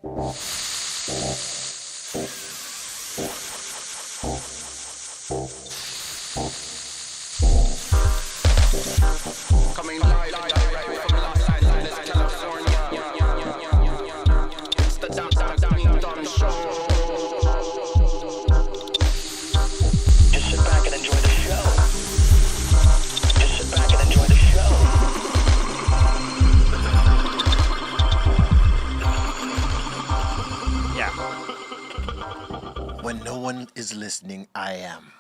Coming live direct from Los Angeles, California. It's the Dr. Greenthumb Show. Just sit back and enjoy the show. Just sit back and enjoy the show. Yeah. When no one is listening, I am.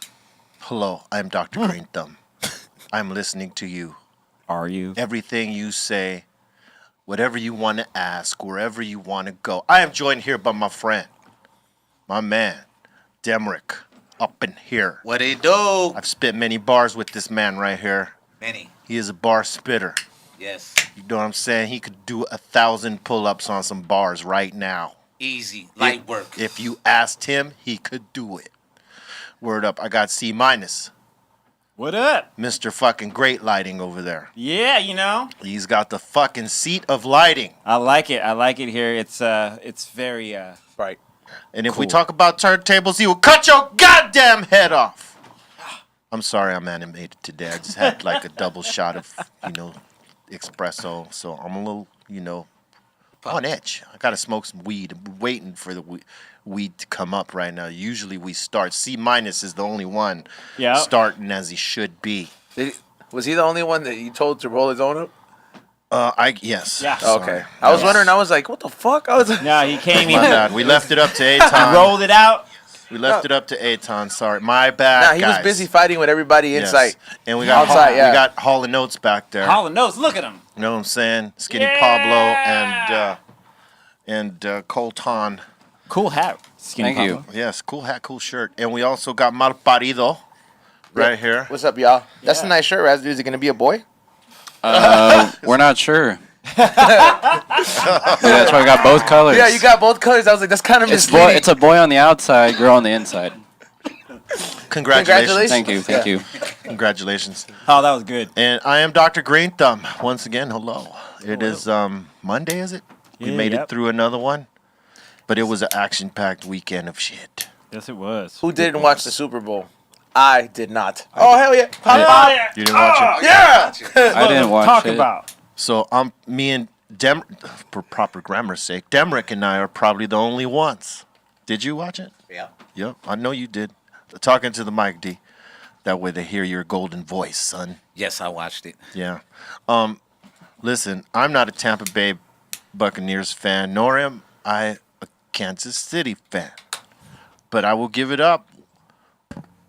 Hello, I'm Dr. Greenthumb. I'm listening to you. Are you? Everything you say, whatever you want to ask, wherever you want to go. I am joined here by my friend, my man, Demrick, up in here. What it do? I've spit many bars with this man right here. Many. He is a bar spitter. Yes. You know what I'm saying? He could do 1,000 pull-ups on some bars right now. Easy. Light work. If you asked him, he could do it. Word up. I got C-. What up? Mr. fucking great lighting over there. Yeah, you know. He's got the fucking seat of lighting. I like it. I like it here. It's very Right. And if Cool. we talk about turntables, he will cut your goddamn head off. I'm sorry I'm animated today. I just had like a double shot of, espresso. So I'm a little, on edge. I got to smoke some weed. I'm waiting for the weed to come up right now. Usually we start. C- is the only one starting as he should be. Was he the only one that you told to roll his own up? Yes. Yeah. Okay. I was wondering. I was like, what the fuck? I was like, No, he came My in. bad. We left it up to He Aton. rolled it out. We left it up to Aton. Sorry. My bad, nah, he guys. was busy fighting with everybody Yes. inside. And we got Outside, yeah. we got Hall & Notes back there. Hall & Notes. Look at him. You know what I'm saying? Skinny Yeah. Pablo and Colton. Cool hat. Skinny Thank you. Pablo. Yes, cool hat, cool shirt. And we also got Malparido right here. What's up, y'all? That's Yeah. a nice shirt, Raz. Is it gonna be a boy? We're not sure. That's why we got both colors. Yeah, you got both colors. I was like, that's kind of It's misleading. it's a boy on the outside, girl on the inside. Congratulations. Thank you, thank you. Congratulations. Oh, that was good. And I am Dr. Greenthumb. Once again, hello. It is Monday, is it? We Yeah, made yep. it through another one. But it was an action-packed weekend of shit. Yes, it was. Who didn't watch the Super Bowl? I did not. Oh hell yeah! Pop, pop. You didn't watch it? Yeah. I didn't watch Talk it. about. So me and for proper grammar's sake, Demrick and I are probably the only ones. Did you watch it? Yeah. Yep, I know you did. Talking to the mic, D. That way they hear your golden voice, son. Yes, I watched it. Yeah. Listen, I'm not a Tampa Bay Buccaneers fan, nor am I a Kansas City fan. But I will give it up.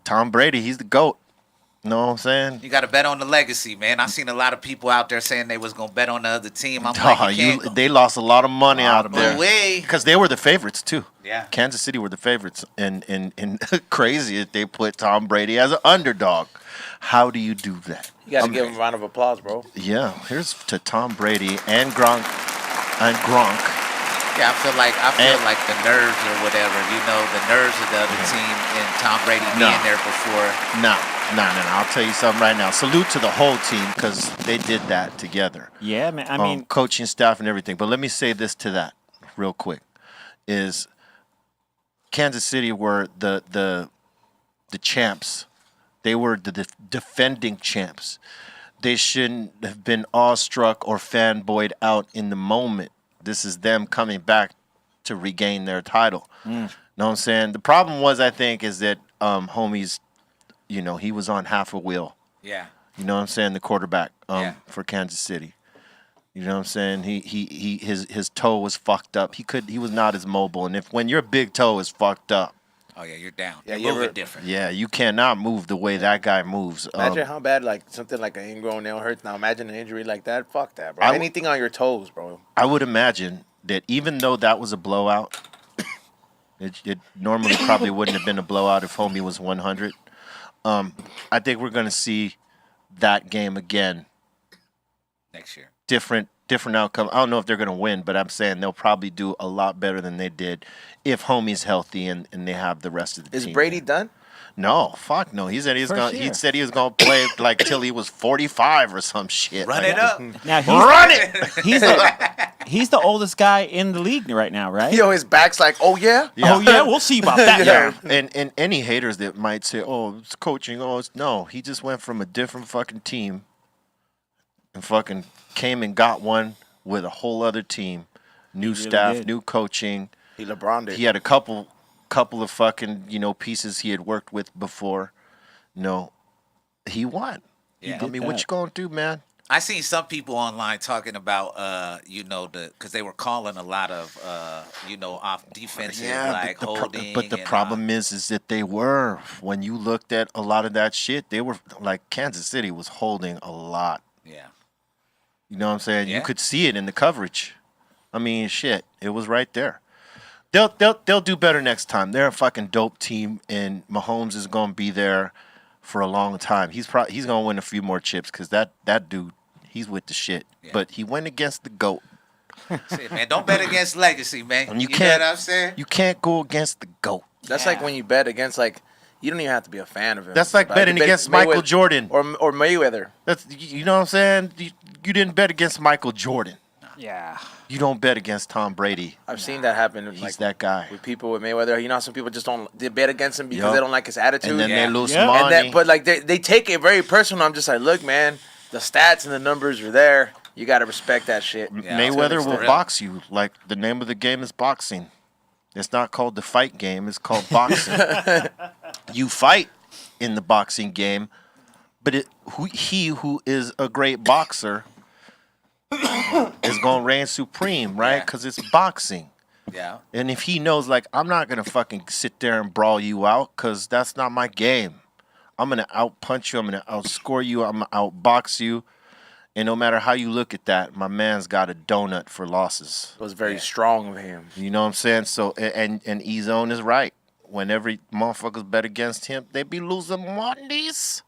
Tom Brady, he's the GOAT. Know what I'm saying? You got to bet on the legacy, man. I seen a lot of people out there saying they was gonna bet on the other team. I'm Oh, like, you can't they lost a lot of money out go there. away. Because they were the favorites, too. Yeah. Kansas City were the favorites. And crazy that they put Tom Brady as an underdog. How do you do that? You gotta give him a round of applause, bro. Yeah, here's to Tom Brady and Gronk. Yeah, I feel like the nerves or whatever. The nerves of the other team and Tom Brady being there before. No. I'll tell you something right now. Salute to the whole team because they did that together. Yeah, man. I mean, coaching staff and everything. But let me say this to that real quick: is Kansas City were the champs. They were the defending champs. They shouldn't have been awestruck or fanboyed out in the moment. This is them coming back to regain their title. Know what I'm saying? The problem was, I think, is that homies, he was on half a wheel. Yeah. You know what I'm saying? The quarterback Yeah. for Kansas City. You know what I'm saying? His toe was fucked up. He was not as mobile. And when your big toe is fucked up, Oh yeah, you're down. Yeah, You're you moving ever- different. yeah, you cannot move the way that guy moves. Imagine how bad something like an ingrown nail hurts. Now imagine an injury like that. Fuck that, bro. I w- Anything on your toes, bro. I would imagine that even though that was a blowout, it normally probably wouldn't have been a blowout if homie was 100. I think we're going to see that game again. Next year. Different outcome. I don't know if they're going to win, but I'm saying they'll probably do a lot better than they did if homie's healthy and they have the rest of the Is team. Brady done? No, fuck no. He said he was For gonna. He sure. said he was gonna play like till he was 45 or some shit. Run like, it up. Now Run it. he's the oldest guy in the league right now, right? Yo, his back's like, oh yeah. Oh yeah, we'll see about that. Yeah, and any haters that might say, "Oh, it's coaching," no, he just went from a different fucking team and fucking came and got one with a whole other team, new really staff, did. new coaching. He LeBron did. He had a couple of fucking pieces he had worked with before. No, he won. Yeah. I mean, what that. you gonna do, man? I seen some people online talking about, because they were calling a lot of, off defensive, like holding. But the and, problem is that they were, when you looked at a lot of that shit, they were like Kansas City was holding a lot. yeah. You know what I'm saying? Yeah. You could see it in the coverage. I mean, shit, it was right there. They'll do better next time. They're a fucking dope team, and Mahomes is gonna be there for a long time. He's gonna win a few more chips because that dude, he's with the shit. Yeah. But he went against the GOAT. Shit, man, don't bet against legacy, man. And you know can't- what I'm saying? You can't go against the GOAT. That's Yeah. like when you bet against you don't even have to be a fan of him. That's like betting against Michael Jordan. or Mayweather. That's you know what I'm saying. You didn't bet against Michael Jordan. Yeah. You don't bet against Tom Brady. I've seen that happen. He's that guy. with people with Mayweather. You know, how some people just they bet against him because Yup. they don't like his attitude. And then Yeah. they lose Yeah. money. And that, but like they take it very personal. I'm just like, look, man, the stats and the numbers are there. You got to respect that shit. Yeah, Mayweather to an will extent. box you. Like the name of the game is boxing. It's not called the fight game. It's called boxing. You fight in the boxing game, but he who is a great boxer is going to reign supreme, right? Yeah. Because it's boxing. Yeah. And if he knows, like, I'm not going to fucking sit there and brawl you out because that's not my game. I'm going to outpunch you. I'm going to outscore you. I'm going to outbox you. And no matter how you look at that, my man's got a donut for losses. It was very strong of him. You know what I'm saying? So, and E-Zone is right. When every motherfuckers bet against him, they be losing monies.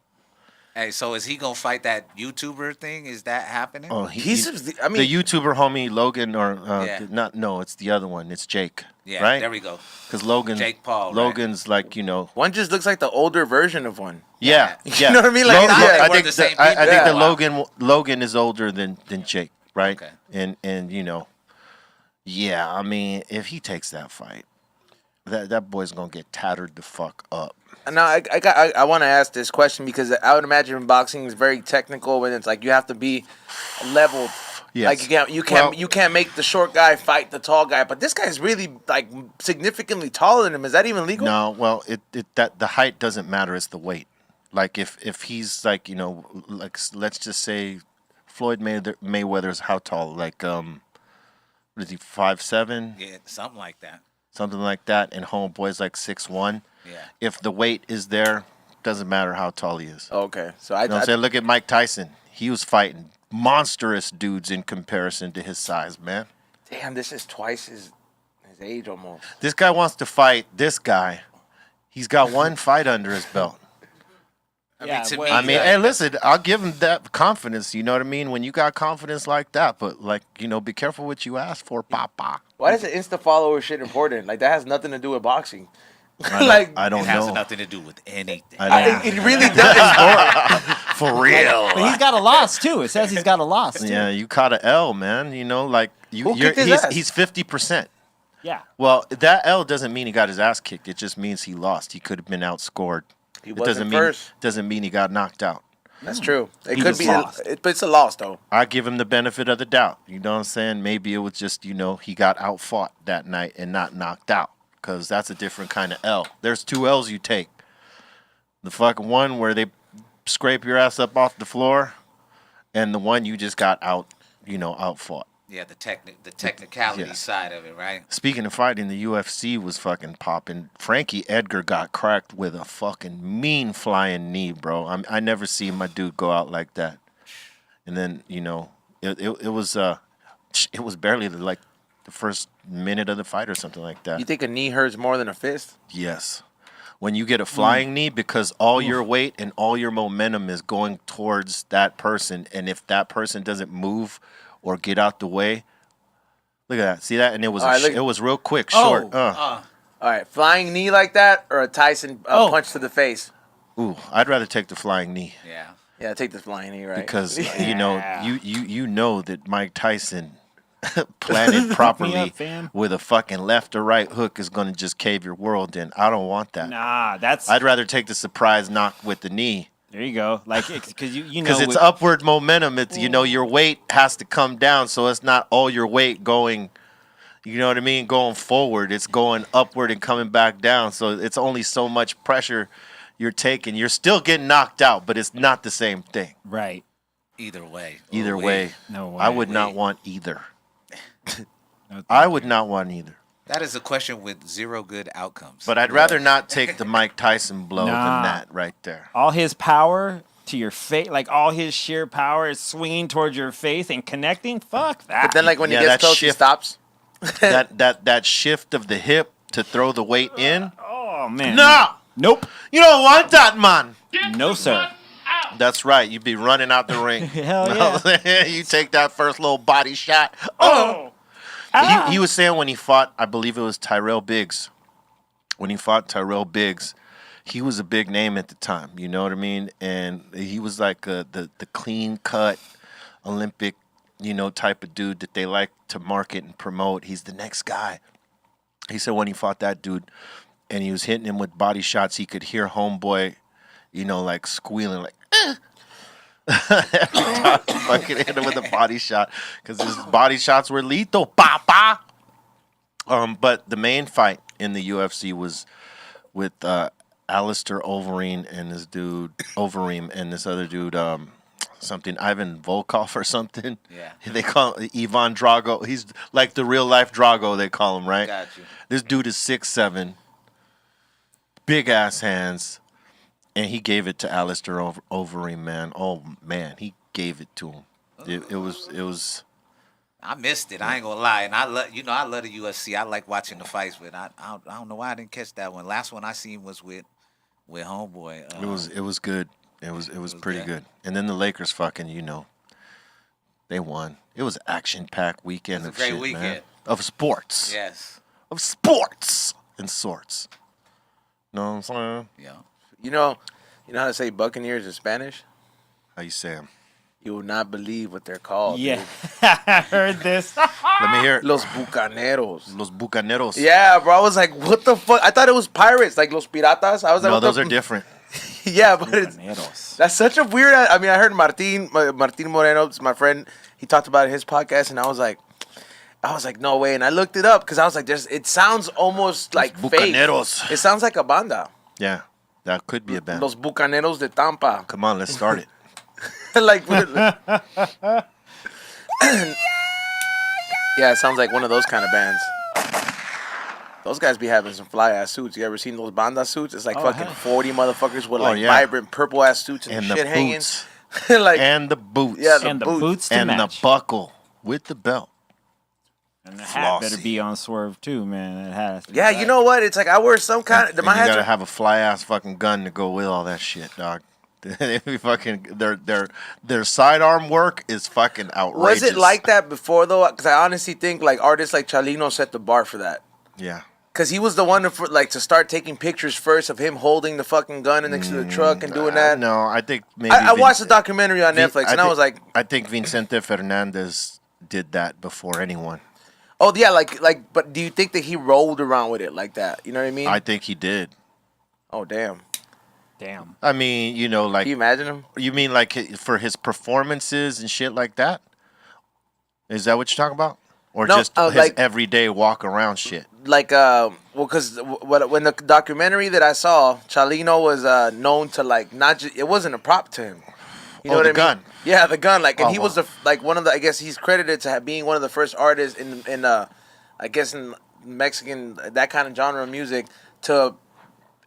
Hey, so is he gonna fight that YouTuber thing? Is that happening? Oh, The YouTuber homie Logan, or Yeah. no, it's the other one. It's Jake. yeah, right? there we go. Because Logan, Jake Paul, right? Logan's like, one just looks like the older version of one. yeah. You know what I mean? Like, Logan, yeah. I We're think the same I people? think Yeah. that Logan is older than Jake, right? Okay. And yeah, I mean, if he takes that fight, that boy's gonna get tattered the fuck up. Now I want to ask this question because I would imagine boxing is very technical, and it's like you have to be leveled. Yes. Like you can't make the short guy fight the tall guy, but this guy's really like significantly taller than him. Is that even legal? No, well, that the height doesn't matter. It's the weight. Like if he's like like let's just say Floyd Mayweather's how tall? Like what is he 5'7"? Yeah, something like that. Something like that, and homeboy's like 6'1". Yeah. If the weight is there, doesn't matter how tall he is. Okay, so You know what I'm saying? Look at Mike Tyson. He was fighting monstrous dudes in comparison to his size, man. damn, this is twice his age almost. This guy wants to fight this guy. He's got one fight under his belt. Yeah, to well, me, I mean, hey, listen, I'll give him that confidence. You know what I mean? When you got confidence like that, but like, be careful what you ask for, Papa. Why is the Insta follower shit important? Like that has nothing to do with boxing. I don't It has know. nothing to do with anything. It really does. For real. But he's got a loss too. It says he's got a loss too. Yeah, you caught an L, man. Like Who kicked his ass? he's 50%. Yeah. Well, that L doesn't mean he got his ass kicked. It just means he lost. He could have been outscored. He It wasn't doesn't first. mean he got knocked out. That's true. It He could just be, lost. but it's a loss though. I give him the benefit of the doubt. You know what I'm saying? Maybe it was just, he got outfought that night and not knocked out, because that's a different kind of L. There's two L's you take. The fucking one where they scrape your ass up off the floor, and the one you just got outfought. Yeah, the technicality Yeah. side of it, right? Speaking of fighting, the UFC was fucking popping. Frankie Edgar got cracked with a fucking mean flying knee, bro. I never seen my dude go out like that. And then, it was barely like the first minute of the fight or something like that. You think a knee hurts more than a fist? Yes. When you get a flying knee, because all your weight and all your momentum is going towards that person, and if that person doesn't move or get out the way, look at that. See that? And it was All right, look- it was real quick, Oh. short. All All right, flying knee like that or a Tyson punch to the face? Ooh, I'd rather take the flying knee. Yeah. Yeah, take the flying knee, right? Because you know that Mike Tyson planted properly fam. with a fucking left or right hook is going to just cave your world in. I don't want that. Nah, that's. I'd rather take the surprise knock with the knee. There you go. Like, because you know. Because it's upward momentum. It's your weight has to come down, so it's not all your weight going. You know what I mean? Going forward, it's going upward and coming back down. So it's only so much pressure you're taking. You're still getting knocked out, but it's not the same thing. Right. Either way. Either way, No way. I would not want either. No, I would not want either. That is a question with zero good outcomes. But I'd rather not take the Mike Tyson blow Nah. than that right there. all his power to your face, like all his sheer power is swinging towards your face and connecting. Fuck that. But then, like when Yeah, he gets that close, he shift- stops. that shift of the hip to throw the weight in. oh man. No, Nope. you don't want that, man. No sir. That's right. You'd be running out the ring. Hell yeah. You take that first little body shot. Oh. He was saying when he fought, I believe it was Tyrell Biggs. When he fought Tyrell Biggs, he was a big name at the time. You know what I mean? And he was like the clean cut Olympic, type of dude that they like to market and promote. He's the next guy. He said when he fought that dude and he was hitting him with body shots, he could hear homeboy, like squealing, like, every time he fucking hit him with a body shot because his body shots were lethal. Bah, bah. But the main fight in the UFC was with Alistair Overeem and this other dude, something Ivan Volkov or something. Yeah. They call him Ivan Drago. He's like the real life Drago, they call him, right? Got you. This dude is 6'7", big ass hands, and he gave it to Alistair Overeem, man. Oh man, he gave it to him. It was. I missed it. I ain't gonna lie, and I love the UFC. I like watching the fights, but I don't know why I didn't catch that one. Last one I seen was with homeboy. It was good. It was pretty good. And then the Lakers they won. It was action-packed weekend It of was a great shit, weekend. man. Of sports. Yes. Of sports and sorts. Know what I'm saying? Yeah. You know how to say Buccaneers in Spanish? How you say 'em? You will not believe what they're called. Yeah. dude. I heard this. Let me hear it. Los Bucaneros. Los Bucaneros. Yeah, bro. I was like, what the fuck? I thought it was pirates, like Los Piratas. I was like, No, what those the are different. Yeah, but it's Bucaneros. that's such a weird. I mean, I heard Martin Moreno, my friend. He talked about it in his podcast, and I was like, no way. And I looked it up because I was like, it sounds almost like fake. Bucaneros. It sounds like a banda. Yeah, that could be a band. Los Bucaneros de Tampa. Come on, let's start it. Like, yeah, it sounds like one of those kind of bands. Those guys be having some fly ass suits. You ever seen those banda suits? It's like fucking hell. 40 motherfuckers with like yeah. vibrant purple ass suits and, And shit the hanging. boots. Like, And the boots. Yeah, And the boots. boots to and match. the buckle with the belt. And the hat better Flossy. be on swerve too, man. It has. to be yeah, right. you know what? It's like I wear some kind of. And My you hats gotta are, have a fly ass fucking gun to go with all that shit, dog. They be fucking their sidearm work is fucking outrageous. was it like that before though? Because I honestly think like artists like Chalino set the bar for that. Yeah. Because he was the one to start taking pictures first of him holding the fucking gun next to the truck and doing that. No, I think maybe I watched the documentary on Netflix and I was like, I think Vicente Fernandez did that before anyone. oh yeah, like. But do you think that he rolled around with it like that? You know what I mean? I think he did. Oh damn! Damn. I mean, like Can you imagine him? you mean like for his performances and shit like that? Is that what you're talking about? Or No, just his like- everyday walk around shit? Like because when the documentary that I saw, Chalino was known to like not just it wasn't a prop to him. You know Oh, what the I mean? gun. Yeah, the gun. Like, and Oh, he was like one of the. I guess he's credited to being one of the first artists in I guess in Mexican that kind of genre of music to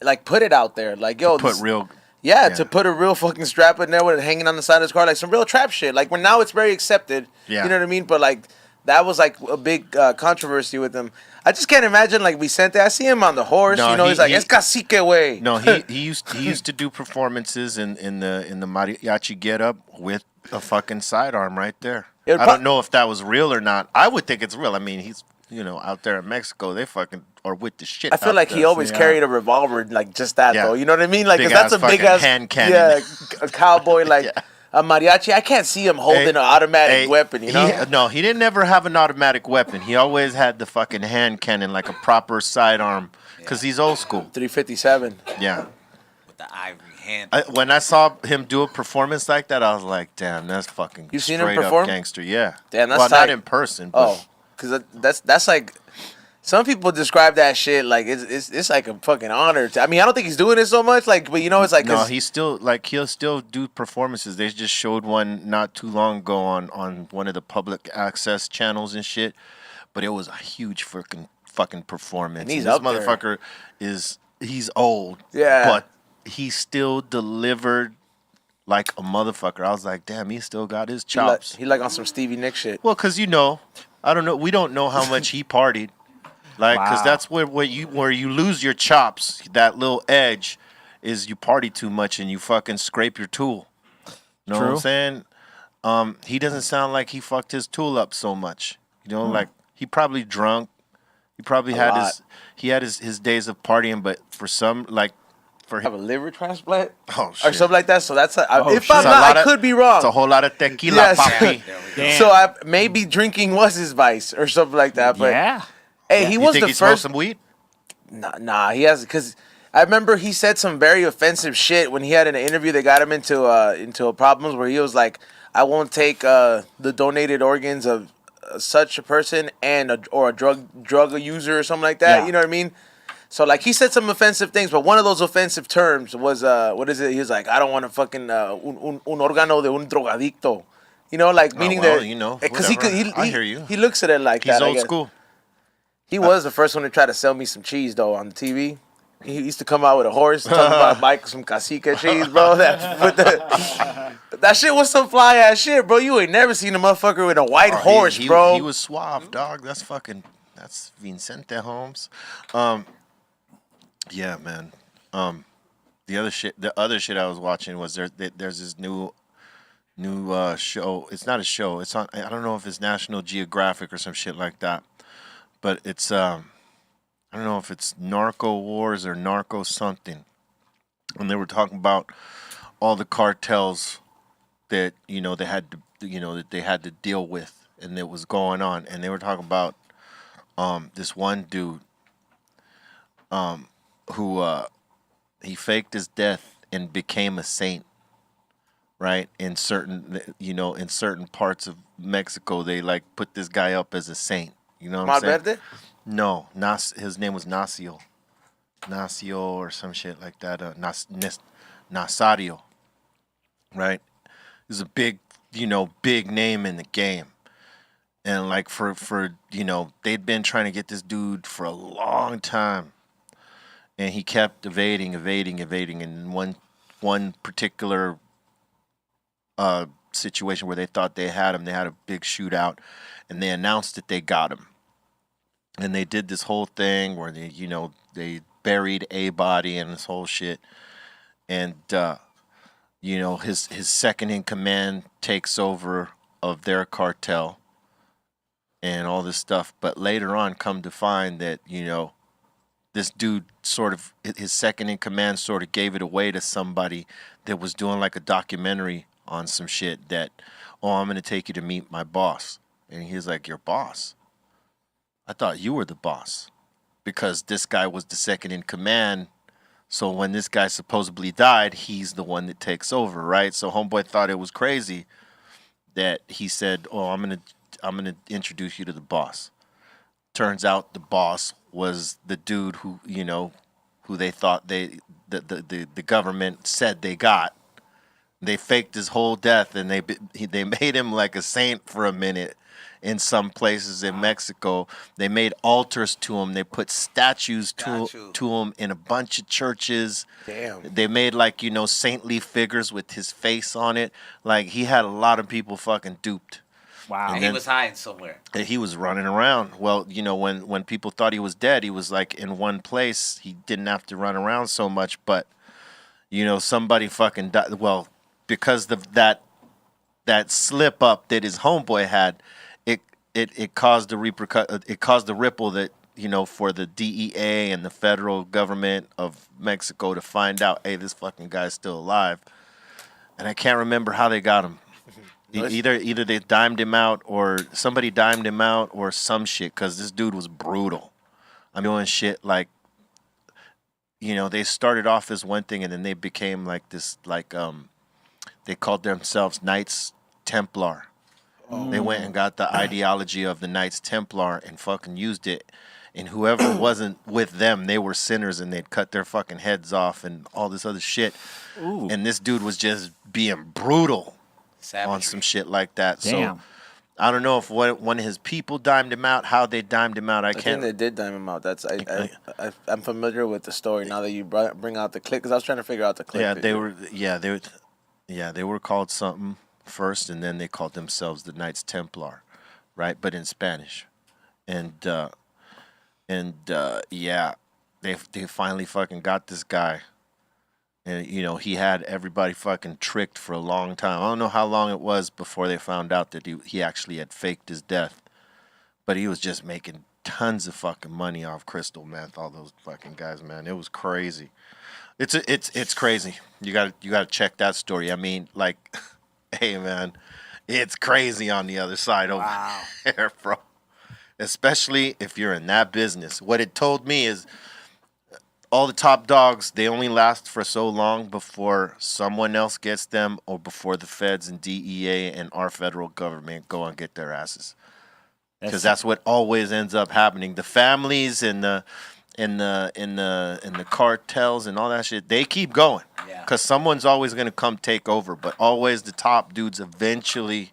like put it out there. Like, yo, Put this- real. Yeah, Yeah. to put a real fucking strap in there with it hanging on the side of his car, like some real trap shit. Like, when now it's very accepted. Yeah. You know what I mean? But like that was like a big controvery with him. I just can't imagine like Vicente. I see him on the horse. No, you know, he- he's like he- es cacique way. No, he used to do performances in the mariachi getup with a fucking sidearm right there. It would I pro- don't know if that was real or not. I would think it's real. I mean, he's out there in Mexico, they fucking are with the shit. I feel out like there. he always carried a revolver, like just that Yeah. though. You know what I mean? Like, Big cause that's ass a big fucking ass hand cannon. Yeah, a cowboy like Yeah. a mariachi. I can't see him holding an automatic weapon. You know? No, he didn't ever have an automatic weapon. He always had the fucking hand cannon, like a proper sidearm, because he's old school. 357. Yeah. With the ivory hand. When I saw him do a performance like that, I was like, damn, that's fucking You seen him straight up perform? gangster. Yeah. Damn, that's well, tight. not in person. But Oh, because that's like. Some people describe that shit like it's like a fucking honor. I mean, I don't think he's doing it so much. Like, but it's like no, he's still like he'll still do performances. They just showed one not too long ago on one of the public access channels and shit. But it was a huge fucking performance. And he's this up there. motherfucker he's old. Yeah. But he still delivered like a motherfucker. I was like, damn, he still got his chops. he like on some Stevie Nicks shit. Well, because I don't know. We don't know how much he partied. Like, because Wow. that's where you lose your chops. That little edge is you party too much and you fucking scrape your tool. You know what I'm True. saying? He doesn't sound like he fucked his tool up so much. Like he probably drunk. He probably had his days of partying, but for some for Have a liver transplant oh or shit. something like that. So that's if shit. I'm It's a not, lot I of- could be wrong. It's a whole lot of tequila, Yes. papi. Damn. So maybe drinking was his vice or something like that. But yeah. hey, he You was think the he smoked first. some weed? Nah, he has because I remember he said some very offensive shit when he had an interview that got him into problems where he was like, "I won't take the donated organs of such a person or a drug user or something like that." Yeah. You know what I mean? So like he said some offensive things, but one of those offensive terms was what is it? He was like, "I don't want to fucking un órgano de un drogadicto." Like meaning well, that because whatever. I hear you. He looks at it like He's that. I old guess. school. He was the first one to try to sell me some cheese, though, on the TV. He used to come out with a horse, talking about buying some cacique cheese, bro. That shit was some fly ass shit, bro. You ain't never seen a motherfucker with a white horse, bro. He was suave, dog. That's Vecente Holmes. Yeah, man. The other shit I was watching was there's this new show. It's not a show. It's on. I don't know if it's National Geographic or some shit like that. But it's I don't know if it's Narco Wars or Narco something. And they were talking about all the cartels that they had to deal with and that was going on. And they were talking about this one dude who he faked his death and became a saint. Right? In certain parts of Mexico, they like put this guy up as a saint. You know what I'm saying? Malverde? No, his name was Nacio or some shit like that. Nazario, right? He's a big name in the game, and like for they'd been trying to get this dude for a long time, and he kept evading, and one particular situation where they thought they had him, they had a big shootout, and they announced that they got him. And they did this whole thing where they buried a body and this whole shit. And his second in command takes over of their cartel and all this stuff. But later on come to find that, this dude his second in command sort of gave it away to somebody that was doing like a documentary on some shit that, I'm going to take you to meet my boss. And he was like, your boss? I thought you were the boss because this guy was the second in command. So when this guy supposedly died, he's the one that takes over, right? So homeboy thought it was crazy that he said, I'm gonna introduce you to the boss. Turns out the boss was the dude who they thought the government said they got. They faked his whole death and they made him like a saint for a minute. In some places in Mexico, they made altars to him. They put statues to him in a bunch of churches. Damn. They made saintly figures with his face on it. Like he had a lot of people fucking duped. Wow. And he was hiding somewhere. And he was running around. Well, when people thought he was dead, he was like in one place. He didn't have to run around so much. But somebody fucking died. Well, because of that slip up that his homeboy had. it caused it caused the ripple that, for the DEA and the federal government of Mexico to find out, hey, this fucking guy's still alive. And I can't remember how they got him. Either they dimed him out, or somebody dimed him out, or some shit, because this dude was brutal. I'm doing shit like, they started off as one thing, and then they became like this, like, they called themselves Knights Templar. They went and got the ideology of the Knights Templar and fucking used it. And whoever wasn't with them, they were sinners, and they'd cut their fucking heads off and all this other shit. Ooh. And this dude was just being brutal on some shit like that. Damn. So I don't know if one of his people dimed him out, how they dimed him out. I think can't. they did dime him out. That's I'm familiar with the story now that you bring out the clip, because I was trying to figure out the clip. They were called something first, and then they called themselves the Knights Templar, right? But in Spanish, and they finally fucking got this guy, and he had everybody fucking tricked for a long time. I don't know how long it was before they found out that he actually had faked his death, but he was just making tons of fucking money off crystal meth. All those fucking guys, man, it was crazy. It's crazy. You gotta check that story. I mean, like, hey man, it's crazy on the other side over there, bro. Especially if you're in that business. What it told me is all the top dogs, they only last for so long before someone else gets them, or before the feds and DEA and our federal government go and get their asses. Because that's what always ends up happening. The families and the cartels and all that shit, they keep going. Yeah. Because someone's always going to come take over, but always the top dudes eventually,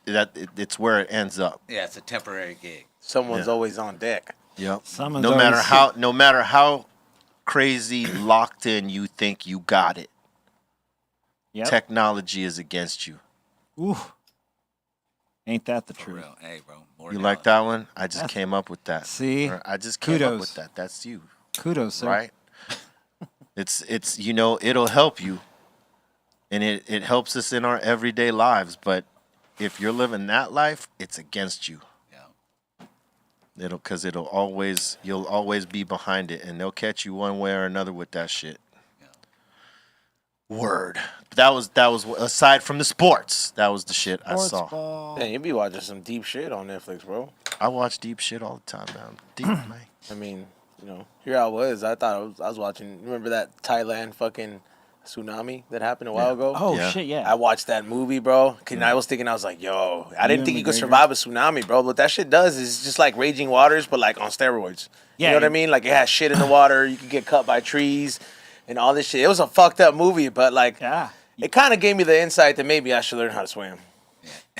it's where it ends up. Yeah, it's a temporary gig. Someone's always on deck. Yep. Someone's No matter always how crazy locked in you think you got it, Yep. technology is against you. Ooh. Ain't that the For truth? real. Hey, bro. More You than like all- that one? I just That's- came up with that. See? I just came up Kudos. with that. That's you, Kudos, sir. right? It's it'll help you, and it helps us in our everyday lives. But if you're living that life, it's against you. Yeah. You'll always be behind it, and they'll catch you one way or another with that shit. Word. That was aside from the sports. That was the shit I saw. Ball. Man, you be watching some deep shit on Netflix, bro. I watch deep shit all the time, man. Deep, man. I mean, here I was. I thought I was watching. Remember that Thailand fucking tsunami that happened a while ago? Oh, Yeah. shit, yeah. I watched that movie, bro. And I was thinking, I was like, yo, I didn't Ewan think you could McGregor. survive a tsunami, bro. What that shit does is just like raging waters, but like on steroids. Yeah, You know what I you- mean? Like it has shit in the water. You could get cut by trees and all this shit. It was a fucked up movie, but like, Yeah. it kind of gave me the insight that maybe I should learn how to swim.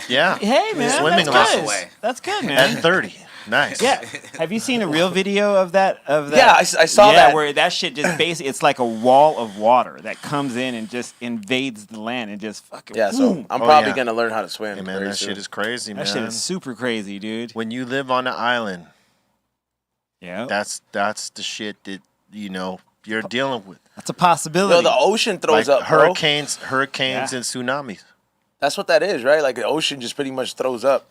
Yeah. Hey, man. Swimming that's lessons. good. That's good, At man. 30. Nice. Yeah. Have you seen a real video of that? Yeah, I saw yeah, that. where that shit just basically, it's like a wall of water that comes in and just invades the land and just fucking. Yeah, so boom. I'm Oh, probably yeah. going to learn how to swim. Hey, man, very that soon. shit is crazy, man. That shit is super crazy, dude. When you live on an island, Yeah. that's the shit that, you're dealing with. That's a possibility. Yo, the ocean throws Like up, bro. hurricanes Yeah. and tsunamis. That's what that is, right? Like the ocean just pretty much throws up.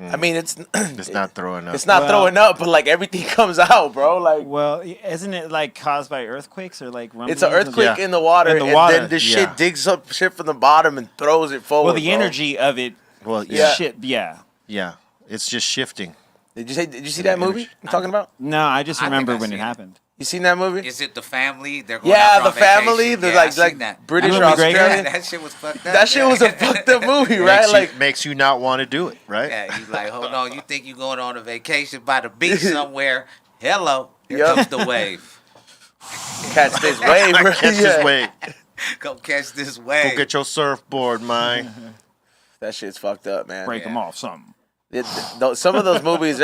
I mean, it's It's not throwing up. it's not Well- throwing up, but like everything comes out, bro. Like Well, isn't it like caused by earthquakes or like rumblings? it's an earthquake Yeah. in the water, In the and water, then this yeah. shit digs up shit from the bottom and throws it forward. Well, the bro. energy of it, Well, Yeah. shit, yeah. Yeah. It's just shifting. Did you see that movie I'm talking about? No, I just I think remember I when seen it it. happened. You seen that movie? Is it the family? They're going Yeah, out the on vacation? family, the Yeah, I like seen that. British or Ewan McGregor? Australian. That shit was fucked up. That shit was a fucked up movie, right? Makes you not want to do it, right? Yeah, you like, hold on, you think you going on a vacation by the beach somewhere? Hello, here Yup. comes the wave. Catch this wave, bro. Catch Yeah. this wave. Go catch this wave. Go get your surfboard, man. That shit's fucked up, man. Break them off, something. Some of those movies,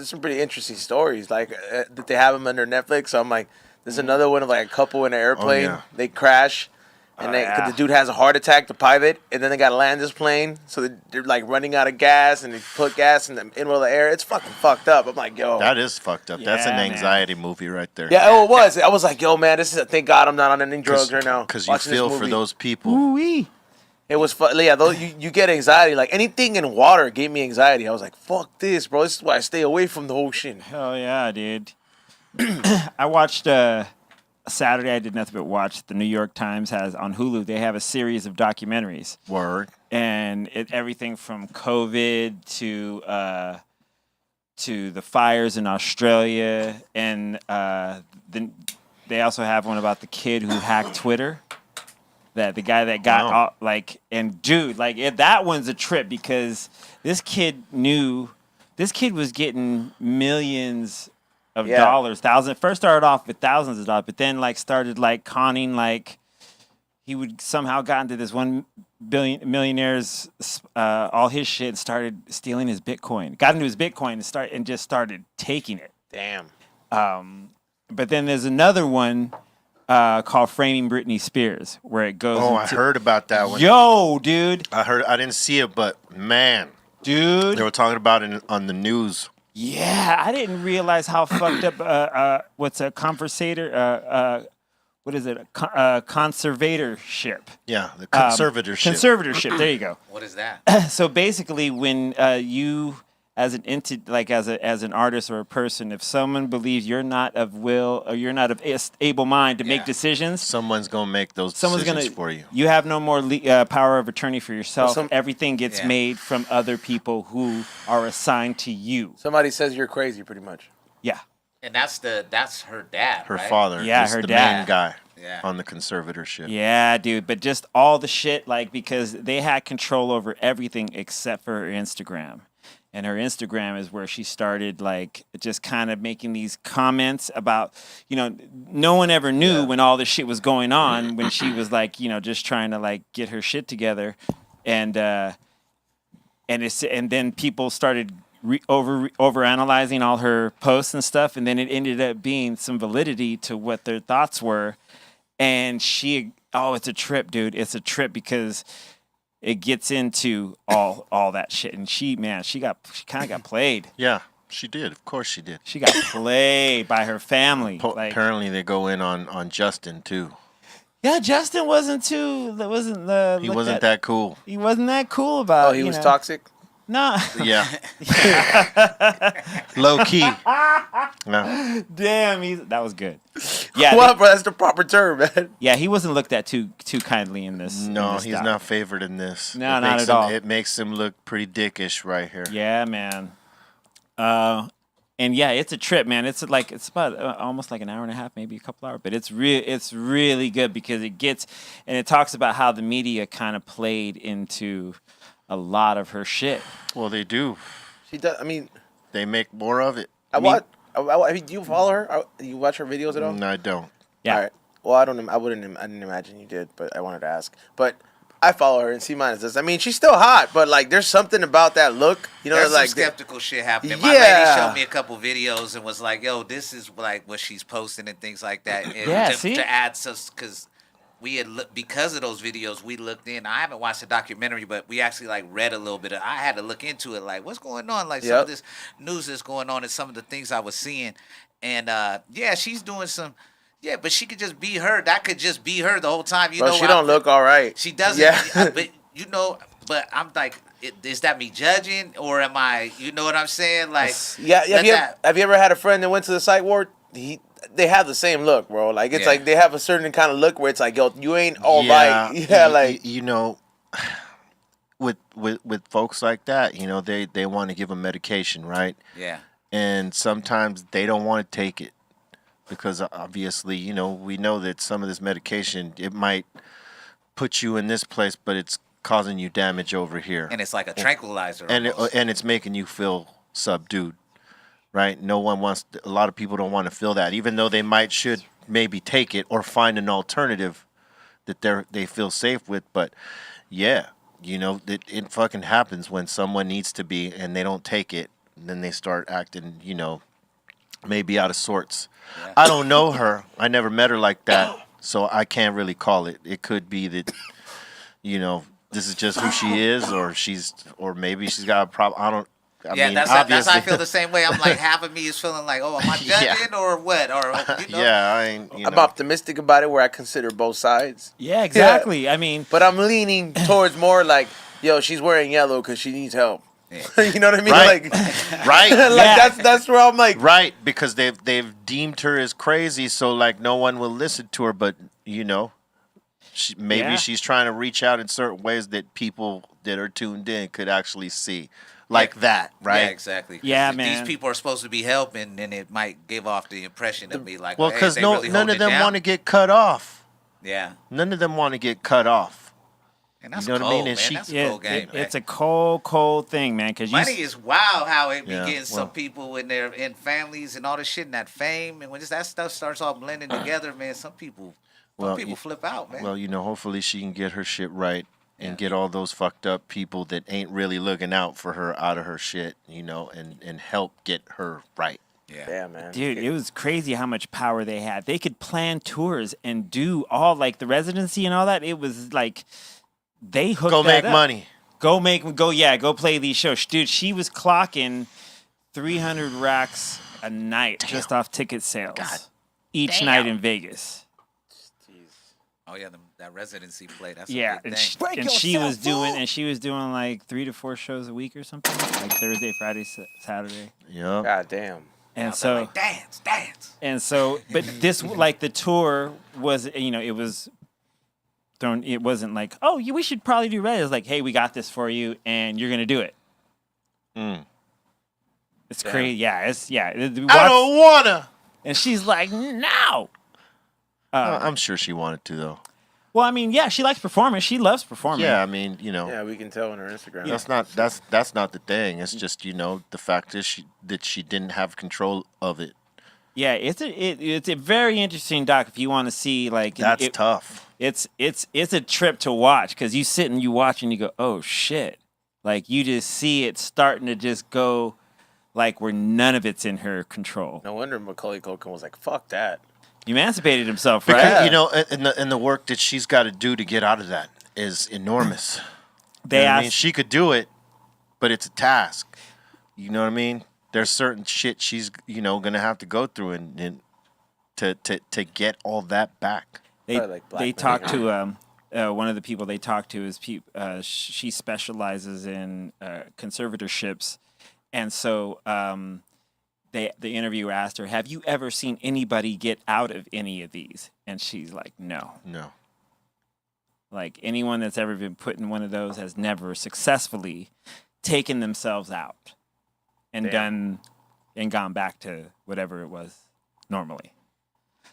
some pretty interesting stories. Like that they have them under Netflix. So I'm like, there's another one of like a couple in an airplane. yeah. They crash, and yeah. the dude has a heart attack, the pilot, and then they gotta land this plane. So they're like running out of gas, and they put gas in the middle of the air. It's fucking fucked up. I'm like, yo. That is fucked up. That's an Yeah, man. anxiety movie right there. Yeah, oh, it was. I was like, yo, man, this is. Thank God I'm not on any drugs right now. Because you Watching this feel for movie. those people. Ooh-wee. It was fun. Yeah, though you get anxiety. Like anything in water gave me anxiety. I was like, "Fuck this, bro. This is why I stay away from the ocean." Hell yeah, dude. I watched Saturday. I did nothing but watch. The New York Times has on Hulu. They have a series of documentaries, Word. and everything from COVID to the fires in Australia, and they also have one about the kid who hacked Twitter. That the guy that got Wow. and dude, that one's a trip because this kid was getting millions of dollars, first started off with thousands of dollars, but then started conning, he would somehow got into this millionaire's all his shit and started stealing his Bitcoin. Got into his Bitcoin and just started taking it. Damn. But then there's another one called Framing Britney Spears, where it goes. Oh, I heard about that one. Yo, dude. I didn't see it, but man, Dude. they were talking about it on the news. Yeah, I didn't realize how fucked up. What's a conversator? What is it? Conservatorship. Yeah, the conservatorship. Conservatorship. There you go. What is that? So basically, when you, as an entity, as an artist or a person, if someone believes you're not of will or you're not of able mind to make decisions, Someone's gonna make those someone's decisions gonna for you. You have no more power of attorney for yourself. Everything gets Yeah. made from other people who are assigned to you. Somebody says you're crazy, pretty much. Yeah. And that's her dad, Her right? father Yeah, is her the dad. main guy Yeah. on the conservatorship. Yeah, dude. But just all the shit, because they had control over everything except for her Instagram. And her Instagram is where she started, just kind of making these comments about, no one ever knew when all this shit was going on, when she was, just trying to, get her shit together. And then people started overanalyzing all her posts and stuff. And then it ended up being some validity to what their thoughts were. And it's a trip, dude. It's a trip because it gets into all that shit. And she kind of got played. Yeah, she did. Of course she did. She got played by her family. Apparently they go in on Justin too. Yeah, Justin wasn't too. He wasn't that cool. He wasn't that cool about. Oh, he was toxic. Nah. Yeah. Low key. No. Damn, that was good. Yeah, Well, bro, that's the proper term, man. yeah, he wasn't looked at too kindly in this. No, in this he's doc. not favored in this. No, It not makes at him- all. It makes him look pretty dickish right here. Yeah, man. And yeah, it's a trip, man. It's about almost an hour and a half, maybe a couple hours, but it's really good because it talks about how the media kind of played into a lot of her shit. Well, they do. She does. I mean, They make more of it. do you follow her? Do you watch her videos at all? No, I don't. Yeah. All right. Well, I didn't imagine you did, but I wanted to ask. But I follow her and see mine this. I mean, she's still hot, but there's something about that look. There's some skeptical shit happening. My lady Yeah. showed me a couple videos and was like, "Yo, this is what she's posting and things like that." And Yeah, to, see? to add because we had because of those videos, we looked in. I haven't watched the documentary, but we actually read a little bit. I had to look into it, what's going on, some Yep. of this news that's going on, and some of the things I was seeing. And she's doing some. Yeah, but she could just be her. That could just be her the whole time. Bro, she don't look all right. She doesn't. Yeah. But I'm like, is that me judging or am I? You know what I'm saying? Yeah. Have you ever had a friend that went to the psych ward? They have the same look, bro. It's they have a certain kind of look where it's yo, you ain't all right. Yeah, with folks like that, they want to give them medication, right? Yeah. And sometimes they don't want to take it because obviously, we know that some of this medication, it might put you in this place, but it's causing you damage over here. And it's like a tranquilizer. And almost. it's making you feel subdued, right? A lot of people don't want to feel that, even though they should maybe take it or find an alternative that they feel safe with. But yeah, it fucking happens when someone needs to be and they don't take it, and then they start acting, maybe out of sorts. Yeah. I don't know her. I never met her like that, so I can't really call it. It could be that, this is just who she is, or maybe she's got a problem. Yeah, mean, that's how I obviously- feel the same way. I'm like, half of me is feeling like, oh, am I Yeah. judging or what? Or you know? Yeah, I ain't. You I'm know. optimistic about it, where I consider both sides. Yeah, exactly. I mean, But I'm leaning towards more like, yo, she's wearing yellow because she needs help. Yeah. You know what I mean? Right. Like, Right. Yeah. that's where I'm like, Right, because they've deemed her as crazy, so like no one will listen to her. But you know, maybe Yeah. she's trying to reach out in certain ways that people that are tuned in could actually see, like that, right? Yeah, exactly. 'Cause Yeah, if man. These people are supposed to be helping, then it might give off the impression of me like, Well, hey, because they really none of holding it them down. want to get cut off. Yeah, None of them want to get cut off. and that's You know what I cold, mean? And man. she- That's a yeah, cold game, man. it's a cold thing, man. Because Money is wild how it be Yeah, getting some well. people in their in families and all this shit and that fame, and when that stuff starts all blending together, man, some people flip out, man. Well, you know, hopefully she can get her shit right and Yeah. get all those fucked up people that ain't really looking out for her out of her shit, you know, and help get her right. yeah, man. Dude, it was crazy how much power they had. They could plan tours and do all like the residency and all that. It was like they hooked Go that make up. money. Go play these shows. Dude, she was clocking 300 racks a night just off ticket sales. God each night in Vegas. Oh yeah, that residency play. That's Yeah, a big and thing. she was doing like 3 to 4 shows a week or something, like Thursday, Friday, Saturday. Yeah. God damn. And I've been so like, dance. And so, but this, like, the tour was, you know, it was thrown, it wasn't like, oh, we should probably do Red. It's like, hey, we got this for you, and you're going to do it. It's crazy. Yeah, I don't wanna. And she's like, no. I'm sure she wanted to though. Well, I mean, yeah, she likes performing. She loves performing. Yeah, I mean, you know, Yeah, we can tell on her Instagram. that's not the thing. It's just, you know, the fact is that she didn't have control of it. Yeah, it's a very interesting doc if you want to see, like. That's tough. It's a trip to watch because you sit and you watch and you go, oh shit, like you just see it starting to just go, like where none of it's in her control. No wonder Macaulay Culkin was like, fuck that. He emancipated himself, Because, right? you know, and the work that she's got to do to get out of that is enormous. They You know what I asked, mean, she could do it, but it's a task. You know what I mean? There's certain shit she's, you know, gonna have to go through and to get all that back. Probably like Black they Mirror. talked to one of the people they talked to is she specializes in conservatorships, and so the interviewer asked her, "Have you ever seen anybody get out of any of these?" And she's like, "No. No. Like anyone that's ever been put in one of those has never successfully taken themselves out and gone back to whatever it was normally."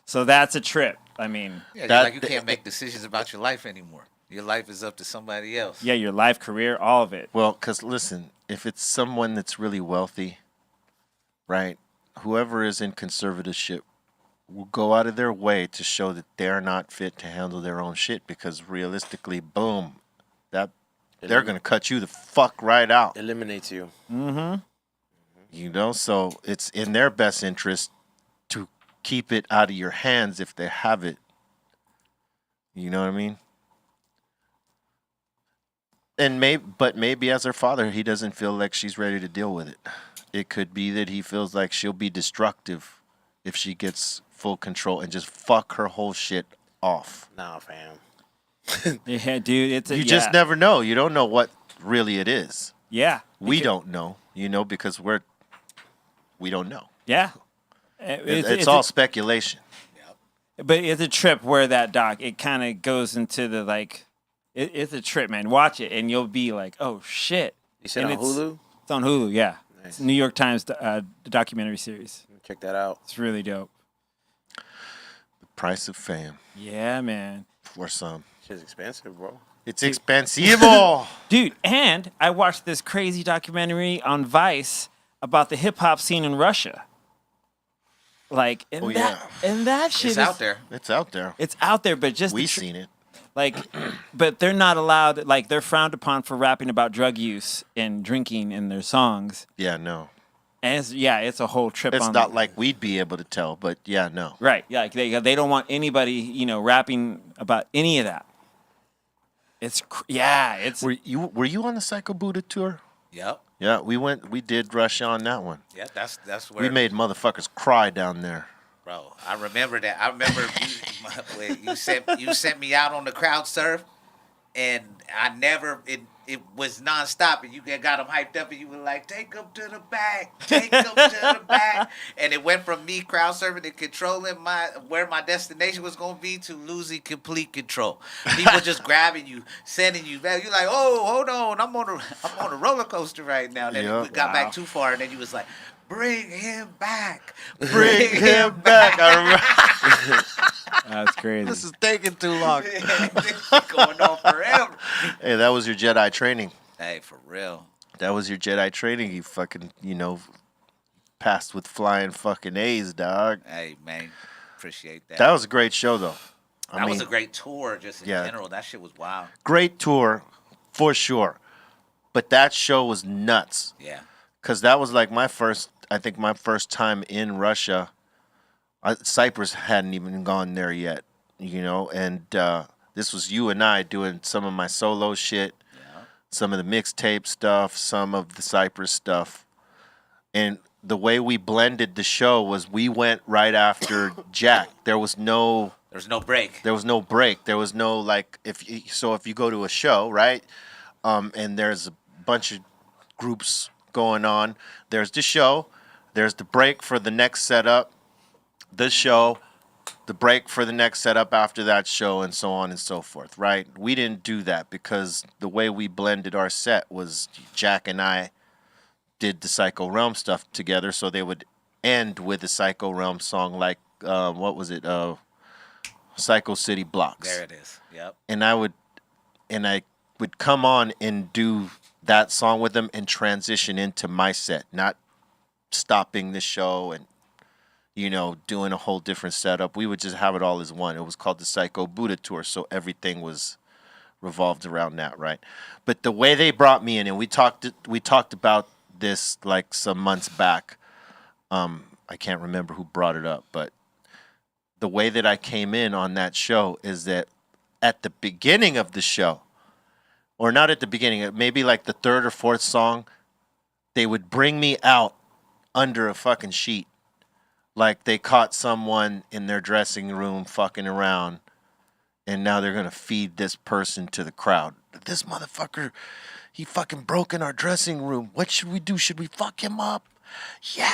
So that's a trip. I mean, Yeah, That- like you can't make decisions about your life anymore. Your life is up to somebody else. yeah, your life, career, all of it. Well, because listen, if it's someone that's really wealthy, right, whoever is in conservatorship will go out of their way to show that they're not fit to handle their own shit because realistically, boom, that they're going to cut you the fuck right out. Eliminates you. You know, so it's in their best interest to keep it out of your hands if they have it. You know what I mean? And maybe as her father, he doesn't feel like she's ready to deal with it. It could be that he feels like she'll be destructive if she gets full control and just fuck her whole shit off. Nah, fam. Yeah, dude, You just never know. You don't know what really it is. Yeah, We don't know, you know, because we don't know. yeah. It's all speculation. But it's a trip where that doc, it kind of goes into the like, it's a trip, man. Watch it and you'll be like, oh shit. You said And on it's- Hulu? It's on Hulu, yeah. Nice. It's New York Times documentary series. Check that out. It's really dope. The price of fame Yeah, man. for some. Shit's expensive, bro. It's expensive. Dude, and I watched this crazy documentary on Vice about the hip hop scene in Russia. Like, and Oh, that shit It's out there. It's out there. It's out there, but just We've seen it. like, but they're not allowed. Like, they're frowned upon for rapping about drug use and drinking in their songs. Yeah, no. And it's a whole trip. It's on not like we'd be able to tell, but yeah, no. right. Yeah, like they don't want anybody rapping about any of that. It's Were you on the Psycho Buddha tour? Yep. Yeah, we did Russia on that one. Yeah, that's where We made motherfuckers cry down there. Bro, I remember that. I remember when you sent me out on the crowd surf, and I never it was nonstop, and you got them hyped up, and you were like, take them to the back, take them to the back, and it went from me crowd surfing and controlling where my destination was gonna be to losing complete control. People just grabbing you, sending you back. You're like, oh, hold on, I'm on a roller coaster right now. And then Yep. we got back too far, and then you was like, bring him back. Bring him back. I remember. That's crazy. This is taking too long. This is going on forever. Hey, that was your Jedi training. Hey, for real. That was your Jedi training. You fucking, passed with flying fucking A's, dog. Hey, man. Appreciate that. That was a great show, though. That was a great tour just in yeah. general. That shit was wild. Great tour, for sure. But that show was nuts. Yeah. Because that was like my first time in Russia. Cyprus hadn't even gone there yet, and this was you and I doing some of my solo shit, some of the mixtape stuff, some of the Cyprus stuff. And the way we blended the show was we went right after Jack. There was no break. There was no break. There was no, like, if you go to a show, right, and there's a bunch of groups going on, there's the show, there's the break for the next setup, the show, the break for the next setup after that show, and so on and so forth, right? We didn't do that because the way we blended our set was Jack and I did the Psycho Realm stuff together, so they would end with a Psycho Realm song like, what was it? Psycho City Blocks. There it is. Yep. And I would come on and do that song with them and transition into my set, not stopping the show and doing a whole different setup. We would just have it all as one. It was called the Psycho Buddha Tour, so everything was revolved around that, right? But the way they brought me in, and we talked about this like some months back. I can't remember who brought it up, but the way that I came in on that show is that at the beginning of the show, or not at the beginning, maybe like the third or fourth song, they would bring me out under a fucking sheet. Like they caught someone in their dressing room fucking around, and now they're going to feed this person to the crowd. This motherfucker, he fucking broke in our dressing room. What should we do? Should we fuck him up? Yeah.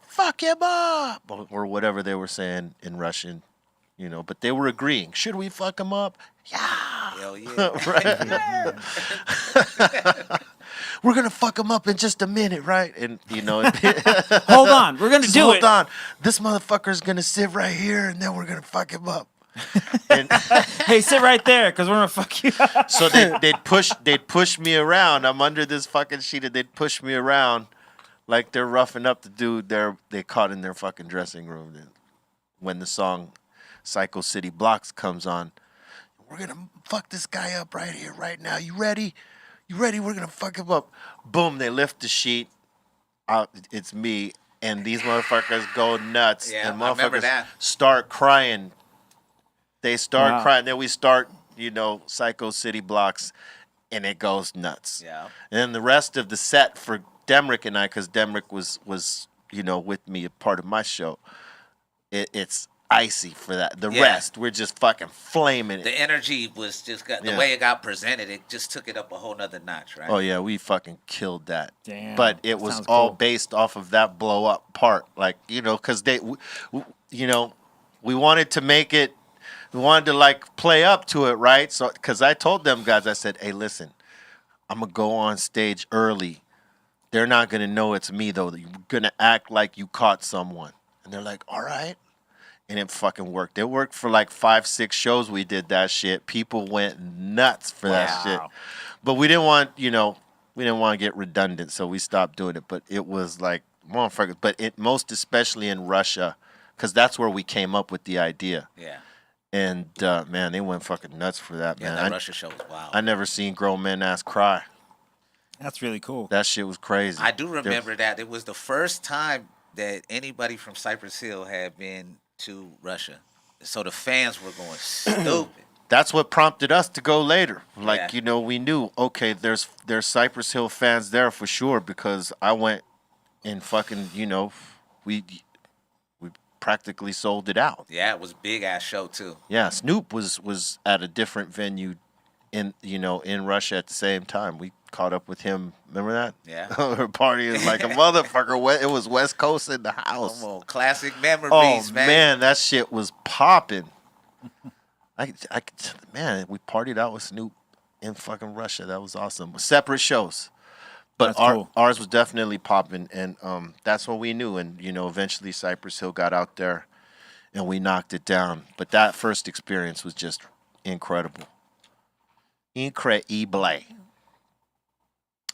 Fuck him up. Or whatever they were saying in Russian, but they were agreeing. Should we fuck him up? Yeah. Hell yeah. Right. We're going to fuck him up in just a minute, right? And, Hold on, we're gonna do it. Hold on. This motherfucker's going to sit right here, and then we're going to fuck him up. And Hey, sit right there, because we're gonna fuck you up. so they'd push me around. I'm under this fucking sheet, and they'd push me around like they're roughing up the dude they caught in their fucking dressing room. And when the song Psycho City Blocks comes on, we're going to fuck this guy up right here, right now. You ready? You ready? We're going to fuck him up. Boom, they lift the sheet. It's me. And these motherfuckers go nuts. Yeah, and I remember motherfuckers that. start crying. They start Wow. crying. Then we start, Psycho City Blocks, and it goes nuts. Yeah. And then the rest of the set for Demrick and I, because Demrick was with me, a part of my show, it's icy for that. The rest, we're just fucking flaming it. The energy was just the Yeah. way it got presented. It just took it up a whole nother notch, right? Oh yeah, we fucking killed that. Damn, But it that was sounds all cool. based off of that blow up part, like because we wanted to make it, we wanted to like play up to it, right? So because I told them guys, I said, hey, listen, I'm gonna go on stage early. They're not gonna know it's me though. You're gonna act like you caught someone, and they're like, all right. And it fucking worked. It worked for like 5-6 shows we did that shit. People went nuts for that shit. But we didn't want, to get redundant, so we stopped doing it. But it was like, motherfuckers. But it most especially in Russia, because that's where we came up with the idea. Yeah. And, man, they went fucking nuts for that, Yeah, man. that Russia show was wild. I never seen grown men ass cry. That's really cool. That shit was crazy. I do remember that. It was the first time that anybody from Cypress Hill had been to Russia. So the fans were going stupid. that's what prompted us to go later. Like, Yeah. you know, we knew, okay, there's Cypress Hill fans there for sure, because I went and fucking, you know, we practically sold it out. Yeah, it was big ass show too. Yeah, Snoop was at a different venue in Russia at the same time. We caught up with him. Remember that? Yeah. We're partying like a motherfucker. It was West Coast in the house. Come on, classic memories, Oh man. man, that shit was popping. Man, we partied out with Snoop in fucking Russia. That was awesome. Separate shows, but That's cool. ours was definitely popping, and that's what we knew. And you know, eventually Cypress Hill got out there, and we knocked it down. But that first experience was just incredible. Incredible.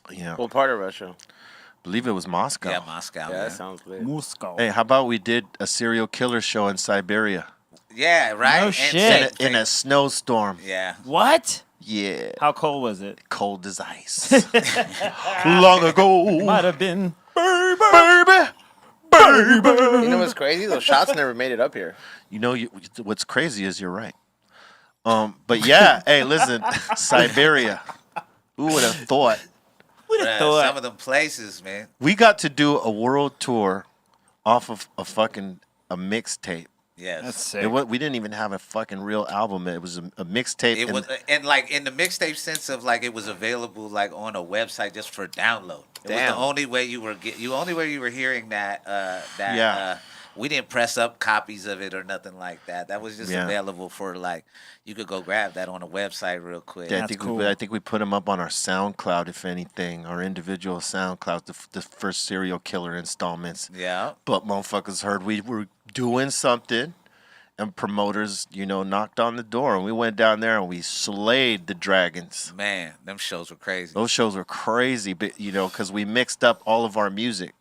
Yeah, What part of Russia? believe it was Moscow. Yeah, Moscow. Yeah, man. that sounds lit. Moscow. Hey, how about we did a serial killer show in Siberia Yeah, right. No And shit. in a snowstorm? Yeah. What? Yeah, How cold was it? cold as ice. Long ago, Might have been. baby. You know what's crazy? Those shots never made it up here. You know, what's crazy is you're right. But yeah, hey, listen, Siberia. Who would have thought? Would have Bruh, thought. some of them places, man. We got to do a world tour off of a mixtape. Yes. That's sick. We didn't even have a fucking real album. It was a mixtape. It and- was, and like in the mixtape sense of like it was available like on a website just for download. It was Damn. the only way you were hearing that. Yeah. We didn't press up copies of it or nothing like that. That was just Yeah. available for like you could go grab that on a website real quick. Yeah, That's cool. I think we put them up on our SoundCloud, if anything, our individual SoundCloud, the first serial killer installments. Yeah. But motherfuckers heard we were doing something, and promoters, you know, knocked on the door, and we went down there and we slayed the Dragons. Man, them shows were crazy. Those shows were crazy, but you know, because we mixed up all of our music.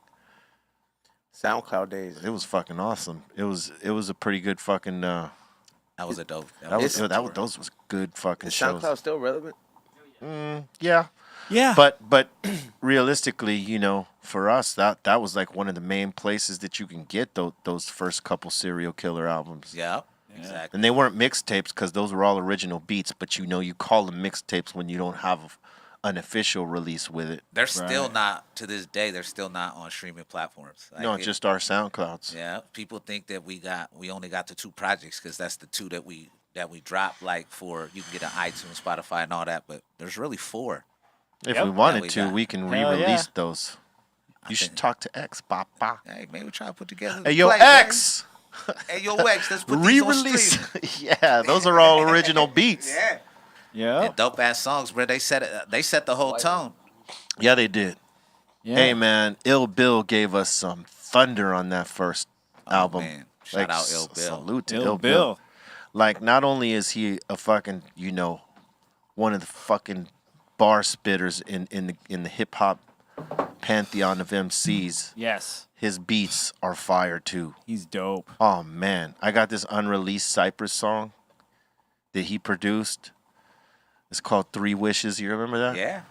SoundCloud days. It was fucking awesome. It was a pretty good fucking. That was a dope. Those was good fucking Is shows. SoundCloud still relevant? Yeah. Yeah. But realistically, you know, for us, that was like one of the main places that you can get those first couple serial killer albums. Yeah. Exactly. And they weren't mixtapes because those were all original beats. But you know, you call them mixtapes when you don't have an official release with it. They're still not to this day. They're still not on streaming platforms. Like, No, just our SoundClouds. Yeah, people think that we only got the 2 projects because that's the 2 that we dropped. Like for you can get on iTunes, Spotify, and all that. But there's really 4. If Yep. we wanted we to, got. we can Hell re-release yeah. those. You should think- talk to X, Papa. Hey, maybe try to put together. Hey, the yo, play, man. X! Hey, yo, X. Let's put these on Re-release. stream. Yeah, those are all original beats. Yeah, yeah. and dope ass songs, bro. They set the whole tone. Yeah, they did. Yeah. Hey, man, Ill Bill gave us some thunder on that first album. man. Shout out Ill Bill. Salute to Ill Bill. Like, not only is he a fucking, you know, one of the fucking bar spitters in the hip hop pantheon of MCs, Yes. his beats are fire too. He's dope. Oh man, I got this unreleased Cypress song that he produced. It's called 3 Wishes. You remember that? Yeah,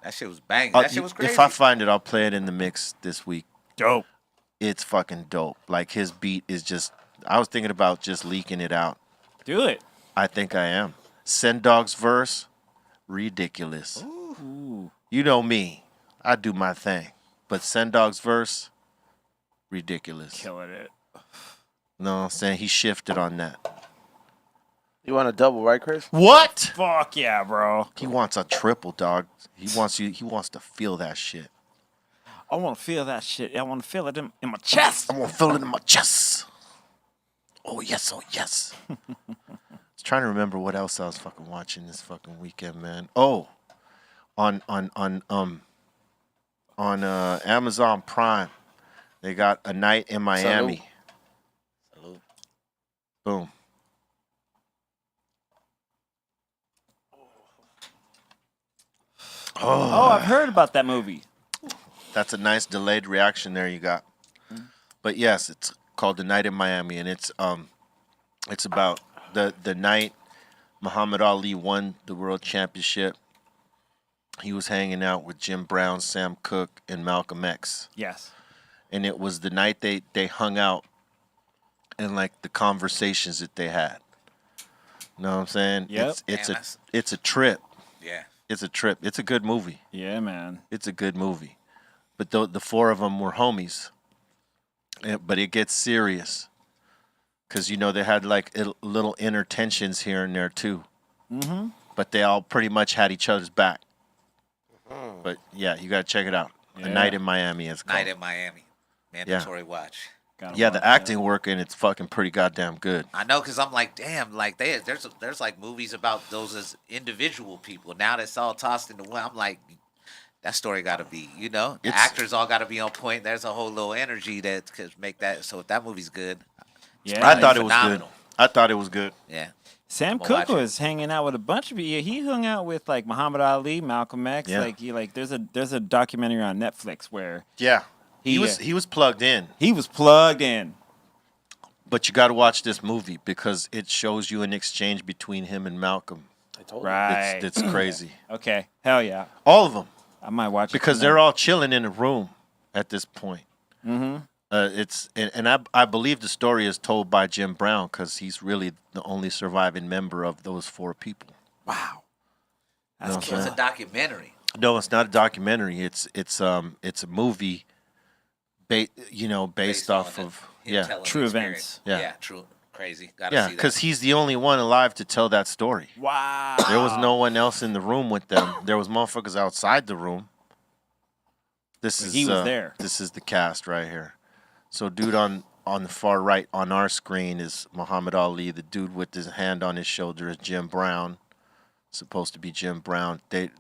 that shit was banging. I'll- That shit was crazy. If I find it, I'll play it in the mix this week. Dope. It's fucking dope. Like, his beat is just, I was thinking about just leaking it out. Do it. I think I am. Send Dog's verse, ridiculous. Ooh. You know me. I do my thing. But Send Dog's verse, ridiculous. Killing it. No, I'm saying he shifted on that. You want a double, right, Chris? What? Fuck yeah, bro. He wants a triple, dog. He wants to feel that shit. I want to feel that shit. I want to feel it in my chest. I want to feel it in my chest. Oh yes, oh yes. I was trying to remember what else I was fucking watching this fucking weekend, man. Oh, on Amazon Prime, they got A Night in Miami. Salute. Boom. Oh, I've heard about that movie. That's a nice delayed reaction there you got. But yes, it's called The Night in Miami, and it's about the night Muhammad Ali won the world championship. He was hanging out with Jim Brown, Sam Cooke, and Malcolm X. Yes. And it was the night they hung out and like the conversations that they had. know what I'm saying? Yep. It's a trip. Yeah. It's a trip. It's a good movie. Yeah, man. It's a good movie. But the four of them were homies. But it gets serious. Because, they had like little inner tensions here and there too. Mm-hmm. But they all pretty much had each other's back. But yeah, you got to check it out. Yeah. A Night in Miami is called. Night in Miami. Mandatory watch. Yeah, the acting work in it's fucking pretty goddamn good. I know, because I'm like, damn, like there's like movies about those as individual people. Now that's all tossed into one. I'm like, that story got to be, the actors all got to be on point. There's a whole little energy that could make that. So if that movie's good, Yeah. I thought it was phenomenal. good. I thought it was good. Yeah. Sam I'll Cooke watch it. was hanging out with a bunch of people. He hung out with like Muhammad Ali, Malcolm X. Yeah. There's a documentary on Netflix where Yeah. He He was plugged in. he was plugged in. But you got to watch this movie because it shows you an exchange between him and Malcolm. I told you. Right. It's crazy. Okay. Hell yeah. All of them. I might watch it Because tonight. they're all chilling in a room at this point. Mm-hmm. I believe the story is told by Jim Brown because he's really the only surviving member of those four people. Wow. You know what I'm It's saying? a documentary. No, it's not a documentary. It's a movie, based off on of him telling the True experience. events. Yeah. Yeah, true. Crazy. Gotta yeah, see that. because he's the only one alive to tell that story. Wow. There was no one else in the room with them. There was motherfuckers outside the room. He was there. This is the cast right here. So, dude on the far right on our screen is Muhammad Ali. The dude with his hand on his shoulder is Jim Brown. Supposed to be Jim Brown. The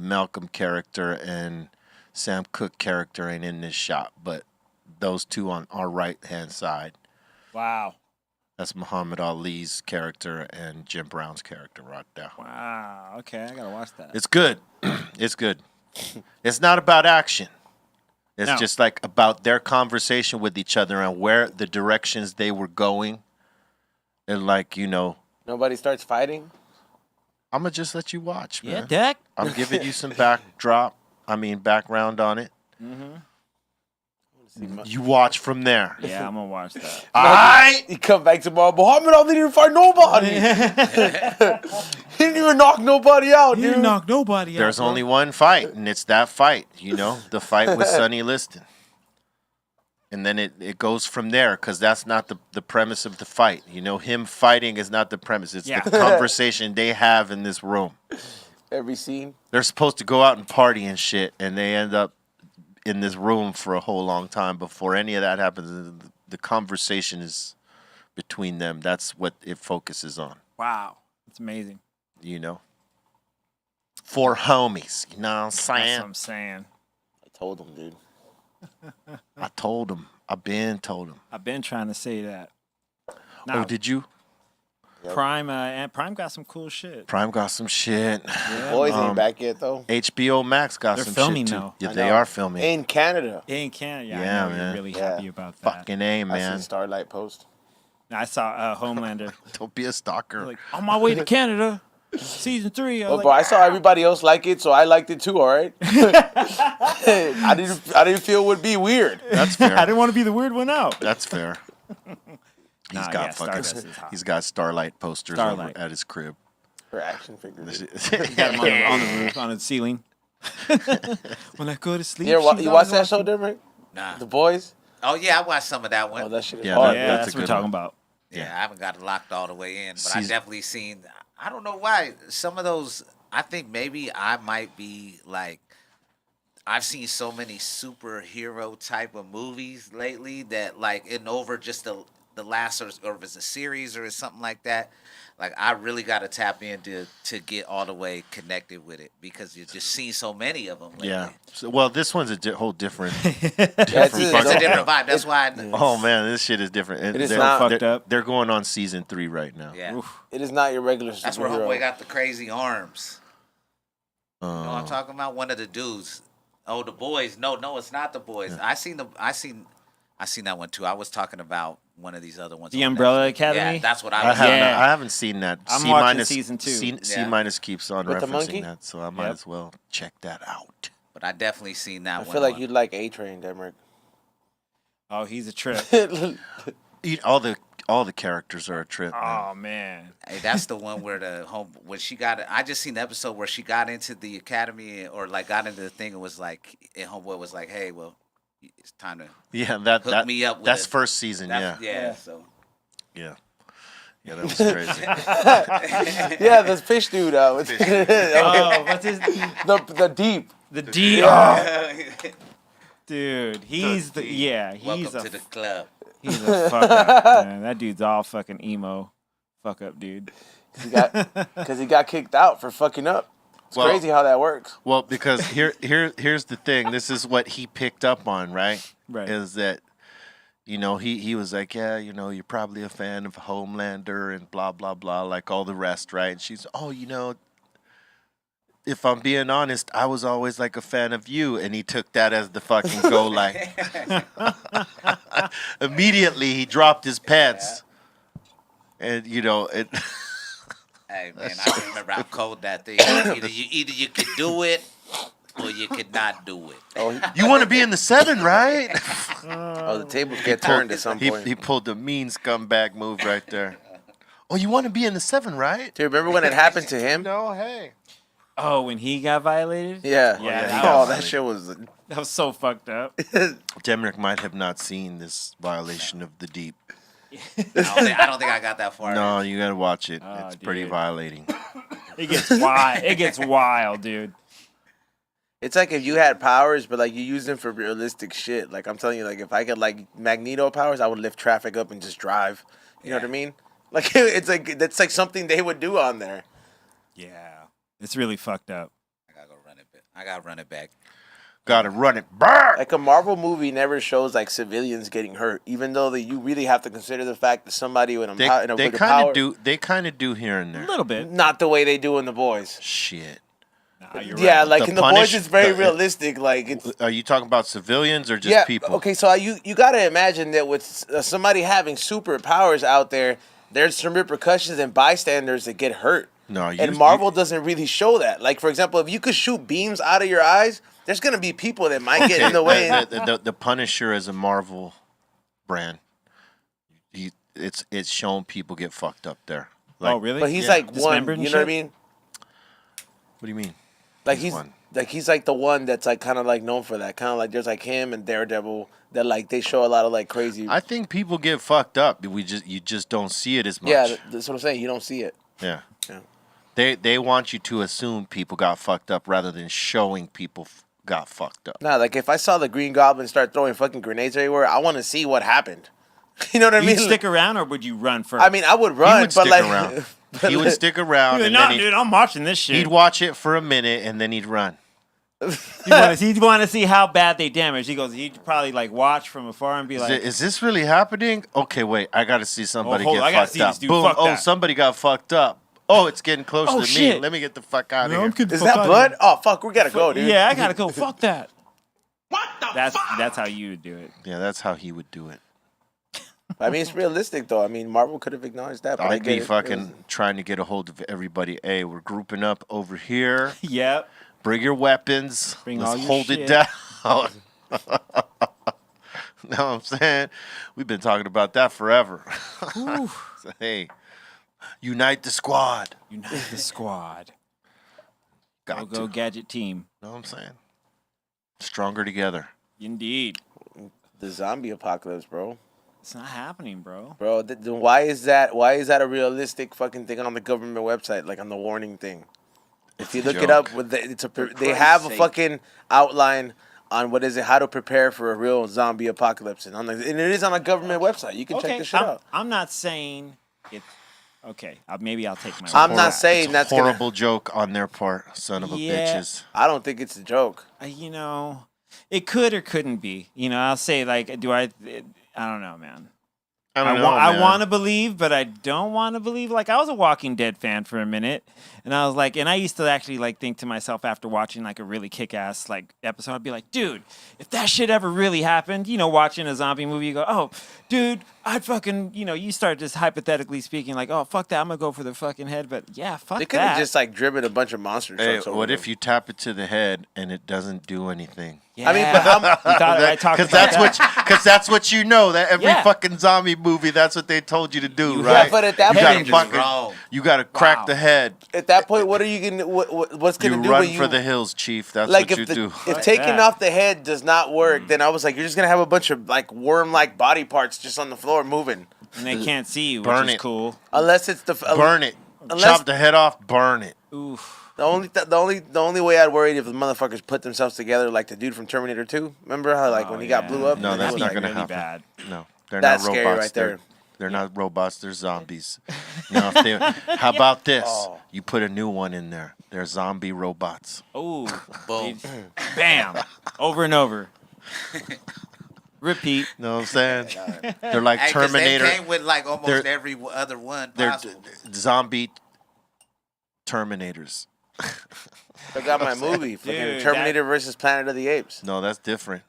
Malcolm character and Sam Cooke character ain't in this shot, but those two on our right hand side. Wow. That's Muhammad Ali's character and Jim Brown's character right there. Wow. Okay, I gotta watch that. It's good. It's good. It's not about action. It's No. just like about their conversation with each other and where the directions they were going. And like, Nobody starts fighting. I'm going to just let you watch, Yeah, man. Deck. I'm giving you some background on it. You watch from there. Yeah, I'm gonna watch that. All right. He come back tomorrow. Muhammad Ali didn't fight nobody. He didn't even knock nobody out, You dude. didn't knock nobody out. There's bro. only one fight, and it's that fight, the fight with Sonny Liston. And then it goes from there because that's not the premise of the fight. Him fighting is not the premise. It's Yeah. the conversation they have in this room. Every scene. They're supposed to go out and party and shit, and they end up in this room for a whole long time before any of that happens. The conversation is between them. That's what it focuses on, Wow, it's amazing. Four homies, you know what I'm That's saying? what I'm saying. I told him, dude. I told him. I've been told him. I've been trying to say that. Oh, Now, did you? Prime and Prime got some cool shit. Prime got some shit. Yeah, Boys Um, ain't back yet, though. HBO Max got They're some filming shit too. now. Yeah, I they know. are filming. In Canada. in Canada. Yeah, Yeah, I know man. You're really Yeah. happy about that. Fucking A, I man. seen Starlight post. I saw Homelander. Don't be a stalker. Like, on my way to Canada, season 3. I Oh, was bro, I like, saw everybody else like it, so I liked it too. All right. I didn't feel it would be weird. That's I fair. didn't want to be the weird one out. That's fair. He's Nah, got yeah, Stardust is hot. He's got Starlight posters Starlight. over at his crib. For action figures. Got him on the roof, on the ceiling. When I go to sleep. You she's watch always that show, watching- Demrick? Nah. The Boys? Oh yeah, I watched some of that one. Oh, that shit is Yeah, hard. that- Yeah, that's that's a what we're good talking one. about. Yeah, I haven't got it locked all the way in, but I Season- definitely seen. I don't know why some of those. I think maybe I might be like. I've seen so many superhero type of movies lately that like and over just the last or if it's a series or it's something like that. Like I really got to tap into to get all the way connected with it because you've just seen so many of them. Lately. Yeah. So, well, this one's a whole different. It's It's a different vibe. That's why. Oh man, this shit is different. And It is they're- not- Fucked up. They're going on season 3 right now. Yeah, It is not your regular that's where superhero. Homeboy got the crazy arms. You know what I'm Uh, talking about? One of the dudes. Oh, the boys. No, it's not the boys. I seen that one too. I was talking about one of these other ones. The on Umbrella Netflix. Academy? Yeah, that's what I I was. haven't. Yeah. I haven't seen that. I'm C watching minus season 2. C Yeah. minus keeps on With the monkey? referencing that, so I might Yep. as well check that out. But I definitely seen that I one. feel like on- you'd like A-Train, Demrick. Oh, he's a trip. All all the characters are a trip. Man. Oh man. Hey, that's the one where when she got I just seen the episode where she got into the academy or like got into the thing and was like, and homeboy was like, hey, well, it's time to Yeah, hook me up with that's it. first season. Yeah. So Yeah, that was crazy. Yeah, the fish dude. Oh, what's his? The deep. The D. Oh, dude, he's the he's welcome a to the club. he's a fuck up, man. That dude's all fucking emo, fuck up, dude. Because he got kicked out for fucking up. It's crazy how that works. Well, because here's the thing. This is what he picked up on, right? Right. Is that, he was like, yeah, you're probably a fan of Homelander and blah, blah, blah, like all the rest, right? And she's, if I'm being honest, I was always like a fan of you. And he took that as the fucking go line. Immediately, he dropped his pants. And, it... Hey man, I can remember how cold that thing. Either you could do it or you could not do it. Oh, You want to be in the 7, right? the tables get turned at some point. He pulled the mean scumbag move right there. Oh, you want to be in the 7, right? Dude, remember when it happened to him? No, hey. Oh, when he got violated? Yeah. Yeah, That shit was... That was so fucked up. Demrick might have not seen this violation of the deep. I don't think I got that far. No, you gotta watch it. Oh, It's pretty dude. violating. It gets wild. It gets wild, dude. It's like if you had powers, but like you use them for realistic shit. Like I'm telling you, like if I could like Magneto powers, I would lift traffic up and just drive. You know what I mean? Like it's like that's like something they would do on there. Yeah, it's really fucked up. I gotta go run it back. I gotta run it back. Gotta run it back. Like a Marvel movie never shows like civilians getting hurt, even though you really have to consider the fact that somebody with They with kind power, of do. They kind of do here and A there. little bit. not the way they do in The Boys. Shit. Nah, you're Yeah, right. like The in The punish- Boys, it's very the- realistic. Like it's Are you talking about civilians or just people? Okay, so you gotta imagine that with somebody having superpowers out there, there's some repercussions and bystanders that get hurt. No, And Marvel doesn't really show that. Like for example, if you could shoot beams out of your eyes, there's gonna be people that might get in the way. The Punisher is a Marvel brand. It's shown people get fucked up there. Like, Oh, really? But he's Yeah. like one. Dismembered You and know what I shit? mean? What do you mean? Like He's he's one. he's like the one that's like kind of like known for that. Kind of like there's like him and Daredevil that like they show a lot of like crazy. I think people get fucked up. You just don't see it as much. Yeah, that's what I'm saying. You don't see it. Yeah. Yeah. They want you to assume people got fucked up rather than showing people got fucked up. Nah, like if I saw the Green Goblin start throwing fucking grenades everywhere, I want to see what happened. You know what I mean? You'd stick around, or would you run first? I mean, I would run, He would but stick like around. but He would like- stick around You'd and be like, then no, dude, I'm watching this shit. he'd watch it for a minute and then he'd run. He'd want to see how bad they damaged. He goes, he'd probably like watch from afar and be like, Is this really happening? Okay, wait. I got to see somebody hold get on, I gotta fucked see up. this dude Boom. fuck Oh, that. somebody got fucked up. Oh, it's getting closer Oh, to shit. me. Let me get the fuck out of no, here. I'm good. Is that blood? Oh fuck, we gotta go, dude. Yeah, I gotta go. Fuck that. What the That's how you would do it. Yeah, that's how he would do it. I mean, it's realistic though. I mean, Marvel could have acknowledged that. But I I'd get be it. fucking trying to get a hold of everybody. Hey, we're grouping up over here. Yep. Bring your weapons. Bring Let's all your hold shit. it down. Know what I'm saying? We've been talking about that forever. So, hey, unite the squad. Unite the squad. Got Go to. gadget team. Know what I'm saying? Stronger together. Indeed. The zombie apocalypse, bro. It's not happening, bro. Bro, then why is that? Why is that a realistic fucking thing on the government website, like on the warning thing? If you It's a look it up, joke. with they Christ's have a sake. fucking outline on what is it, how to prepare for a real zombie apocalypse, and it is on a government website. You can check this shit out. I'm not saying it. Okay, maybe I'll take my. I'm word not for it. saying It's a that's horrible joke on their part. Son of a Yeah. bitches. I don't think it's a joke. You know, it could or couldn't be. You know, I'll say like, I don't know, man. I don't know. I man. want to believe, but I don't want to believe. Like, I was a Walking Dead fan for a minute, and I was like, and I used to actually like think to myself after watching like a really kick-ass like episode, I'd be like, dude, if that shit ever really happened, you know, watching a zombie movie, you go, oh, dude, I'd fucking, you know, you start just hypothetically speaking, like, oh, fuck that, I'm gonna go for the fucking head, but yeah, fuck They could have that. just like driven a bunch of monster Hey, trucks over what them. if you tap it to the head and it doesn't do anything? Yeah. I mean, but You thought I talked Because about that's Because that's what you know. That every Yeah. fucking zombie movie, that's what they told you to do, You right? Yeah, but at that you gotta point, Just fucking, wrong. you gotta crack Wow. the head. at that point, what are you gonna? What's You gonna do? run when you, for the hills, chief. That's like what if you do. if taking that. off the head does not work, then I was like, you're just gonna have a bunch of like worm-like body parts just on the floor moving. And they can't see you, which Burn is it. cool. Unless it's the Burn it. Unless- Chop the head off. Burn it. Oof. The only way I'd worry if the motherfuckers put themselves together like the dude from Terminator 2. Remember how like when he got blew up? No, and it that's was not like, gonna really happen. bad. No, they're That's not scary robots. right there. They're not robots. They're zombies. No, if they, how about this? Oh. You put a new one in there. They're zombie robots. Ooh. Boom. Bam. Over and over. Repeat. You know what I'm saying? They're like Hey, 'cause Terminator. They came with like almost They're- every other one They're possible. zombie Terminators. I got my movie, fucking Dude, Terminator versus Planet of the Apes. No, that's different.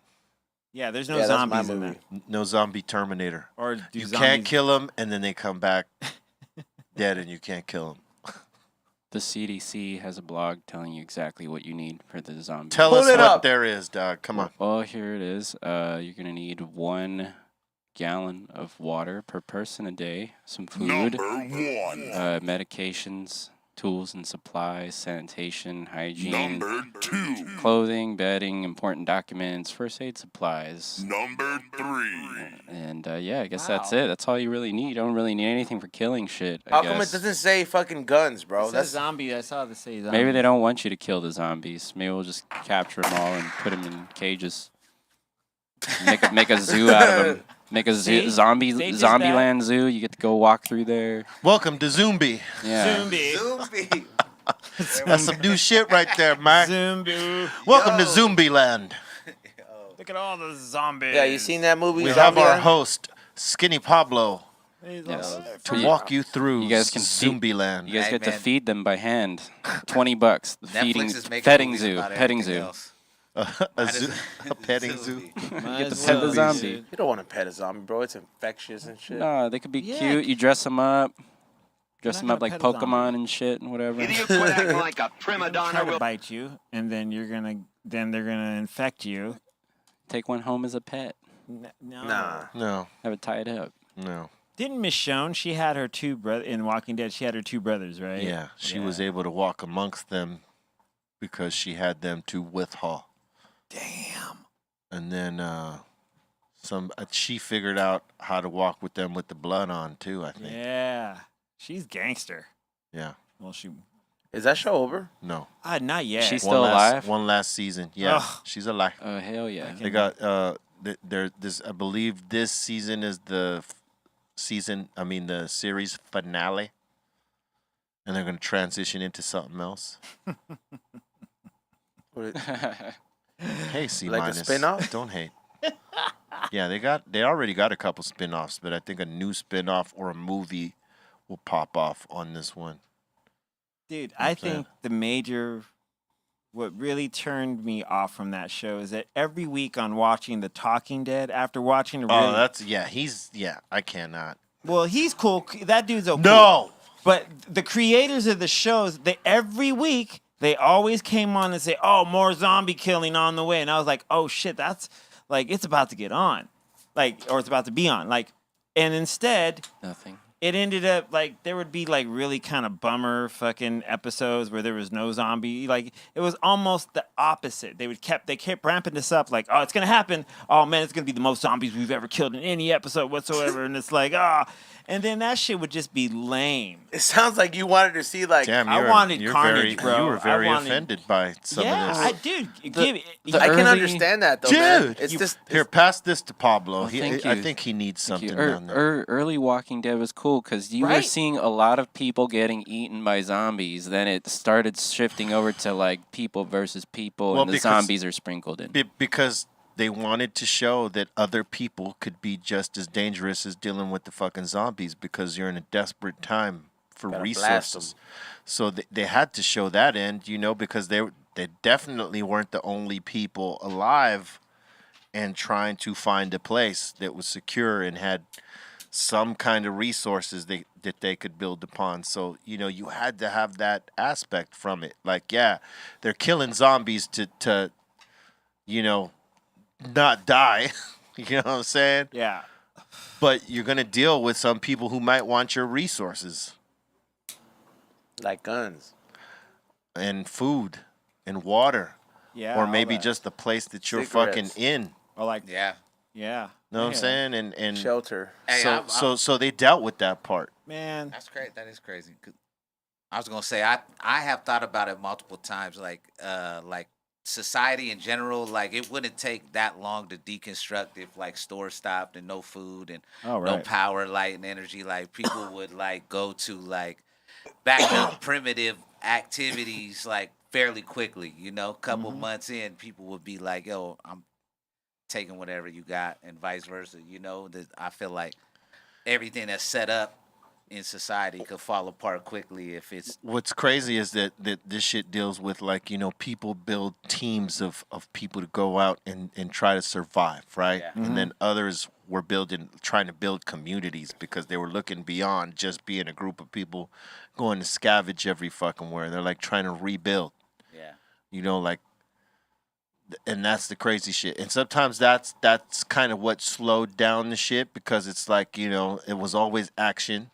Yeah, there's no Yeah, that's my zombies in movie. that. No zombie Terminator. Or do You zombies... can't kill them, and then they come back dead, and you can't kill them. The CDC has a blog telling you exactly what you need for the zombie. Tell Pull us it what up. there is, dog. Come on. Well, here it is. You're gonna need 1 gallon of water per person a day, some food, medications, tools and supplies, sanitation, hygiene, clothing, bedding, important documents, first aid supplies. And yeah, I guess that's Wow. it. That's all you really need. You don't really need anything for killing shit. I How come it guess. doesn't say fucking guns, bro? It says That's zombie. I saw this say zombie. Maybe they don't want you to kill the zombies. Maybe we'll just capture them all and put them in cages. Make a zoo out of them. Make a zoo, See? zombie They did zombie that. land zoo. You get to go walk through there. Welcome to Zombie. Yeah. Zombie. Zombie. That's some new shit right there, Mike. Zombie. Welcome to Yo. Zombie Land. Look at all the zombies. yeah. You seen that movie? We have Zombieland? our host, Skinny Pablo, Yes. to You- walk you through you guys can Zombie Land. You guys Hey, get to man. feed them by hand. $20. The Netflix is making petting movies zoo. about Petting everything zoo. else. A petting zoo. Might Get to as pet the well, zombie. dude. You don't want to pet a zombie, bro. It's infectious and shit. No, they could be Yeah. cute. You dress them up. Dress not them up gonna like pet a zombie. Pokemon and shit and whatever. Idiot, quit acting like a prima Try donna. to Will bite you, and then they're gonna infect you. Take one home as a pet. No. Nah. No, Have it tied up. no. Didn't Michonne? She had her two brothers in Walking Dead. She had her two brothers, right? Yeah, she was able to walk amongst them because she had them to withhaul. Damn. And then she figured out how to walk with them with the blood on too, I think. Yeah. She's gangster. Yeah. Well, she. Is that show over? No. Not yet. She's still alive? One last season. Yeah. Ugh. She's alive. Oh hell yeah! They got there this I believe this season is the the series finale. And they're going to transition into something else. Hey, C Like a minus. spin-off? Don't hate. Yeah, they already got a couple spin-offs, but I think a new spin-off or a movie will pop off on this one. Dude, I Okay. think what really turned me off from that show is that every week on watching The Talking Dead, after watching the I cannot. well, he's cool. That dude's okay. No. But the creators of the shows, every week they always came on and say, "Oh, more zombie killing on the way," and I was like, "Oh shit, that's like it's about to get on, or it's about to be on." And instead, Nothing. it ended up like there would be like really kind of bummer fucking episodes where there was no zombie. Like it was almost the opposite. They kept ramping this up like, oh, it's gonna happen. Oh man, it's gonna be the most zombies we've ever killed in any episode whatsoever. And it's like, and then that shit would just be lame. It sounds like you wanted to see like. Damn, I wanted carnage, bro. You were very I wanted- offended by some Yeah, of I this. do. I can early- understand that though, man. Dude, It's just Here, pass this to Pablo. Oh, thank I you. think he needs something Thank down you. there. Early Walking Dead was cool because you were Right. seeing a lot of people getting eaten by zombies. Then it started shifting over to like people versus people, Well, and the because- zombies are sprinkled in. Because they wanted to show that other people could be just as dangerous as dealing with the fucking zombies because you're in a desperate time for Gotta blast resources. So they had to show that end, because they definitely weren't the only people alive and trying to find a place that was secure and had some kind of resources that they could build upon. So, you had to have that aspect from it. Like, yeah, they're killing zombies to not die. You know what I'm saying? Yeah. But you're gonna deal with some people who might want your resources Like guns. and food and water, Yeah. or all maybe that. just the place that you're Cigarettes. fucking in. Or like, Yeah. yeah. Know what I'm Yeah. saying? And Shelter. Hey, so they dealt with that part. Man. That's great. That is crazy. 'Cause I was gonna say I have thought about it multiple times. Like society in general, like it wouldn't take that long to deconstruct if like stores stopped and no food and Oh, no right. power, light, and energy. Like people would like go to like back up primitive activities like fairly quickly. You know, couple months in, people would be like, "Yo, I'm taking whatever you got," and vice versa. You know, that I feel like everything that's set up in society could fall apart quickly if it's What's crazy is that this shit deals with, like, you know, people build teams of people to go out and try to survive, right? Yeah. And then others were trying to build communities because they were looking beyond just being a group of people going to scavenge every fucking where. They're like trying to rebuild, yeah. you know, like, and that's the crazy shit. And sometimes that's kind of what slowed down the shit, because it's like, you know, it was always action.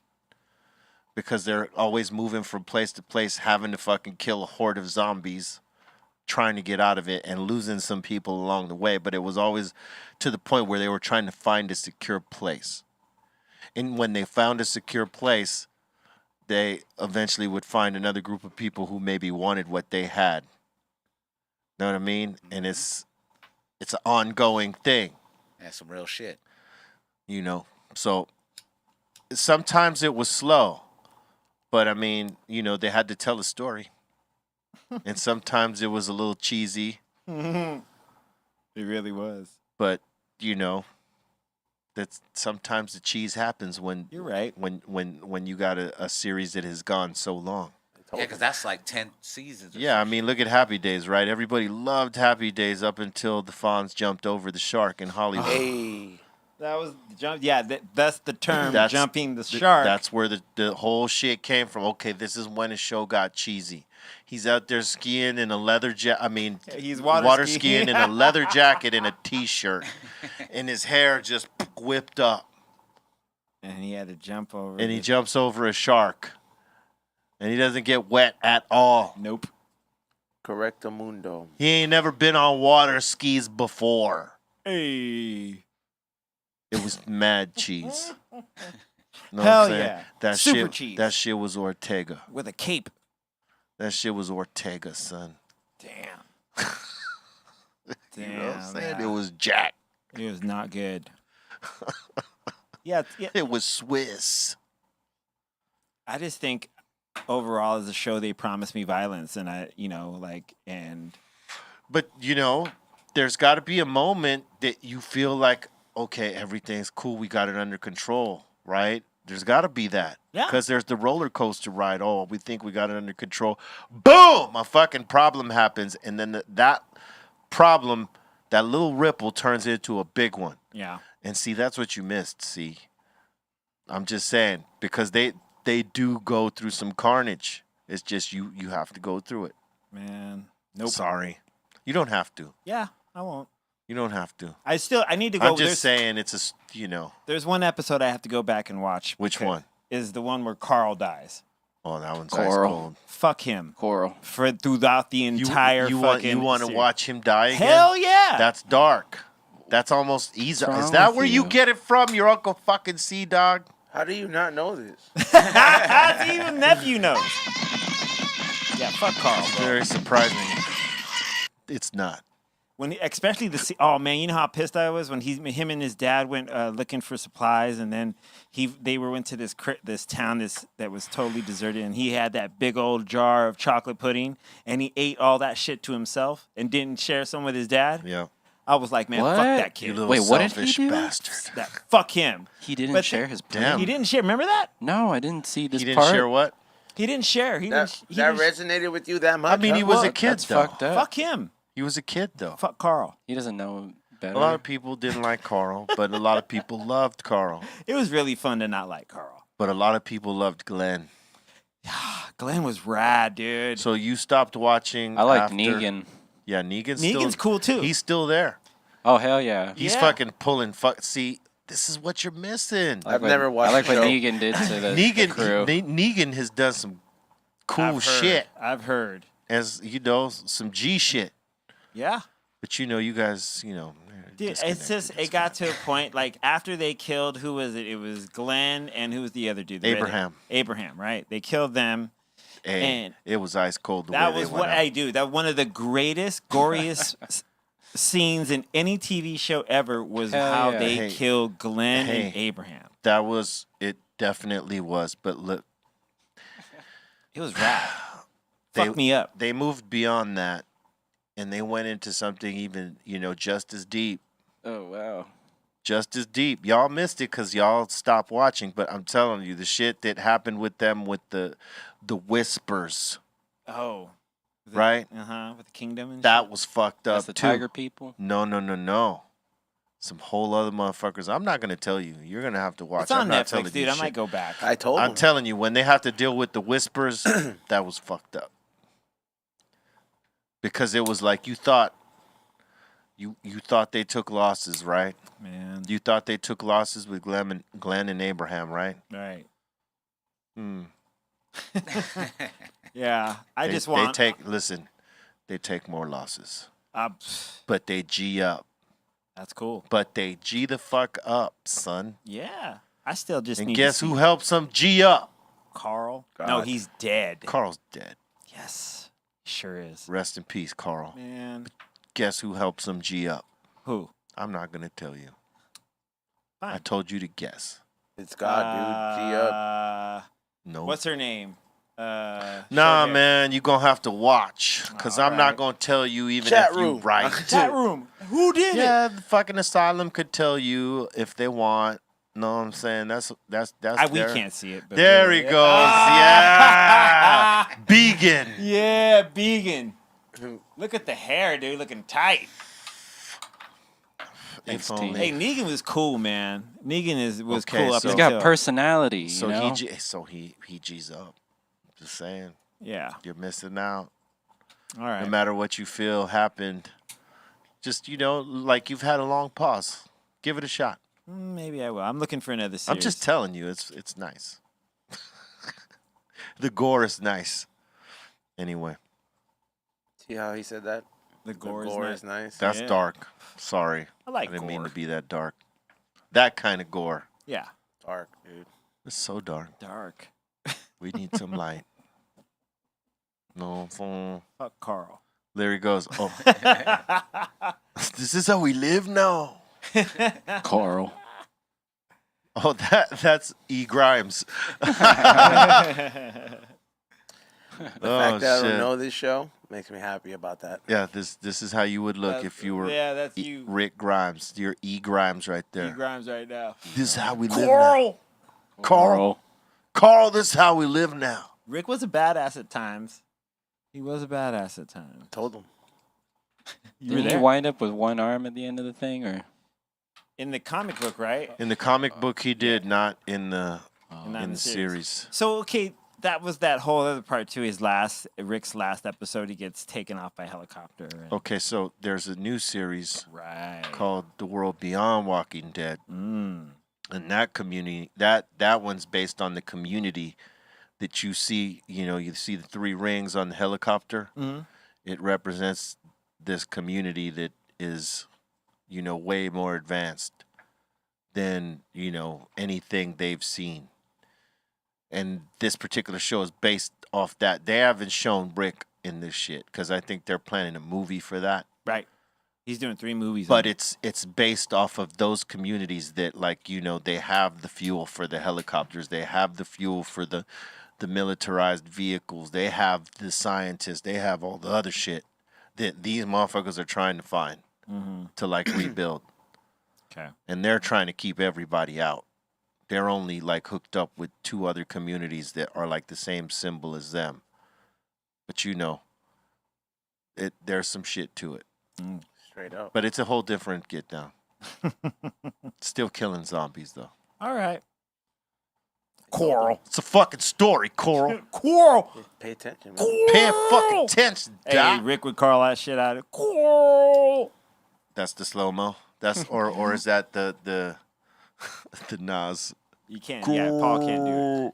Because they're always moving from place to place, having to fucking kill a horde of zombies, trying to get out of it, and losing some people along the way. But it was always to the point where they were trying to find a secure place. And when they found a secure place, they eventually would find another group of people who maybe wanted what they had. Know what I mean? And it's an ongoing thing, That's some real shit. you know. So sometimes it was slow. But I mean, you know, they had to tell a story. And sometimes it was a little cheesy, It really was. but you know, that's sometimes the cheese happens when You're right. when you got a series that has gone so long. Yeah, because that's like 10 seasons. Or Yeah, I something. mean, look at Happy Days, right? Everybody loved Happy Days up until the Fonz jumped over the shark in Hollywood. Hey. That was the jump. Yeah, that's the term, That's jumping the shark. That's where the whole shit came from. Okay, this is when the show got cheesy. He's out there skiing in a leather jacket. I mean, He's water water skiing skiing. in a leather jacket and a t-shirt, and his hair just whipped up. And he had to jump over. And he the- jumps over a shark, and he doesn't get wet at all. Nope. Correcto mundo. He ain't never been on water skis before. Hey. It was mad cheese. Know what Hell I'm saying? yeah. That Super shit, cheese. That shit was Ortega. With a cape. That shit was Ortega, son. Damn. Damn. You know what I'm saying? yeah. It was Jack. It was not good. Yeah, yeah. It was Swiss. I just think overall as a show they promised me violence, and But, you know, there's got to be a moment that you feel like, okay, everything's cool. We got it under control, right? There's got to be that. Yeah. Because there's the roller coaster ride. Oh, we think we got it under control. Boom! A fucking problem happens. And then that problem, that little ripple turns into a big one. yeah. And see, that's what you missed, see. I'm just saying. Because they do go through some carnage. It's just you have to go through it. Man. Nope. Sorry. You don't have to. Yeah, I won't. You don't have to. I need to go. I'm just saying it's There's one episode I have to go back and watch. Which Okay. one? Is the one where Carl dies. Oh, that one's Coral. ice cold. Fuck him. Coral. Throughout the entire you fucking want to series. watch him die again? Hell yeah. That's dark. That's almost easy. What's Is wrong that with where you you? get it from? Your Uncle fucking C-Dog? How do you not know this? Even nephew knows. Yeah, fuck Carl, bro. Very surprising. It's not. Especially oh man, you know how pissed I was when him and his dad went looking for supplies, and then they went to this town that was totally deserted, and he had that big old jar of chocolate pudding, and he ate all that shit to himself and didn't share some with his dad. Yeah. I was like, man, What? fuck that You kid. little Wait, what did he selfish do? bastard. Fuck him. He didn't But share his Damn. pudding. He didn't share. Remember that? No, I didn't see this He didn't part. share what? He didn't share. He That didn't. resonated with you that much? I mean, he huh? was a What? kid, That's though. fucked up. Fuck him. He was a kid, though. Fuck Carl. He doesn't know better. A lot of people didn't like Carl, but a lot of people loved Carl. It was really fun to not like Carl. But a lot of people loved Glenn. Glenn was rad, dude. So you stopped watching I liked after- Negan. Yeah, Negan's Negan's still, cool too. He's still there. Oh hell yeah! He's Yeah. fucking pulling. See, this is what you're missing. I've never watched I like the what show. Negan did to the Negan, crew. Negan has done some cool I've heard. shit, I've heard. as you know, some G shit. Yeah. But you guys, Dude, it's just it got to a point like after they killed who was it? It was Glenn and who was the other dude? The redhead? Abraham. Abraham, right? They killed them. Hey, And it was ice cold. The That way was they went what out. I do. That one of the greatest, goriest scenes in any TV show ever was Hell how yeah. they Hey. killed Glenn and Hey. Abraham. That was it. Definitely was. But look, It was rad. They- Fuck me up. they moved beyond that, and they went into something even just as deep. Oh wow! Just as deep. Y'all missed it because y'all stopped watching. But I'm telling you, the shit that happened with them with the whispers, Oh. right? With the kingdom and That shit. was fucked up That's the too. tiger people. No. Some whole other motherfuckers. I'm not gonna tell you. You're gonna have to watch. It's on I'm not telling Netflix, you dude. I shit. might go back. I told I'm him. telling you, when they have to deal with the whispers, that was fucked up. Because it was like you thought they took losses, right? Man. You thought they took losses with Glenn and Abraham, right? Right. Hmm. Yeah. I They- just want. They take more losses, uh, but they G up. that's cool. But they G the fuck up, son. Yeah. I still just And need guess to who see helps them G up? Carl. God. No, he's dead. Carl's dead. Yes. He sure is. Rest in peace, Carl. Man. Guess who helps him G up? Who? I'm not gonna tell you. I Fine. told you to guess. It's God, dude. G up. No. What's her name? Nah, short hair. man, you gonna have to watch, cause I'm not Alright. gonna tell you even Chat if you room. right. Chat room. Who did it? Yeah, the fucking asylum could tell you if they want. Know what I'm saying? That's We their- can't see it. But There he goes. Yeah, Began. Yeah, Began. Look at the hair, dude. Looking tight. Thanks, If T. only. Hey, Negan was cool, man. Negan was Okay, cool up so- He's He's until. got personality. So you know? he G's up. Just saying, Yeah. you're missing out. All right. No matter what you feel happened, just like you've had a long pause. Give it a shot. Maybe I will. I'm looking for another series. I'm just telling you, it's nice. The gore is nice. Anyway, See how he said that? the The gore, gore is is nice. that's Yeah. dark. Sorry, I like I didn't mean gore. to be that dark. That kind of gore. Yeah. Dark, dude. It's so dark. Dark. We need some light. No, Fuck Carl. there he goes. Oh, this is how we live now. Carl. Oh, that's E. Grimes. The Oh, fact that I shit. don't know this show makes me happy about that. Yeah, this is how you would look if you were Yeah, that's you. Rick Grimes. You're E. Grimes right E. there. Grimes right now. This is how we live now. Carl. Carl, this is how we live now. Rick was a badass at times. He was a badass at times. Told him. You were Didn't he there. wind up with one arm at the end of the thing, or? In the comic book, right? In the comic book, he did, not in the Not in the series. So okay, that was that whole other part too. Rick's last episode, he gets taken off by helicopter. And, Okay, so there's a new series Right. called The World Beyond Walking Dead. Mm. And that community, that one's based on the community that you see. You see the 3 rings on the helicopter. Mhm. It represents this community that is, way more advanced than anything they've seen. And this particular show is based off that. They haven't shown Rick in this shit because I think they're planning a movie for that. Right. He's doing 3 movies. But on it's based off of those communities that, they have the fuel for the helicopters, they have the fuel for the militarized vehicles, they have the scientists, they have all the other shit that these motherfuckers are trying to find to rebuild. Okay. And they're trying to keep everybody out. They're only hooked up with 2 other communities that are the same symbol as them. But there's some shit to it. Straight up. But it's a whole different get down. Still killing zombies though. All right. Coral. It's a fucking story, Coral. Coral. Pay attention, man. Pay fucking attention, Hey, Doc. Rick would call that shit out of Coral. That's the slow mo. That's or is that the the Nas? You can't. Yeah, Paul can't do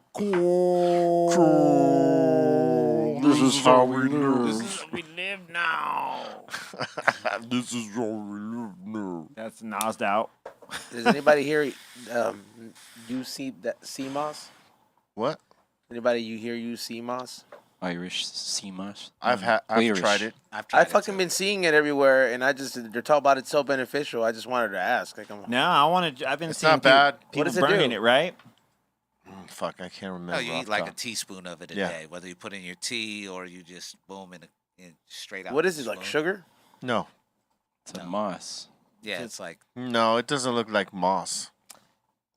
it. This is how we live. This is we live now. This is how we live now. That's Nas'd out. Does anybody here use CMOS? What? Anybody you hear use CMOS? Irish sea moss. I've Irish. tried it. I've fucking been seeing it everywhere, and they're talking about it's so beneficial. I just wanted to ask. Like, No, I want to. I've been It's seeing not bad. people does it burning do? it, right? Fuck, I can't remember. No, you off eat like top. a teaspoon of it a Yeah. day, whether you put in your tea or you just boom in straight out. what the is it, like spoon. sugar? No, It's a moss. Yeah, it's like no, it doesn't look like moss.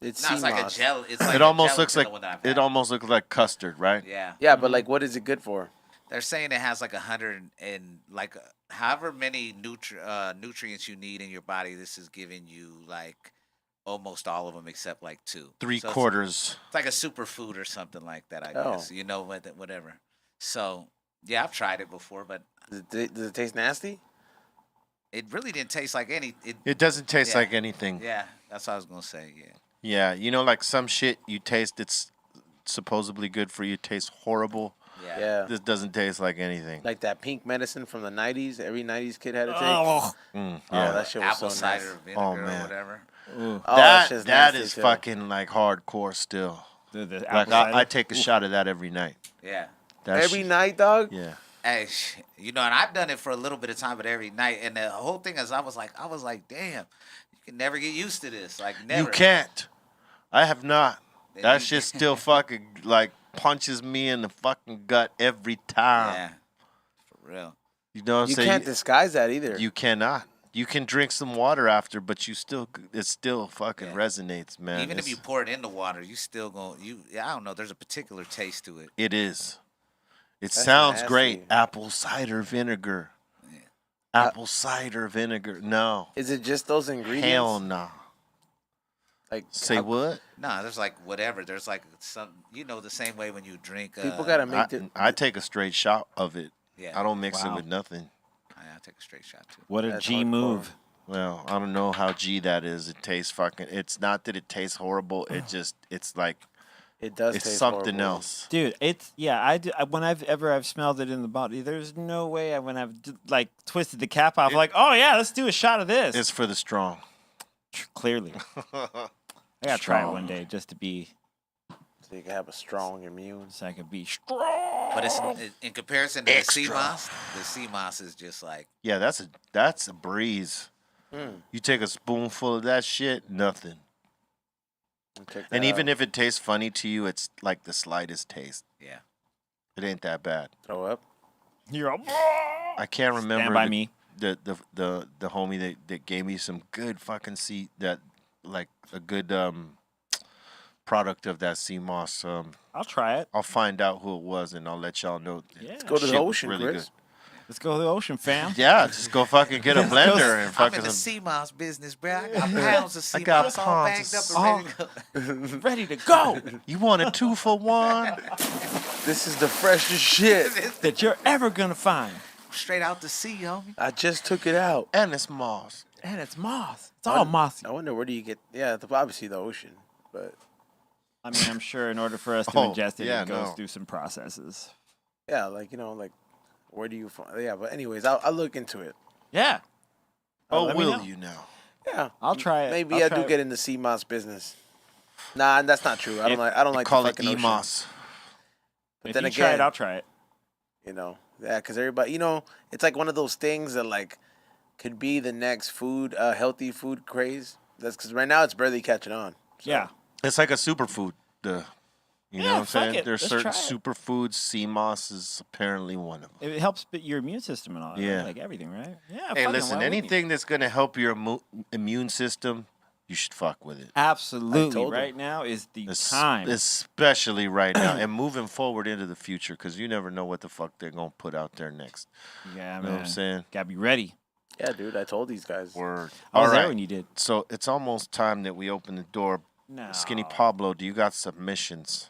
It's no, it's like a CMOS. gel. It's like It a almost looks gelatin like one that I've it had. almost looks like custard, right? Yeah, Yeah, but like, what is it good for? they're saying it has like 100 and like however many nutrients you need in your body. This is giving you like almost all of them except like 2. Three So it's- quarters. It's like a superfood or something like that, I Oh. guess. You know, whatever. So, yeah, I've tried it before, but Does it taste nasty? it really didn't taste like any. It doesn't taste Yeah. like anything. Yeah, that's what I was gonna say. Yeah. Yeah, you know, like some shit you taste it's supposedly good for you tastes horrible. Yeah. Yeah. This doesn't taste like anything. Like that pink medicine from the 90s. Every 90s kid had to take. Oh, Mm, Oh, yeah, that shit was Apple so cider nice. vinegar Oh, or man. whatever. Oh, that shit's that nasty is too. fucking like hardcore still. the Like apple cider. I take a shot of that every night. Yeah. That Every shit- night, dog. Yeah. Hey, you know, and I've done it for a little bit of time, but every night. And the whole thing is, I was like, damn, you can never get used to this. Like, never. You can't. I have not. Then That you- shit still fucking like punches me in the fucking gut every time. Yeah. For real. You know what I'm You saying? can't disguise that either. You cannot. You can drink some water after, but it still fucking Yeah. resonates, man. Even if It's- you pour it in the water, you still I don't know. There's a particular taste to it. It is. It That's sounds great. nasty. Apple cider vinegar. Yeah. Apple cider vinegar. No. Is it just those ingredients? Hell no. Like Say what? No, there's like whatever. There's like some, the same way when you drink. People gotta make the. I take a straight shot of it. Yeah. I don't mix it Wow. with nothing. I take a straight shot too. What a That's G hardcore. move. Well, I don't know how G that is. It tastes fucking. It's not that it tastes horrible. It's like It does. it's taste something horrible. else. Dude, it's when I've smelled it in the bottle, there's no way when I've like twisted the cap off, like, oh yeah, let's do a shot of this. It's for the strong. Clearly, I gotta try it one day just to be, So you can have a strong immune. so I can be strong. But it's in comparison to the sea moss. The sea moss is just like Yeah, that's a breeze. Hmm. You take a spoonful of that shit, nothing. And even if it tastes funny to you, it's like the slightest taste. yeah. It ain't that bad. throw up. You're all, I can't remember stand by me. the homie that gave me some good fucking like a good product of that sea moss. I'll try it. I'll find out who it was and I'll let y'all know. Yeah. Go to the Shit was ocean, really Chris. Let's go to the ocean, fam. Yeah, just go fucking get a blender and I'm fucking. in the sea moss business, bro. I got pounds of sea got moss all pounds bagged of up and ready to go. Ready to go. You want a 2-for-1? This is the freshest shit. That you're ever gonna find, Straight out the sea, homie. I just took it out. And it's moss. and it's moss. It's all mossy. I wonder where do you get? Yeah, obviously the ocean, but I mean, I'm sure in order for us to Oh, ingest it, yeah, it goes no. through some processes. yeah, like where do you find? Yeah, but anyways, I'll look into it. Yeah, Oh, let me will know. you now? Yeah, I'll try it. maybe I'll I try do it. get into sea moss business. Nah, that's not true. I don't like Call the it fucking ocean. e-moss. But If then you try again, it, I'll try it. Yeah, because everybody, it's like one of those things that like could be the next healthy food craze. That's because right now it's barely catching on. So, Yeah. It's like a superfood. You know Yeah, what I'm fuck saying? it. There's Let's certain try it. superfoods. Sea moss is apparently one of them. It helps your immune system and all that. Yeah. Right? Like everything, right? Yeah. Hey, fucking, listen, why wouldn't you? anything that's gonna help your immune system, you should fuck with it. Absolutely. told him. Right now is the Es- time. Especially right now and moving forward into the future, because you never know what the fuck they're gonna put out there next. Yeah, You know man. what I'm saying? Gotta be ready. Yeah, dude, I told these guys. Word. I All was there right. when you did. So it's almost time that we open the door. No. Skinny Pablo, do you got submissions?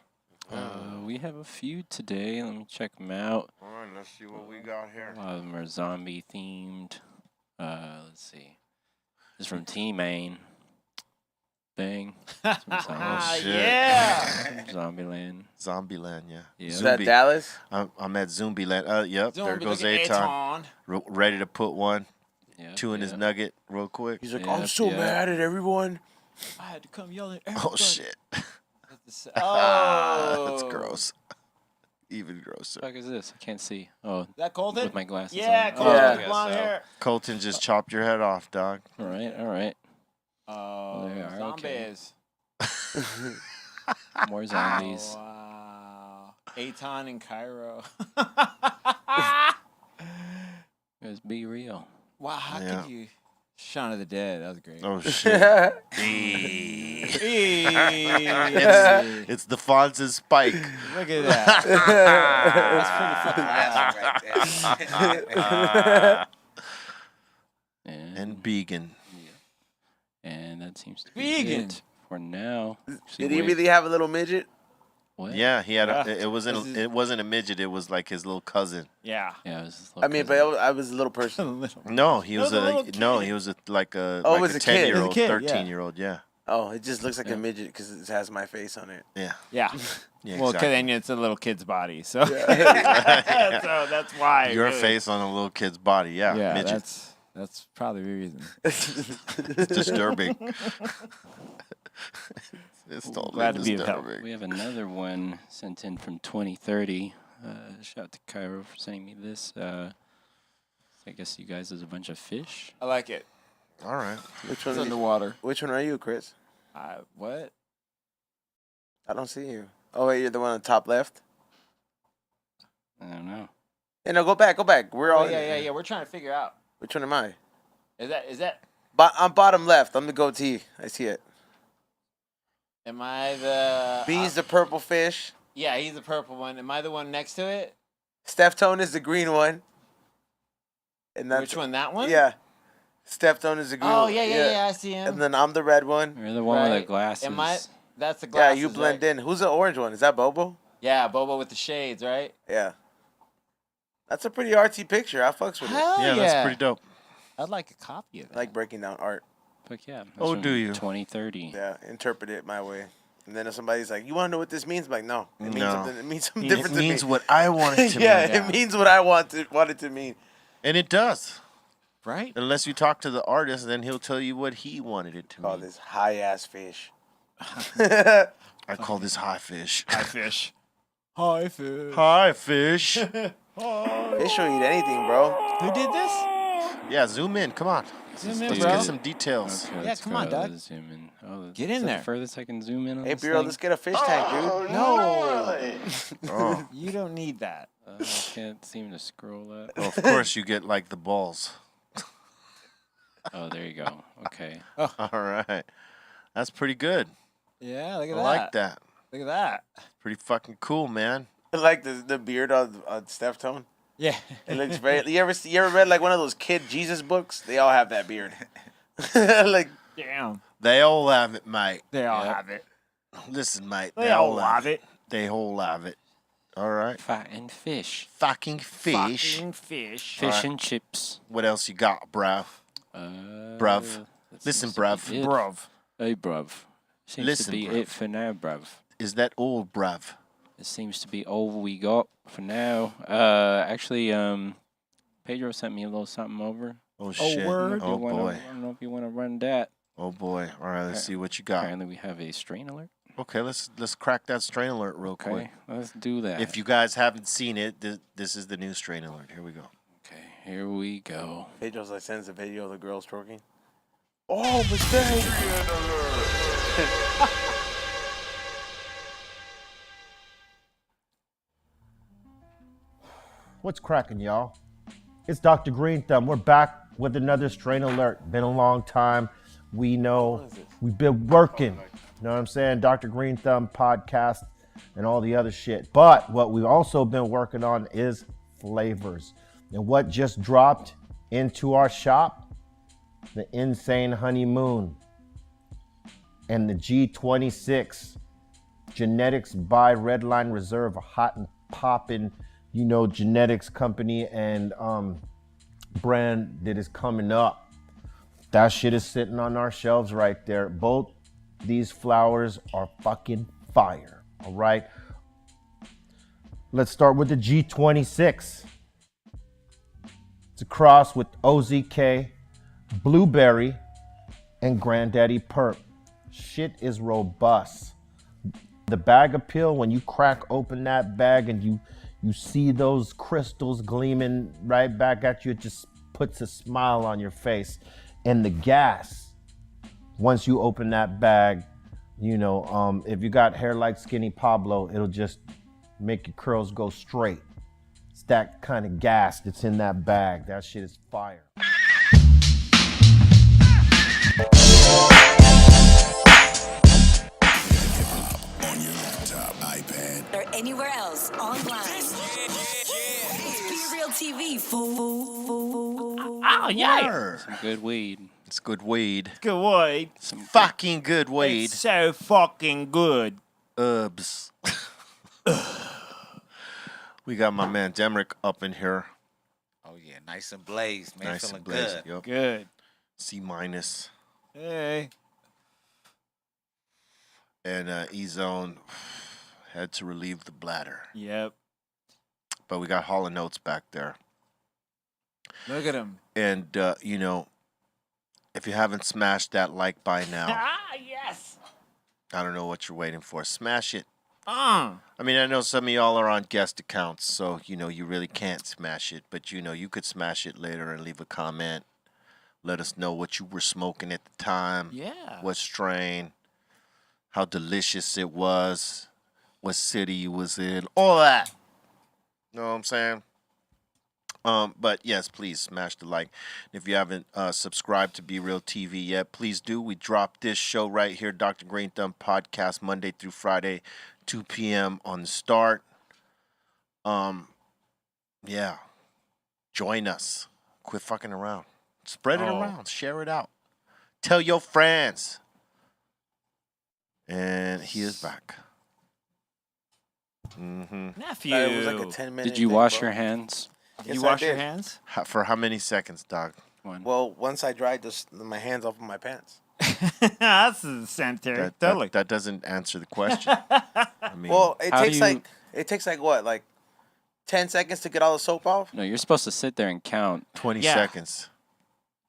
We have a few today. Let me check them out. All right, let's see what we got here. A lot of them are zombie themed. Let's see. is from T-Main. Bang. shit. Yeah. Zombieland. Zombieland, yeah. Yeah. Is that Zombie. Dallas? I'm at Zombieland. Yep, there Zombie goes looking Aton. Ready to put one, Yeah, two in his nugget real quick. He's like, Yeah, I'm so yeah. mad at everyone. I had to come yelling at everybody. Oh, shit. Oh. That's gross. Even grosser. What the fuck is this? I can't see. Oh, That Colton? with my glasses Yeah, on. Colton Yeah. with blonde hair. Colton just chopped your head off, dog. All right. Oh, They are, okay. zombies. More zombies. Oh, wow. Aton in Cairo. Let's be real. Wow, how Yeah. could you? Shaun of the Dead. That was great. Oh, shit. Eee. It's the Fonz's Spike. Look at that. That's pretty fucking That's right there. And Began. And that seems to be Vegan. it for now. Did he really have a little midget? What? Yeah, he had. Yeah. It wasn't. It wasn't a midget. It was like his little cousin. Yeah. Yeah, it was his I mean, but I was a little person. No, he was No, the a little no. kid. He was like a Oh, it like was a a kid. 10-year-old, He was a kid, yeah. 13-year-old. Yeah. Oh, it just looks like Yeah. a midget because it has my face on it. Yeah. Yeah. Yeah. Well, because exactly. then it's a little kid's body, so so that's why. Your really. face on a little kid's body. Yeah. Yeah, midget. that's probably the reason. It's disturbing. It's totally Glad to be of help. disturbing. We have another one sent in from 2030. Shout out to Cairo for sending me this. I guess you guys is a bunch of fish. I like it. All right. Which one? It's underwater. Which one are you, Chris? What? I don't see you. Oh wait, you're the one on the top left. I don't know. Hey, no, go back. We're all. Oh yeah. We're trying to figure out. Which one am I? Is that? I'm bottom left. I'm the goatee. I see it. Am I the? B's the purple fish. Yeah, he's the purple one. Am I the one next to it? Steph Tone is the green one. And that's Which one? That one? Yeah. Steph Tone is the green Oh one. yeah. I see him. And then I'm the red one. You're the one with Right. the glasses. Am I? That's the Yeah, glasses. you blend right? in. Who's the orange one? Is that Bobo? Yeah, Bobo with the shades, right? Yeah. That's a pretty artsy picture. I fucks with it. Hell Yeah, that's pretty dope. I'd like a copy of that. I like breaking down art. Fuck yeah. That's Oh, from do you? 2030. Yeah, interpret it my way. And then if somebody's like, "You want to know what this means?" I'm like, no, it means No. something. It means something It different means to me. what I want it to yeah, mean. it means what I want it to mean. And it does. right? Unless you talk to the artist, then he'll tell you what he wanted it to Call mean. this high ass fish. I call this high fish. Hi fish. Hi fish. Hi fish. Fish will eat anything, bro. Who did this? Yeah, zoom in. Come on. Zoom in, Let's bro. get some details. Okay, Yeah, let's come go on, to dog. the Zoom in. Oh, Get is in that there. The furthest I can zoom in on Hey, this Biro, thing? let's get a fish tank, dude. No. Oh, You don't need that. I can't seem to scroll up. well, of course you get like the balls. Oh, there you go. Okay. All right. That's pretty good. Yeah, look I at that. like that. Look at that. Pretty fucking cool, man. I like the beard on Steph Tone. Yeah. It looks very. You ever read like one of those kid Jesus books? They all have that beard. Like Damn. They all have it, mate. They all Yep. have it. Listen, mate. They all have it. They all have it. All right. Fighting fish. Fucking fish. Fucking fish. Fish Alright. and chips. What else you got, bruv? Bruv. that Listen, seems to be bruv. it. Bruv. Hey, bruv. Seems Listen, to be bruv. it for now, bruv. Is that all, bruv? It seems to be all we got for now. Actually, Pedro sent me a little something over. Oh, shit. word. Oh, You wanna- boy. I don't know if you want to run that. Oh, boy. All right, let's see what you got. Apparently, we have a strain alert. Okay, let's crack that strain alert real Okay, quick. let's do that. If you guys haven't seen it, this is the new strain alert. Here we go. Okay, here we go. Pedro's like sends a video of the girl stroking. Oh, mistake. What's cracking, y'all? It's Dr. Greenthumb. We're back with another strain alert. Been a long time. We know we've been working. You know what I'm saying? Dr. Greenthumb podcast and all the other shit. But what we've also been working on is flavors. And what just dropped into our shop? The Insane Honeymoon and the G26 Genetics by Redline Reserve, a hot and poppin', genetics company and brand that is coming up That shit is sitting on our shelves right there. Both these flowers are fucking fire. All right. Let's start with the G26. It's a cross with OZK, Blueberry, and Granddaddy Perp. Shit is robust. The bag appeal, when you crack open that bag and you see those crystals gleaming right back at you, it just puts a smile on your face. And the gas, once you open that bag, you know, if you got hair like Skinny Pablo, it'll just make your curls go straight. It's that kind of gas that's in that bag. That shit is fire. Or anywhere else online. It's Be Real TV, fool. Oh, yeah. Some good weed. It's good weed. Good weed. Some fucking good weed. It's so fucking good. Herbs. We got my man Demrick up in here. Oh yeah, nice and blazed, man. Nice Feeling and blazed. good. Yep. Good. C minus. Hey. And E-Zone had to relieve the bladder. Yep. But we got Hall & Oates back there. Look at him. And, you know, if you haven't smashed that like by now, Yes. I don't know what you're waiting for. Smash it. Uh. I mean, I know some of y'all are on guest accounts, so, you know, you really can't smash it. But, you know, you could smash it later and leave a comment. Let us know what you were smoking at the time. Yeah. What strain. How delicious it was. What city you was in. All that. Know what I'm saying? But yes, please smash the like. If you haven't subscribed to Be Real TV yet, please do. We drop this show right here, Dr. Greenthumb podcast, Monday through Friday, 2 p.m. on the start. Yeah. Join us. Quit fucking around. Spread it around. Share it out. Tell your friends. And he is back. Nephew. It was like a 10-minute. Did you wash your hands? Did Yes, you I wash your did. hands? For how many seconds, dog? One. Well, once I dried my hands off of my pants. That's a sanitary. Totally. That doesn't answer the question. I mean, Well, it How takes do you- like what, like 10 seconds to get all the soap off? No, you're supposed to sit there and count. 20 Yeah. seconds.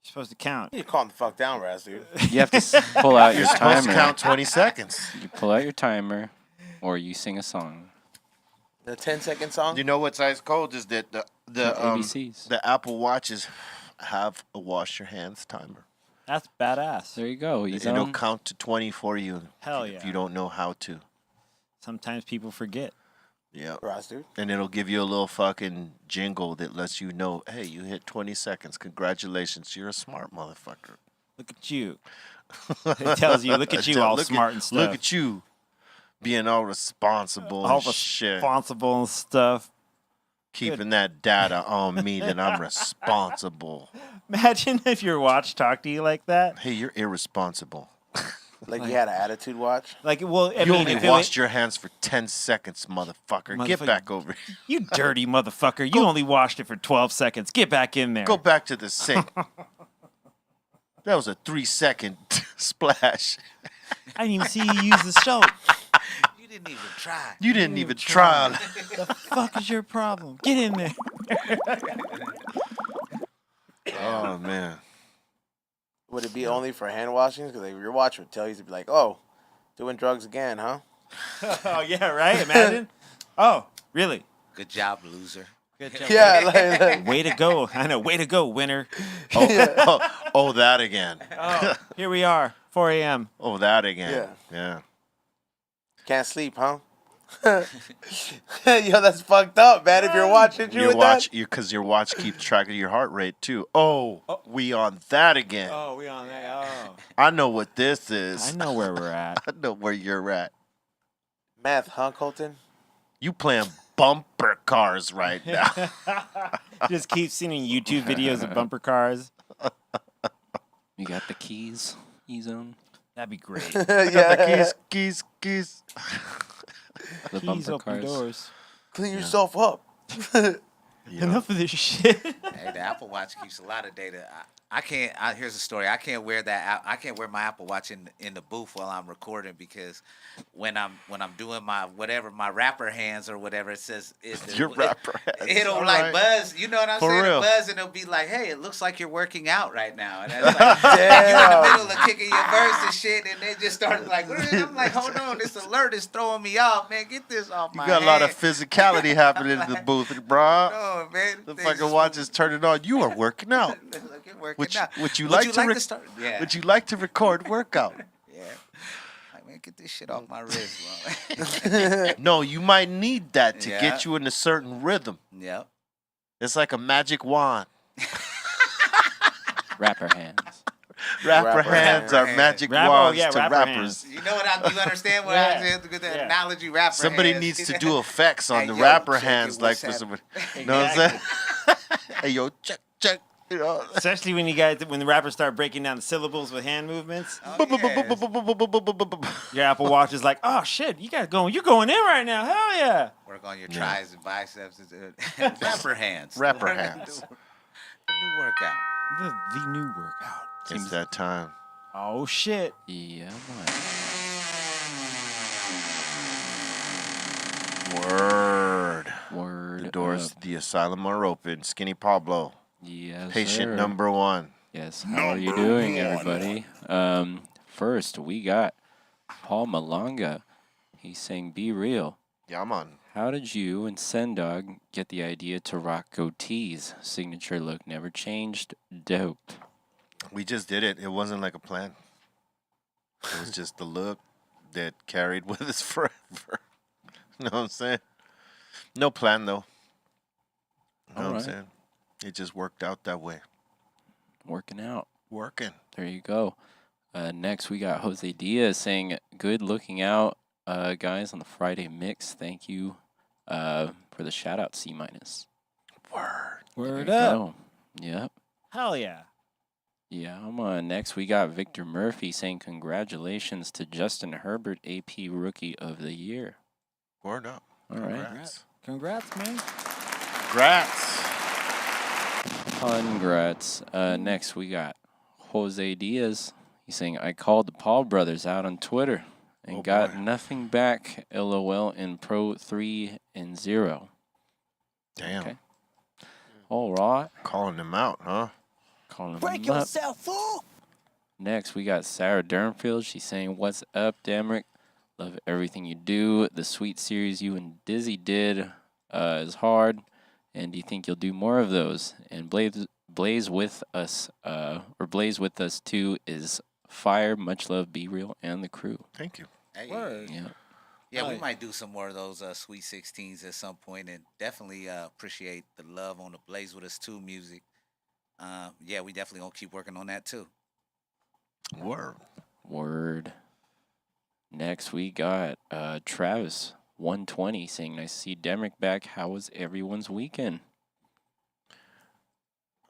You're supposed to count. You need to calm the fuck down, Raz, dude. You have to pull out your You're supposed timer. to count 20 seconds. You pull out your timer, or you sing a song. The 10-second song? You know what's ice cold is that the ABCs. the Apple Watches have a wash your hands timer. That's badass. There you go. He's It'll on. count to 20 for you. Hell if yeah. you don't know how to. Sometimes people forget. Yeah. Raz, dude. And it'll give you a little fucking jingle that lets you know, hey, you hit 20 seconds. Congratulations. You're a smart motherfucker. Look at you. It tells you, look at you, all smart and stuff. Look at you being all responsible all and shit. responsible and stuff. Keeping that data on me that I'm responsible. Imagine if your watch talked to you like that. Hey, you're irresponsible. Like you had an attitude watch? Like, well, I You mean, only if it washed was, your hands for 10 seconds, motherfucker. Get Motherfucker. back over here. you dirty motherfucker. You only washed it for 12 seconds. Get back in there. Go back to the sink. That was a 3-second splash. I didn't even see you use the soap. You didn't even try. You didn't even try. The fuck is your problem? Get in there. Oh, man. Would it be only for hand washings? Because your watch would tell you to be like, oh, doing drugs again, huh? Oh, yeah, right? Imagine. Oh, really? Good job, loser. Good job. Yeah, like Way to go. I know. Way to go, winner. Oh, that again. Oh, here we are. 4 a.m. Oh, that again. Yeah. can't sleep, huh? Yo, that's fucked up, man. If you're watching you with that. Because your watch keeps track of your heart rate, too. Oh, we on that again. Oh, we on that. Oh. I know what this is. I know where we're at. I know where you're at. Math, huh, Colton? You playing bumper cars right now. Just keep seeing YouTube videos of bumper cars. You got the keys, E-Zone? That'd be great. Yeah. keys. The Keys bumper open cars. doors. Clean yourself up. Yeah. Enough of this shit. Hey, the Apple Watch keeps a lot of data. Here's a story. I can't wear I can't wear my Apple Watch in the booth while I'm recording because when I'm doing my rapper hands or whatever, it says Your rapper hands. It'll All like right. buzz. You know what I'm For saying? real. It'll buzz and it'll be like, hey, it looks like you're working out right now. And that's like, you're in the middle of kicking your verse and shit, and they just started like, I'm like, hold on, this alert is throwing me off, man. Get this off my You got a lot of hand. physicality happening in the booth, bro. Oh man, The they fucking just- watch is turning on. You are working out. Like you're working Would you, out. would you Would like you to like rec- to start? Yeah. Would you like to record workout? Yeah. Like, man, get this shit off my wrist, bro. No, you might need that to Yeah. get you in a certain rhythm. Yep. It's like a magic wand. Rapper hands. Rapper Rapper hands are hands. magic Rapper- wands yeah, to rapper rappers. You know what you understand what Yeah. I said with the Yeah. analogy rapper Somebody hands. needs to do effects on Hey, the yo, rapper check it, hands, like what's for happening? somebody. You know what I'm saying? Hey, yo, check. You know. Especially when the rappers start breaking down the syllables with hand movements. Oh, yes. Your Apple Watch is like, oh shit, you're going in right now. Hell yeah. Work on your tris and biceps. Rapper hands. Rapper Learn how to hands. do the new workout. The new workout. It's that time. Oh shit. Yeah, man. Word. Word The doors up. to the asylum are open. Skinny Pablo, Yes, patient sir. number one. Yes, how are you doing, everybody? First, we got Paul Malanga. He's saying, be real. Yeah, I'm on. How did you and Sendog get the idea to rock goatees? Signature look never changed. Dope. We just did it. It wasn't like a plan. It was just the look that carried with us forever. You know what I'm saying? No plan, though. You know what I'm Alright. saying? It just worked out that way. Working out. Working. There you go. Next, we got Jose Diaz saying, good looking out, guys, on the Friday mix. Thank you for the shout out, C-. Word. Word There you up. go. Yep. Hell yeah. Yeah, I'm on. Next, we got Victor Murphy saying, congratulations to Justin Herbert, AP Rookie of the Year. Word up. All right. Congrats. Congrats, man. Congrats. Congrats. Next, we got Jose Diaz. He's saying, I called the Paul brothers out on Twitter and Oh, got boy. nothing back. LOL in Pro 3-0. Damn. Okay. All right. Calling them out, huh? Calling him up. fool! Next, we got Sarah Durnfield. She's saying, what's up, Demrick? Love everything you do. The sweet series you and Dizzy did is hard. And do you think you'll do more of those? And Blaze with us too is fire. Much love, Be Real, and the crew. Thank you. Hey, Word. Yeah. Yeah, we Right. might do some more of those Sweet 16s at some point, and definitely appreciate the love on the Blaze with Us 2 music. Yeah, we definitely gonna keep working on that too. Word. Word. Next, we got Travis 120 saying, nice to see Demrick back. How was everyone's weekend?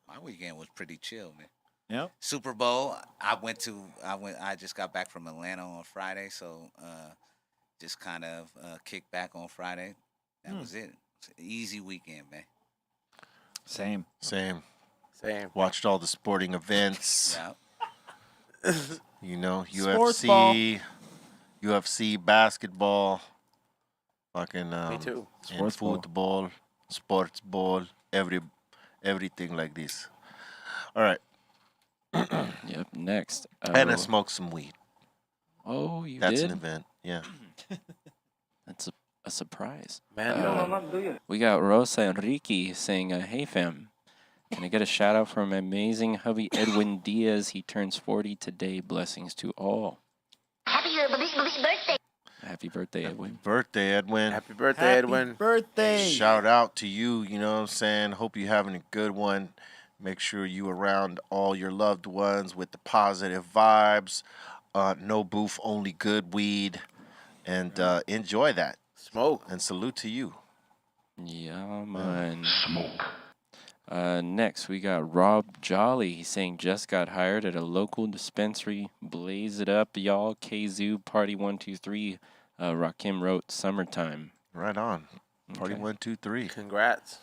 My weekend was pretty chill, man. Yep. Super Bowl, I just got back from Atlanta on Friday, so just kind of kicked back on Friday. That was it. It's an easy weekend, man. Same. Same. Same. Watched all the sporting events. Yeah. You know, Sports UFC basketball, fucking Me too. and Sports ball. football, sports ball, everything like this. All right, Yep. Next. and I smoked some weed. Oh, you That's did? an event. Yeah. That's a surprise. Man, We got Rosa Enrique saying, hey fam, can I get a shout out from my amazing hubby Edwin Diaz? He turns 40 today. Blessings to all. Happy birthday, Edwin. Birthday, Edwin. happy birthday, Edwin. Birthday. Shout out to you. You know what I'm saying? Hope you're having a good one. Make sure you around all your loved ones with the positive vibes. No booth, only good weed. And enjoy that. Smoke. And salute to you. Yeah, man. Next, we got Rob Jolly. He's saying, just got hired at a local dispensary. Blaze it up, y'all. Kazoo Party 123. Rakim wrote Summertime. Right on. Party Okay. 1, 2, 3. Congrats.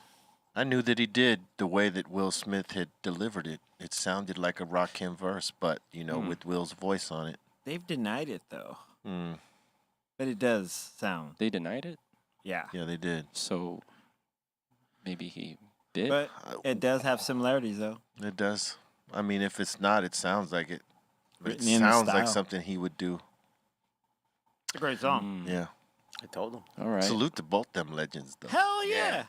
I knew that he did the way that Will Smith had delivered it. It sounded like a Rakim verse, but with Will's voice on it. They've denied it though, Mm. but it does sound. They denied it, Yeah, Yeah, they did. so maybe he did. but it does have similarities though. It does. I mean, if it's not, it sounds like it. But it Written in the sounds like style. something he would do. It's a great song. Yeah. I told him. All right. Salute to both them legends, though. Hell yeah.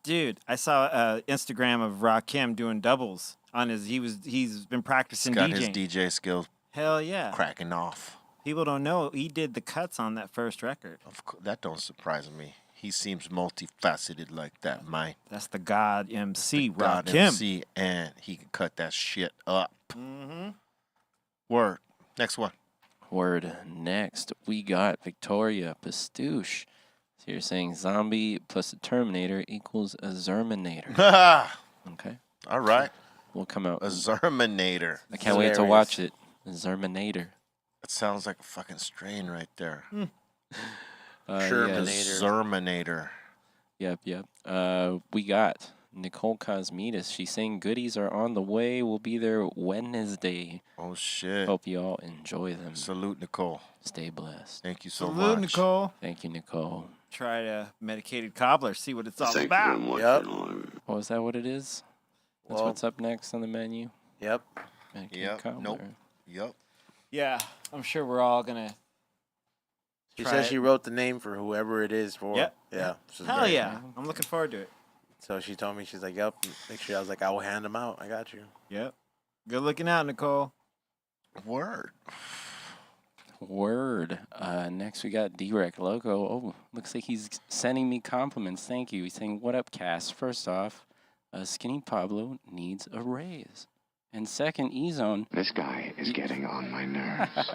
Dude, I saw Instagram of Rakim doing doubles on his. He's been practicing Got DJing. his DJ skills Hell yeah. cracking off. People don't know he did the cuts on that first record. Of course, that don't surprise me. He seems multifaceted like that, man. That's the God MC God Rakim. MC, and he can cut that shit up. Mm-hmm. Word. Next one. Word. Next, we got Victoria Pastouche. So you're saying zombie plus a Terminator equals a Zerminator. Okay. All right. We'll come out. A Zerminator. I can't wait to watch it. Zerminator. That sounds like a fucking strain right there. Shermanator. Zerminator. Yep. We got Nicole Cosmetis. She's saying goodies are on the way. We'll be there Wednesday. Oh, shit. Hope you all enjoy them. Salute, Nicole. Stay blessed. Thank you so Salute, much. Nicole. Thank you, Nicole. Try a medicated cobbler. See what it's all Thank you about. very much, Yep. Lord. Oh, is that what it is? That's Well- what's up next on the menu? Yep. Medicated Yep. cobbler. Nope. Yep. Yeah, I'm sure we're all gonna. She Try said it. she wrote the name for whoever it is for. Yep. Yeah. So it's Hell great. yeah, I'm looking forward to it. So she told me, she's like, yep, make sure. I was like, I will hand them out. I got you. Yep. Good looking out, Nicole. Word. Word. Next we got Derek Loco. Oh, looks like he's sending me compliments. Thank you. He's saying, "What up, Cass?" First off, Skinny Pablo needs a raise. And second, E-Zone. This guy is getting on my nerves.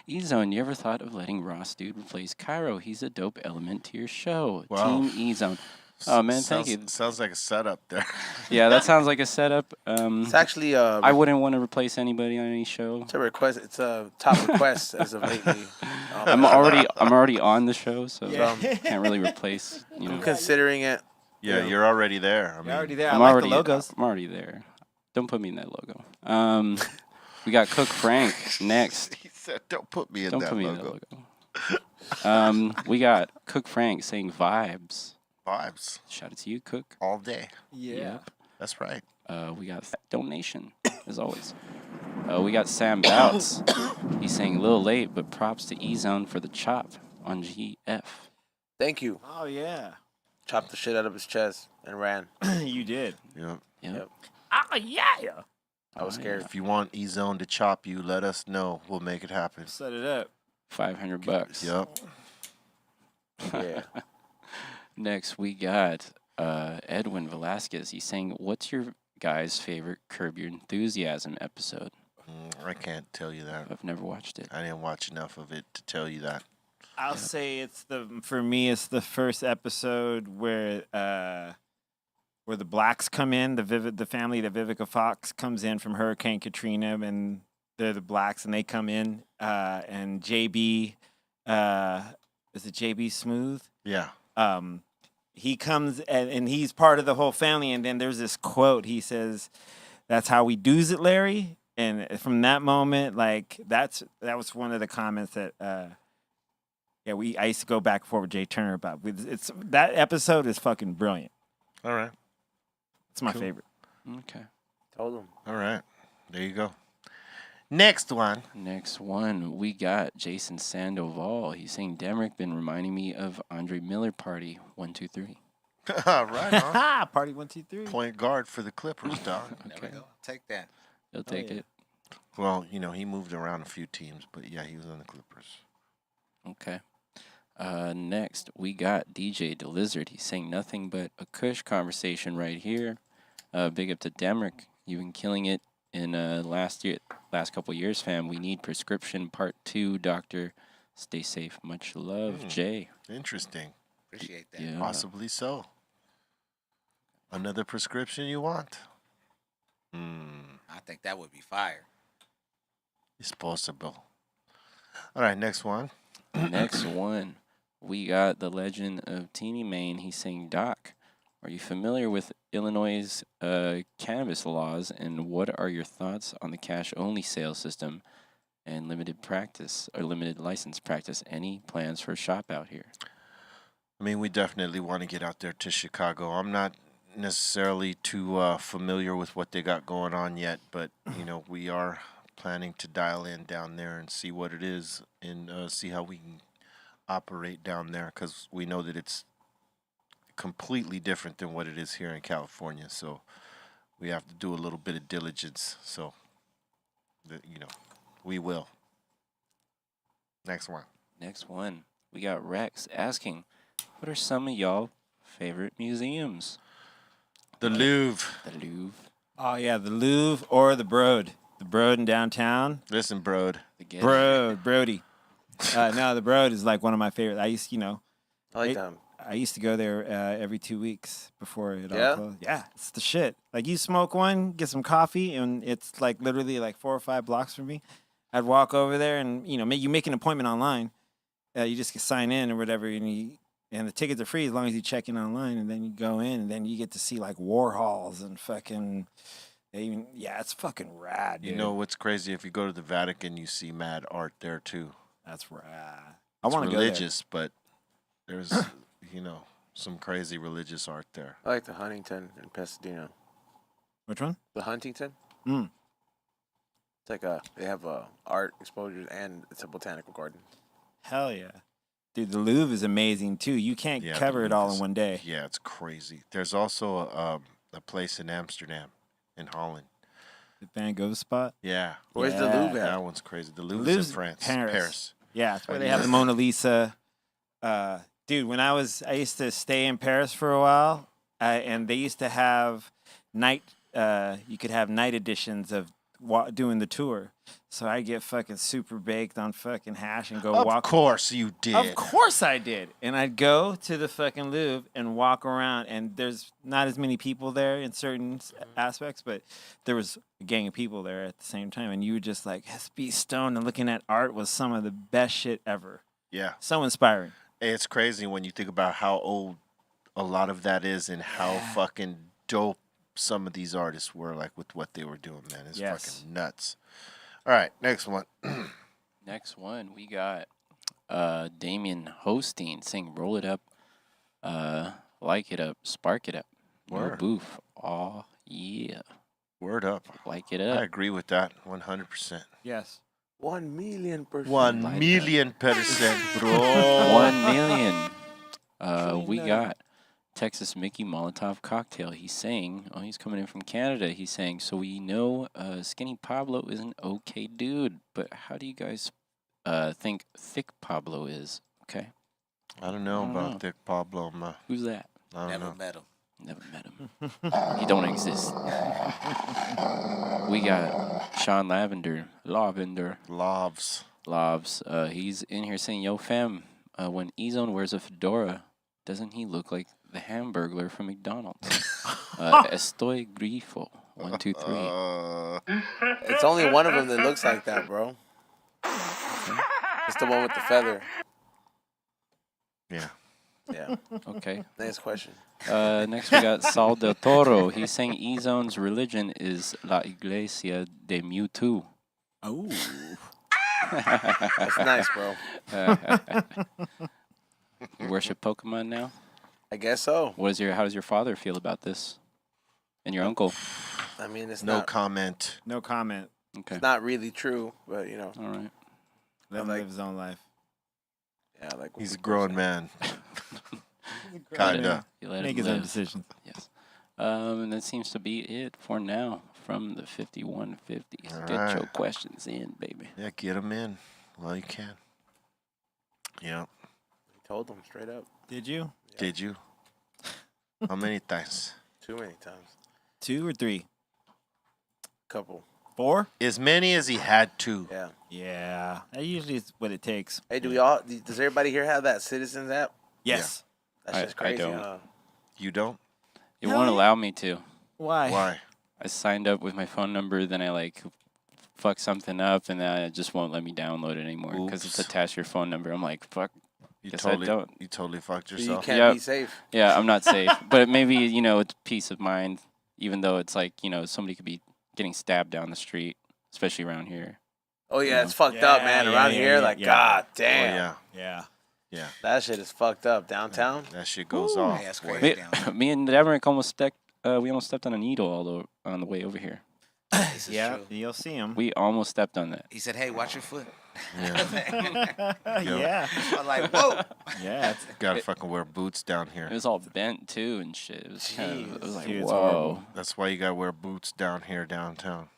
E-Zone, you ever thought of letting Ross Dude replace Cairo? He's a dope element to your show. Wow. Team E-Zone. Oh, man, thank you. Sounds like a setup there. Yeah, that sounds like a setup. It's actually I wouldn't want to replace anybody on any show. it's a request. It's a top request as of lately. I'm already on the show, so Yeah. can't really replace. I'm considering it. Yeah, you're already there. I mean, You're already there. I'm I like already the logos. I'm already there. Don't put me in that logo. We got Cook Frank next. he said, "Don't put me in Don't that put me logo." in that logo. We got Cook Frank saying vibes. Vibes Shout out to you, Cook. all day. Yeah. Yep. That's right. We got donation, as always. We got Sam Bouts. He's saying a little late, but props to E-Zone for the chop on GF. Thank you. Oh yeah. Chopped the shit out of his chest and ran. You did. Yeah. Yep. Oh yeah. I was scared. If you want E-Zone to chop you, let us know. We'll make it happen. Set it up. $500. Yep. Yeah. Next, we got Edwin Velasquez. He's saying, "What's your guys' favorite Curb Your Enthusiasm episode?" I can't tell you that. I've never watched it. I didn't watch enough of it to tell you that. I'll say for me it's the first episode where the blacks come in, the family that Vivica Fox comes in from Hurricane Katrina, and they're the blacks and they come in and JB is it JB Smooth? Yeah. He comes and he's part of the whole family, and then there's this quote. He says, "That's how we do's it, Larry." And from that moment, like that was one of the comments that I used to go back and forth with Jay Turner about. It's that episode is fucking brilliant. All right. It's my Cool. favorite. Okay. Told him. All right. There you go. Next one. Next one, we got Jason Sandoval. He's saying, "Demrick been reminding me of Andre Miller Party 1, 2, 3." Right on. Ha! Party 1, 2, 3. Point guard for the Clippers, dog. There we go. Take that. He'll take yeah. it. Well, he moved around a few teams, but yeah, he was on the Clippers. Okay. Next, we got DJ the Lizard. He's saying nothing but a Kush conversation right here. Big up to Demrick. You've been killing it in last couple years, fam. We need prescription part 2, doctor. Stay safe. Much love, Jay. Interesting. Appreciate that. Yeah. Possibly so. Another prescription you want? I think that would be fire. It's possible. All right, next one. Next one, we got the legend of Teeny Mane. He's saying, "Doc, Are you familiar with Illinois' cannabis laws, and what are your thoughts on the cash-only sales system and limited practice or limited license practice? Any plans for a shop out here? I mean, we definitely want to get out there to Chicago. I'm not necessarily too familiar with what they got going on yet, but we are planning to dial in down there and see what it is and see how we can operate down there, because we know that it's completely different than what it is here in California. So we have to do a little bit of diligence. So we will. Next one. Next one, we got Rex asking, what are some of y'all favorite museums? The Louvre. The Louvre. Oh yeah, the Louvre or the Broad. The Broad in downtown. Listen, Broad. The Getty. Brody. No, the Broad is like one of my favorites. I used, I like them. I used to go there every 2 weeks before it Yeah? all closed. Yeah, it's the shit. Like, you smoke one, get some coffee, and it's like literally like 4 or 5 blocks from me. I'd walk over there, and you make an appointment online. You just sign in or whatever, and the tickets are free as long as you check in online, and then you go in, and then you get to see like Warhols and fucking. It's fucking rad. Dude. You know what's crazy? If you go to the Vatican, you see mad art there too. That's rad. I want to go there. religious, but there's some crazy religious art there. I like the Huntington in Pasadena. Which one? The Huntington. Mm. It's like they have art exposures and it's a botanical garden. Hell yeah. Dude, the Louvre is amazing too. You can't cover it all in one day. Yeah, it's crazy. There's also a place in Amsterdam, in Holland. The Van Gogh spot? Yeah. Where's the Louvre at? That one's crazy. The Louvre's in France. Paris. Yeah, it's where they have the Mona Lisa. Dude, when I used to stay in Paris for a while, and they used to have you could have night editions of doing the tour. So I get fucking super baked on fucking hash and go walk. Of course you did. Of course I did. And I'd go to the fucking Louvre and walk around, and there's not as many people there in certain aspects, but there was a gang of people there at the same time, and you were just like, be stoned and looking at art was some of the best shit ever. Yeah. So inspiring. It's crazy when you think about how old a lot of that is and how fucking dope some of these artists were, like with what they were doing, man. It's fucking nuts. All right, next one. Next one, we got Damien Hosteen saying, roll it up, like it up, spark it up. Word. No boof. Aw, yeah. Word up. Like it I up. agree with that 100%. Yes. 1,000,000%. 1,000,000%, bro. 1 million. We got Texas Mickey Molotov Cocktail. He's saying, he's coming in from Canada. He's saying, so we know Skinny Pablo is an okay dude, but how do you guys think Thick Pablo is? Okay. I don't know about Thick Pablo. Who's that? I don't Never know. met him. Never met him. He don't exist. We got Sean Lavender. Lobs. He's in here saying, yo, fam, when E-Zone wears a fedora, doesn't he look like the Hamburglar from McDonald's? Estoy grifo. 1, 2, 3. It's only one of them that looks like that, bro. It's the one with the feather. Yeah. Yeah. Okay. Next question. Next we got Sal Del Toro. He's saying E-Zone's religion is La Iglesia de Mewtwo. Oh. That's nice, bro. You worship Pokemon now? I guess so. How does your father feel about this? And your uncle? I mean, it's No not comment. No comment. Okay. it's not really true, but All right. Let him live his own life. yeah, like He's a grown man. Let Kinda. You let Make him his own live. decisions. Yes. And that seems to be it for now from the 5150s. All Get right. your questions in, baby. Yeah, get him in while you can. Yeah. told him straight up. Did you? Did you? How many times? Too many times. 2 or 3? Couple. 4? As many as he had to. Yeah. Yeah. That usually is what it takes. Hey, does everybody here have that Citizens app? Yes. That's I- just crazy. I don't. Huh? You don't? It Hell won't yeah. allow me to. Why? Why? I signed up with my phone number, then I fuck something up, and then it just won't let me download it anymore because it's Oops. attached to your phone number. I'm like, fuck. You Guess I don't. You totally fucked You yourself. can't Yep. be safe. Yeah, I'm not safe. But maybe, it's peace of mind, even though it's like, somebody could be getting stabbed down the street, especially around here. Oh yeah, Yeah. it's fucked up, man. Yeah, Around yeah, here, yeah, like yeah. god Oh damn. yeah, Yeah. yeah. That shit is fucked up downtown. That shit goes off. Yeah, that's boy. crazy. Me, me and Demrick almost stepped on a needle on the way over here. This is Yeah, true. you'll see him. We almost stepped on that. He said, "Hey, watch your foot." Yeah. Yeah. I'm like, "Whoa!" Yeah. Gotta fucking wear boots down here. It was all bent too and shit. It was it was like, Dude, it's whoa. horrible. That's why you gotta wear boots down here downtown.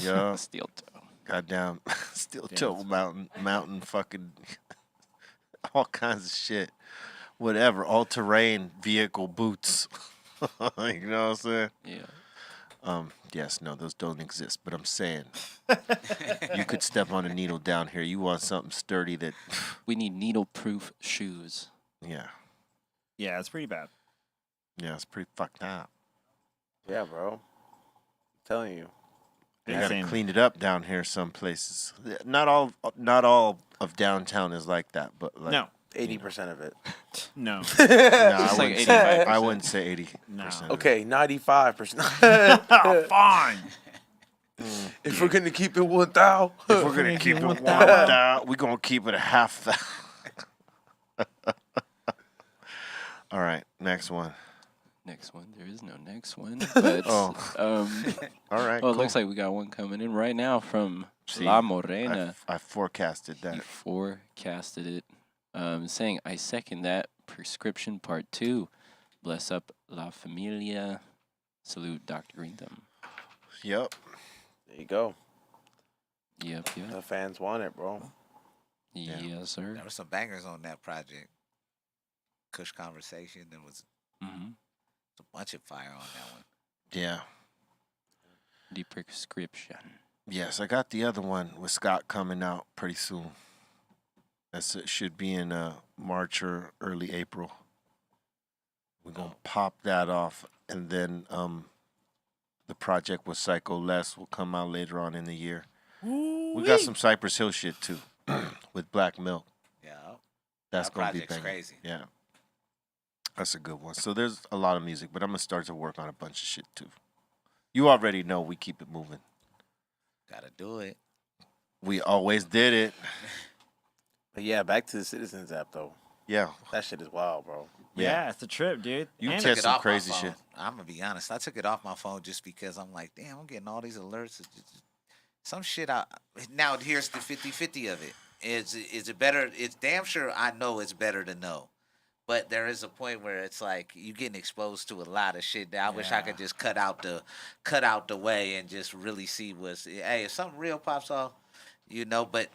Yeah. Steel toe. Goddamn steel toe mountain fucking all kinds of shit. Whatever. All terrain vehicle boots. You know what I'm saying? Yeah. Yes, no, those don't exist, but I'm saying you could step on a needle down here. You want something sturdy that We need needle-proof shoes. yeah. Yeah, it's pretty bad. Yeah, it's pretty fucked up. Yeah, bro. I'm telling you. You Yeah, gotta same. clean it up down here some places. Not all of downtown is like that, but like No. 80% of it. No. no, It's like 85%. I wouldn't say 80%. No. Okay, 95%. Oh, fine. If we're gonna keep it 1,000. If we're gonna keep it one down, we're gonna keep it a half that. All right, next one. Next one. There is no next one. But Oh. All right. well, it cool. looks like we got one coming in right now from See, La Morena. I forecasted He that. forecasted it, saying, I second that. Prescription part 2. Bless up La Familia. Salute Dr. Greenthumb. Yep. There you go. Yep. The fans want it, bro. Yes, sir. There were some bangers on that project. Kush Conversation. There was Mm-hmm. a bunch of fire on that one. Yeah. The prescription. Yes, I got the other one with Scott coming out pretty soon. It should be in March or early April. We're gonna pop that off, and then the project with Psycho Les will come out later on in the year. We got some Cypress Hill shit too, with Black Milk. Yeah. That's That gonna be project's banging. crazy. Yeah, that's a good one. So there's a lot of music, but I'm gonna start to work on a bunch of shit too. You already know we keep it moving. Gotta do it. We always did it. But yeah, back to the Citizens app though. Yeah. That shit is wild, bro. Yeah, it's a trip, dude. You And test Took it some off my crazy phone. shit. I'm gonna be honest. I took it off my phone just because I'm like, damn, I'm getting all these alerts. Some shit. Now here's the 50-50 of it. Is it better? It's damn sure I know it's better to know. But there is a point where it's like you getting exposed to a lot of shit that I wish I could just cut out the way and just really see what's. Hey, if something real pops off, But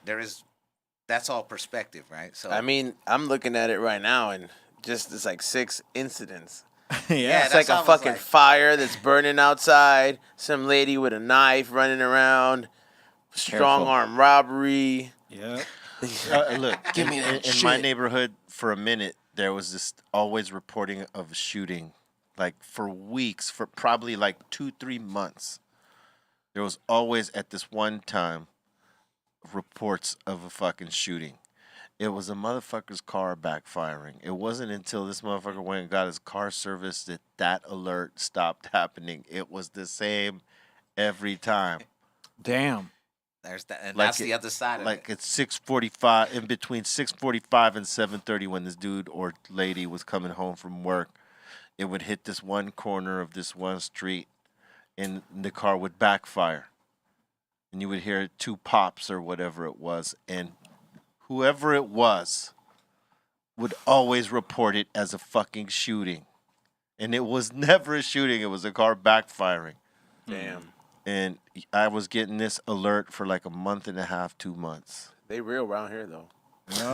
that's all perspective, right? So I mean, I'm looking at it right now and just it's like 6 incidents. yeah. It's like a fucking fire that's burning outside. Some lady with a knife running around. Strong Careful. arm robbery. Yeah. Look, Give me that in my shit. neighborhood for a minute, there was this always reporting of a shooting, like for weeks, for probably like 2-3 months. There was always at this one time reports of a fucking shooting. It was a motherfucker's car backfiring. It wasn't until this motherfucker went and got his car serviced that alert stopped happening. It was the same every time. Damn. there's that, and Like that's the other side of Like it. it's 6:45, in between 6:45 and 7:30, when this dude or lady was coming home from work, it would hit this one corner of this one street, and the car would backfire, and you would hear 2 pops or whatever it was, and whoever it was would always report it as a fucking shooting, and it was never a shooting. It was a car backfiring. Damn. And I was getting this alert for like a month and a half, 2 months. They real around here though.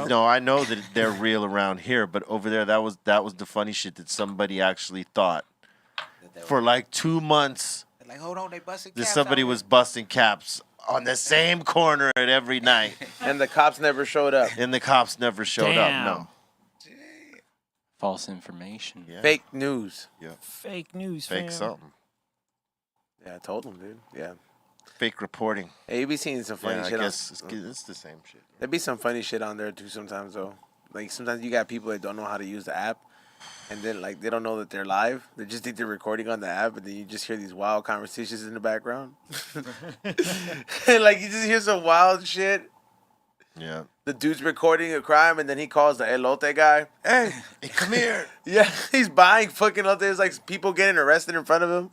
No, I know that they're real around here, but over there, that was the funny shit that somebody actually thought. For like 2 months, They're like, hold on, they busted that caps somebody out was busting caps on the same corner at every night, And the cops never showed up. and the cops never showed Damn. up. False information. No, yeah, Fake news. yeah, Fake news, fake fam. something. Yeah, I told them, dude. Yeah. fake reporting. Hey, you be seeing some funny Yeah, I shit. guess it's the same shit. There'd be some funny shit on there too sometimes though. Like sometimes you got people that don't know how to use the app, and then like they don't know that they're live. They just think they're recording on the app, and then you just hear these wild conversations in the background. Like you just hear some wild shit. Yeah. The dude's recording a crime, and then he calls the elote guy. Hey, Come here. yeah, he's buying fucking elotes. Like people getting arrested in front of him.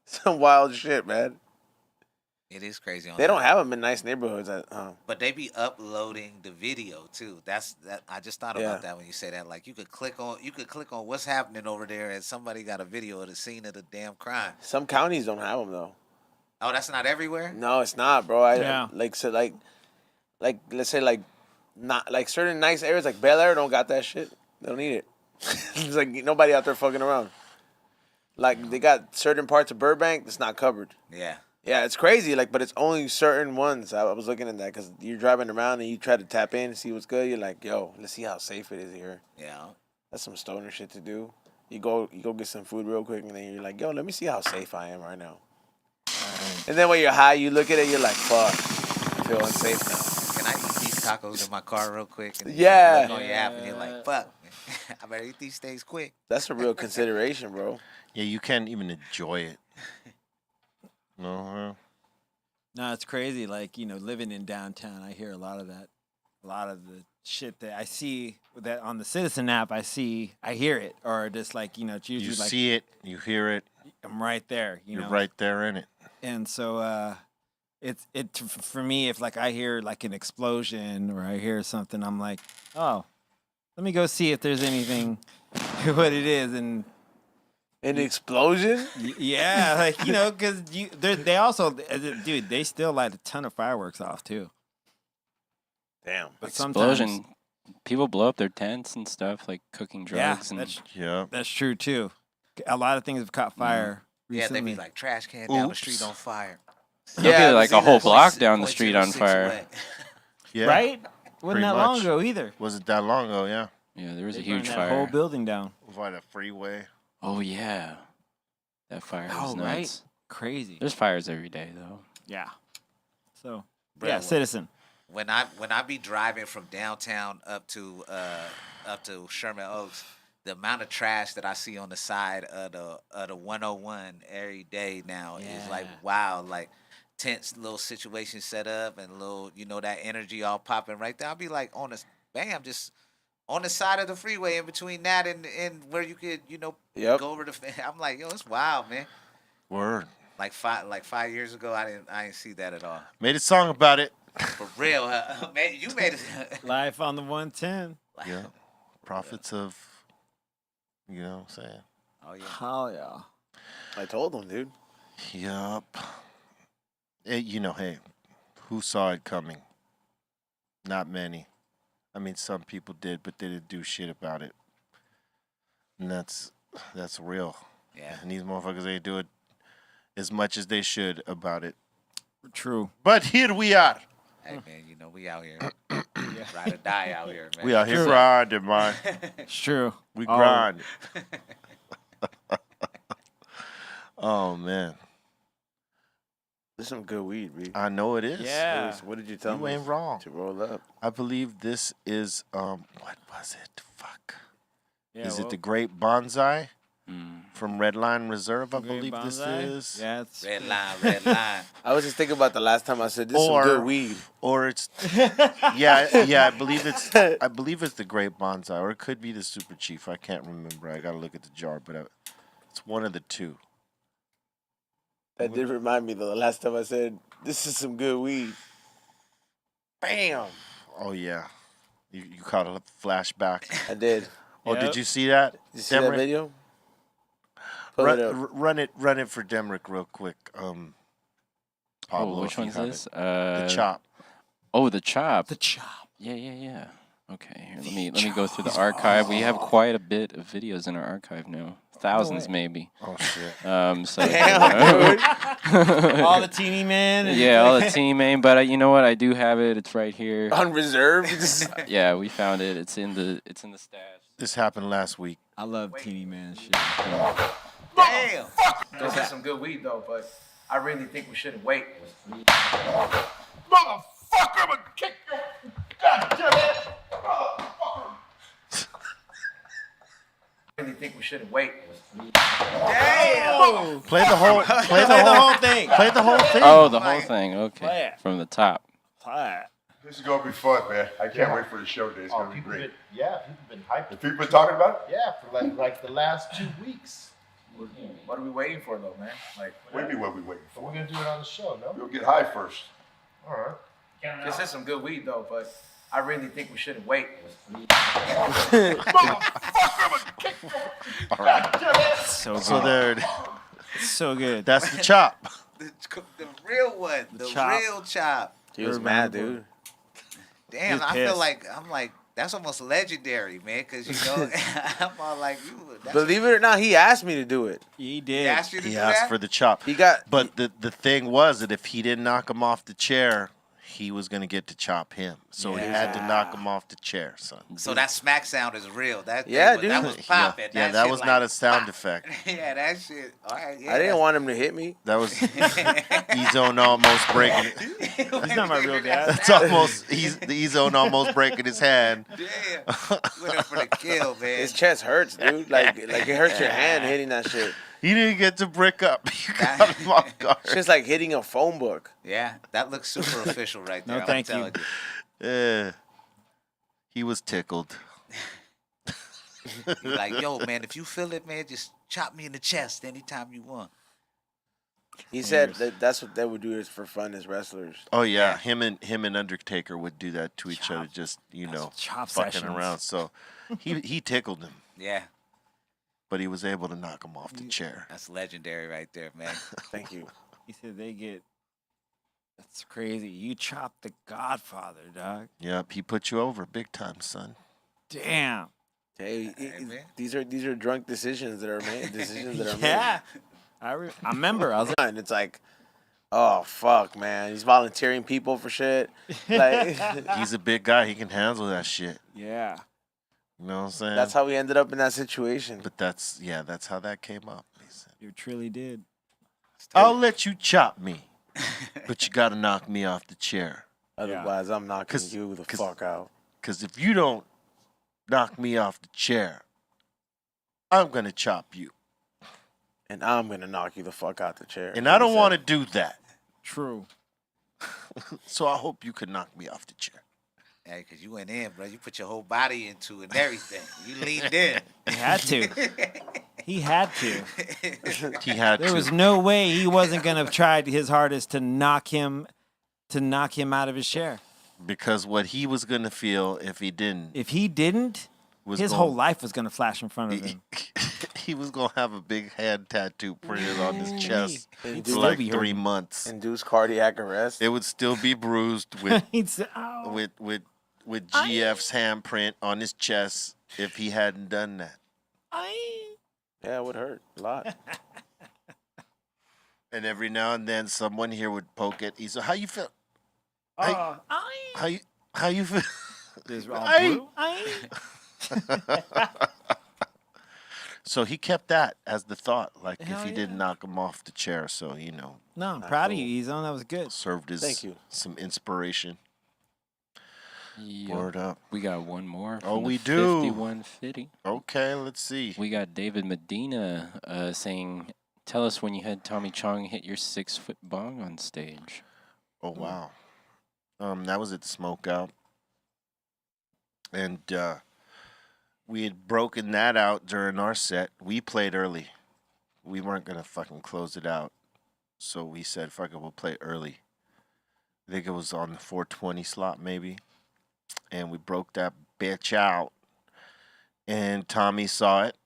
Some wild shit, man. It is crazy. On They don't have them in nice neighborhoods. But they be uploading the video too. That I just thought Yeah. about that when you say that. Like you could click on what's happening over there, and somebody got a video of the scene of the damn crime. Some counties don't have them though. Oh, that's not everywhere. No, it's not, bro. Like let's say not like certain nice areas like Bel Air don't got that shit. They don't need it. It's like nobody out there fucking around. Like they got certain parts of Burbank that's not covered. Yeah. Yeah, it's crazy. Like, but it's only certain ones. I was looking at that because you're driving around and you try to tap in and see what's good. You're like, yo, let's see how safe it is here. Yeah. That's some stoner shit to do. You go get some food real quick and then you're like, yo, let me see how safe I am right now. And then when you're high, you look at it, you're like, fuck, I feel unsafe now. Can I eat these tacos in my car real quick? And Yeah. Look on your app and you're like, fuck, I better eat these things quick. That's a real consideration, bro. Yeah, you can't even enjoy it. No. No, it's crazy. Like, living in downtown, I hear a lot of that. A lot of the shit that I see that on the Citizen app, I hear it. Or just like, it's usually You like see it, you hear it, I'm right there. you're right there in it. And so for me, if like I hear like an explosion or I hear something, I'm like, oh, let me go see if there's anything what it is. And An explosion? yeah, like because they also, dude, they still light a ton of fireworks off too. Damn. But Explosion. People blow up their tents and stuff, like cooking drugs. Yeah. That's true too. A lot of things have caught fire. Yeah, they recently. be like trash can down the street on fire. There'll be like a whole block down the street on fire. Yeah. Right? Wasn't Pretty that long much. ago either. Wasn't that long ago, yeah. Yeah, there was They a huge burned fire. that whole building down. By the freeway. Oh yeah, that fire was Oh, nuts. right? Crazy. There's fires every day though. Yeah. So, Bro, yeah, Citizen. When I be driving from downtown up to Sherman Oaks, the amount of trash that I see on the side of the 101 every day now is like wow, like tense little situations set up and little that energy all popping right there. I'll be like just on the side of the freeway in between that and where you could Yep. go over the. I'm like yo, it's wild, man. Word. Like 5 years ago, I didn't see that at all. Made a song about it. For real, man, you made it. Life on the 110. Yeah. Prophets of, what I'm saying? Oh yeah. Hell yeah. I told them, dude. Yup. Hey, who saw it coming? Not many. I mean, some people did, but they didn't do shit about it. And that's real. Yeah. And these motherfuckers ain't do it as much as they should about it. True. But here we are. Hey man, we out here, ride or die out here, man. We out here grinding, man. It's true. We grind. Oh man, This is some good weed, B. I know it is. Yeah. What did you tell You me? ain't wrong. To roll up. I believe this is what was it? Fuck. Yeah, Is it the Great Bonsai from Red Line Reserve? I Great believe this Bonsai? is. Yeah, it's Red line. I was just thinking about the last time I said this is some good weed. Or it's yeah. I believe it's the Great Bonsai, or it could be the Super Chief. I can't remember. I gotta look at the jar, but it's one of the two. That did remind me though. The last time I said this is some good weed. Bam. Oh yeah, you caught a flashback. I did. Oh, Yep. did you see that? Did you see that Demrick? video? Pull it up. Run it for Demrick real quick. Pablo, which if you one's have this? it. The chop. Oh, the chop. the chop. Yeah. Okay, here, let me go through the archive. We have quite a bit of videos in our archive now. Thousands, maybe. Oh shit. So Damn, dude. All the teeny man. yeah, all the team name. But you know what? I do have it. It's right here. On reserve. Yeah, we found it. It's in the stash. This happened last week. I love teeny man shit. Damn. Those are some good weed though, but I really think we shouldn't wait. Motherfucker, I'm gonna kick your goddamn ass. Motherfucker. I really think we shouldn't wait. Damn. Play the whole. Play Play the whole thing. Play the whole thing. Oh, the whole thing. Okay. Play it. From the top. Play it. This is gonna be fun, man. I can't wait for the show day. It's gonna be People great. been, yeah, people been hyping. The people been talking about it? Yeah, for like the last 2 weeks. What are we waiting for though, man? Like, What do you mean what we waiting But for? we're gonna do it on the show, no? We'll get high first. All right. this is some good weed though, but I really think we shouldn't wait. So good. So there, So good. that's the chop. The real one. The chop. real chop. He was mad, dude. Damn, He's I feel pissed. like I'm like that's almost legendary, man. Because you know I'm all like you. That's Believe it or not, he asked me to do it. He he did. asked you to He do asked that. for the chop. He got, But the thing was that if he didn't knock him off the chair, he was gonna get to chop him. So he had to knock him off the chair, son. So that smack sound is real. That Yeah, thing, that was Yeah, popping. yeah, that shit was like, not a sound pop. effect. Yeah, that shit. All right. Yeah, I didn't want him to hit me. That was E-Zone almost breaking it. He's not my real dad. It's almost the E-Zone almost breaking his hand. Damn. Went up for the kill, man. His chest hurts, dude. Like it hurts your hand hitting that shit. He didn't get to brick up. You got him off guard. It's just like hitting a phone book. Yeah, that looks super official right there. No, I'm thank you. telling He was tickled. You're like, yo, man, if you feel it, man, just chop me in the chest anytime you want. He said that's what they would do is for fun as wrestlers. Oh yeah, him and Undertaker would do that to each other, just chop fucking sessions. around. So he tickled him, Yeah, but he was able to knock him off the chair. that's legendary right there, man. Thank you. He said they get. That's crazy. You chopped the Godfather, dog. Yep, he put you over big time, son. Damn. Hey, man. these are drunk decisions that are made. Decisions that are Yeah. I remember. I was made. And it's like, oh fuck, man, he's volunteering people for shit. Like He's a big guy. He can handle that shit. yeah. You know what I'm saying? that's how we ended up in that situation. But that's how that came up. He said, You truly did. I'll let you chop me, but you got to knock me off the chair. Otherwise, I'm knocking 'Cause- you the 'cause- fuck out. Because if you don't knock me off the chair, I'm going to chop you. And I'm gonna knock you the fuck out the chair. And I don't want to do that. True. So I hope you can knock me off the chair. Yeah, because you went in, bro. You put your whole body into it and everything. You leaned in. He had to. He had to. He had There to. was no way he wasn't gonna have tried his hardest to knock him out of his chair. Because what he was going to feel if he didn't If he didn't, was his gonna- whole life was gonna flash in front of him. he was going to have a big hand tattoo printed on his chest He'd for still like be 3 hurting. months. induce cardiac arrest. It would still be bruised with He'd say, "Ow." with GF's handprint on his chest if he hadn't done that. Yeah, it would hurt a lot. And every now and then someone here would poke it. He said, "How you feel? How you feel?" This all Aye. blue. So he kept that as the thought, like Hell if he didn't knock him off the chair. So No, I'm proud of you, E-Zone. That was good. served as Thank you. some inspiration. Yep. Word up. We got one more. Oh, from the we do. 5150. Okay, let's see. We got David Medina saying, "Tell us when you had Tommy Chong hit your 6-foot bong on stage." Oh wow. That was at the Smokeout, and we had broken that out during our set. We played early. We weren't gonna fucking close it out, so we said, "Fuck it, we'll play early." I think it was on the 4:20 slot, maybe, and we broke that bitch out. And Tommy saw it,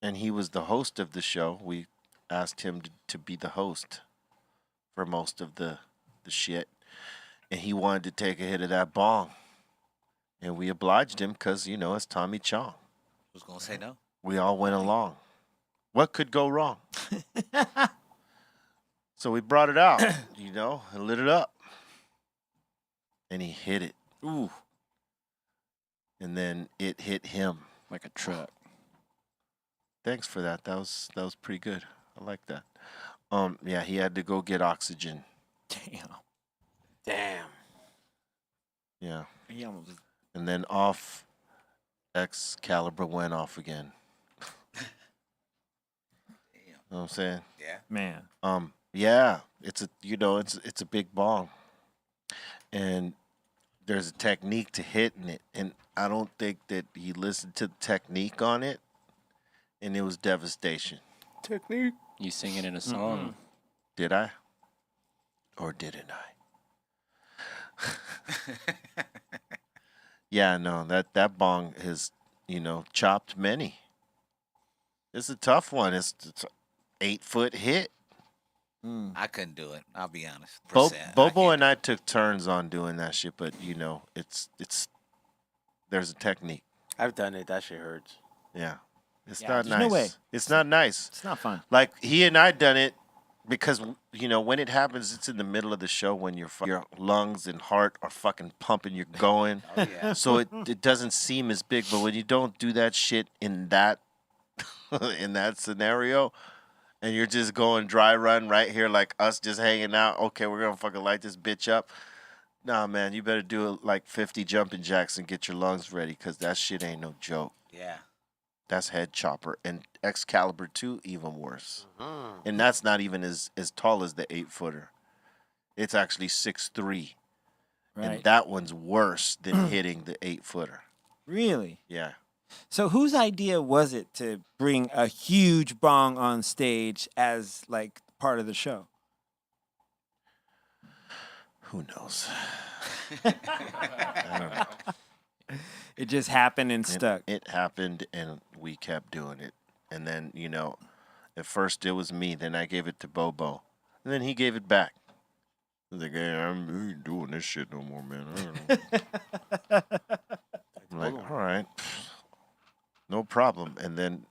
and he was the host of the show. We asked him to be the host for most of the shit. And he wanted to take a hit of that bong. And we obliged him because, it's Tommy Chong. Who's going to say no? We all went along. What could go wrong? So we brought it out, and lit it up. And he hit it. Ooh. And then it hit him. Like a truck. Thanks for that. That was pretty good. I like that. Yeah, he had to go get oxygen. Damn. Yeah. He almost. And then off, Excalibur went off again. You know what I'm saying? Yeah. Man. Yeah, it's a big bong, and there's a technique to hitting it, and I don't think that he listened to the technique on it, and it was devastation. Technique. You sing it in a song. Did I? Or didn't I? Yeah, no, that bong has, chopped many. It's a tough one. It's an 8-foot hit. I couldn't do it. I'll be honest. Bobo and I took turns on doing that shit, but it's there's a technique. I've done it. That shit hurts. Yeah, it's Yeah, not there's nice. no way. It's not nice. It's not fun. Like he and I done it because when it happens, it's in the middle of the show when your lungs and heart are fucking pumping, you're going. Oh, yeah. So it doesn't seem as big, but when you don't do that shit in that in that scenario, and you're just going dry run right here like us just hanging out, okay, we're gonna fucking light this bitch up. Nah, man, you better do like 50 jumping jacks and get your lungs ready, because that shit ain't no joke. Yeah. That's head chopper. And Excalibur 2, even worse. And that's not even as tall as the 8-footer. It's actually 6'3". Right. And that one's worse than hitting the 8-footer. Really? Yeah. So whose idea was it to bring a huge bong on stage as like part of the show? Who knows? I don't know. It just happened and stuck. It happened, and we kept doing it. And then, at first it was me. Then I gave it to Bobo. And then he gave it back. I was like, hey, I ain't doing this shit no more, man. I don't know. I'm like, all right. No problem. And then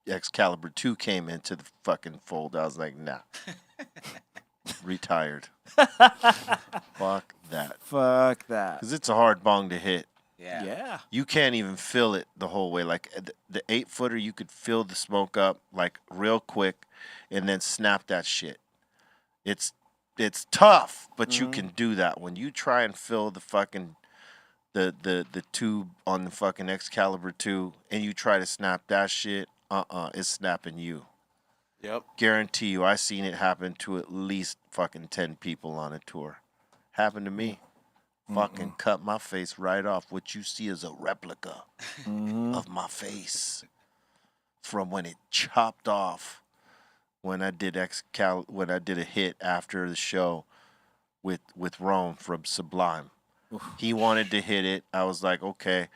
Excalibur 2 came into the fucking fold. I was like, nah. Retired. Fuck that. Fuck that. Because it's a hard bong to hit. Yeah. Yeah. You can't even feel it the whole way. Like the 8-footer, you could feel the smoke up like real quick and then snap that shit. It's tough, but you can do that. When you try and fill the fucking the tube on the fucking Excalibur 2 and you try to snap that shit, it's snapping you. Yep. Guarantee you, I seen it happen to at least fucking 10 people on a tour. Happened to me. Fucking cut my face right off. What you see is a replica of my face from when it chopped off when I did when I did a hit after the show with Rome from Sublime. He wanted to hit it. I was like, okay,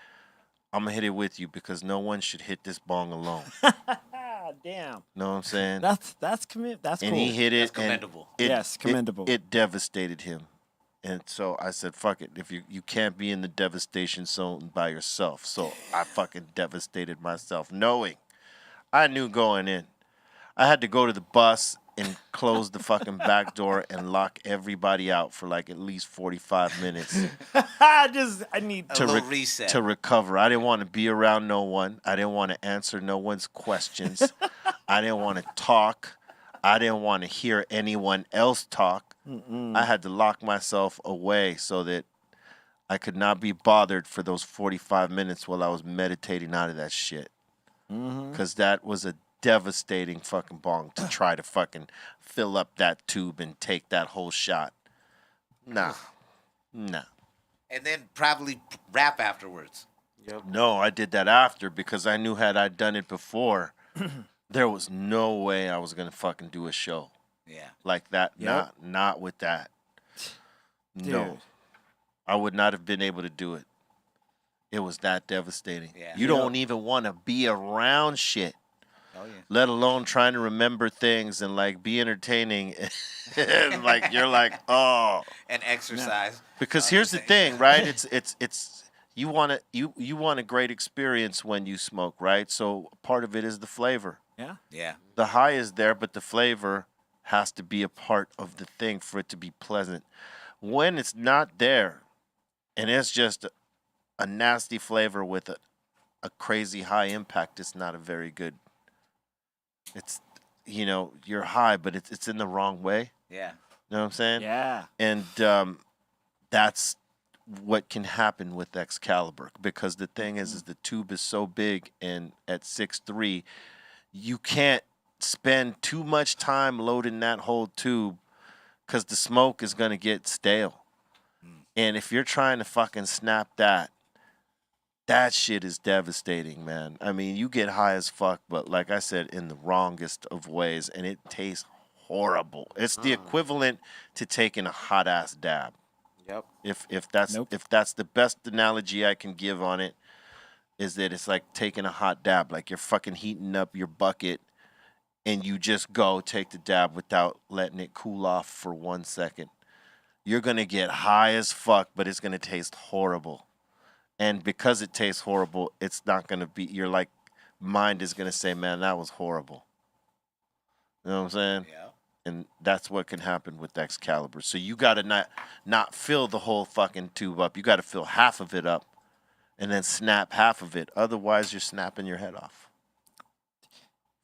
I'm gonna hit it with you because no one should hit this bong alone. Damn. Know what I'm saying? That's That's and cool. he hit it. That's commendable. And Yes, commendable. It devastated him. And so I said, fuck it. If you can't be in the devastation zone by yourself. So I fucking devastated myself, knowing I knew going in. I had to go to the bus and close the fucking back door and lock everybody out for like at least 45 minutes I need A little reset. to recover. I didn't want to be around no one. I didn't want to answer no one's questions. I didn't want to talk. I didn't want to hear anyone else talk. I had to lock myself away so that I could not be bothered for those 45 minutes while I was meditating out of that shit. Because that was a devastating fucking bong to try to fucking fill up that tube and take that whole shot. Nah. And then probably rap afterwards. No, I did that after because I knew had I done it before, there was no way I was going to fucking do a show. Yeah. Like that. Yep. Not with that. No. Dude. I would not have been able to do it. It was that devastating. Yeah. You don't even want to be around shit, Oh yeah. let alone trying to remember things and like be entertaining. And like you're like, oh. And exercise. Because here's the thing, right? It's you want a great experience when you smoke, right? So part of it is the flavor. Yeah. Yeah. The high is there, but the flavor has to be a part of the thing for it to be pleasant. When it's not there, and it's just a nasty flavor with a crazy high impact, it's not a very good. you know, you're high, but it's in the wrong way. Yeah. You know what I'm saying? Yeah. And that's what can happen with Excalibur, because the thing is the tube is so big, and at 6'3", you can't spend too much time loading that whole tube because the smoke is going to get stale. And if you're trying to fucking snap that shit is devastating, man. I mean, you get high as fuck, but like I said, in the wrongest of ways, and it tastes horrible. It's the equivalent to taking a hot ass dab. Yep. If that's the best analogy I can give on it, is that it's like taking a hot dab, like you're fucking heating up your bucket, and you just go take the dab without letting it cool off for 1 second. You're gonna get high as fuck, but it's gonna taste horrible. And because it tastes horrible, it's not gonna be. Your like mind is gonna say, "Man, that was horrible." You know what I'm saying? Yeah. And that's what can happen with Excalibur. So you gotta not fill the whole fucking tube up. You gotta fill half of it up, and then snap half of it. Otherwise, you're snapping your head off.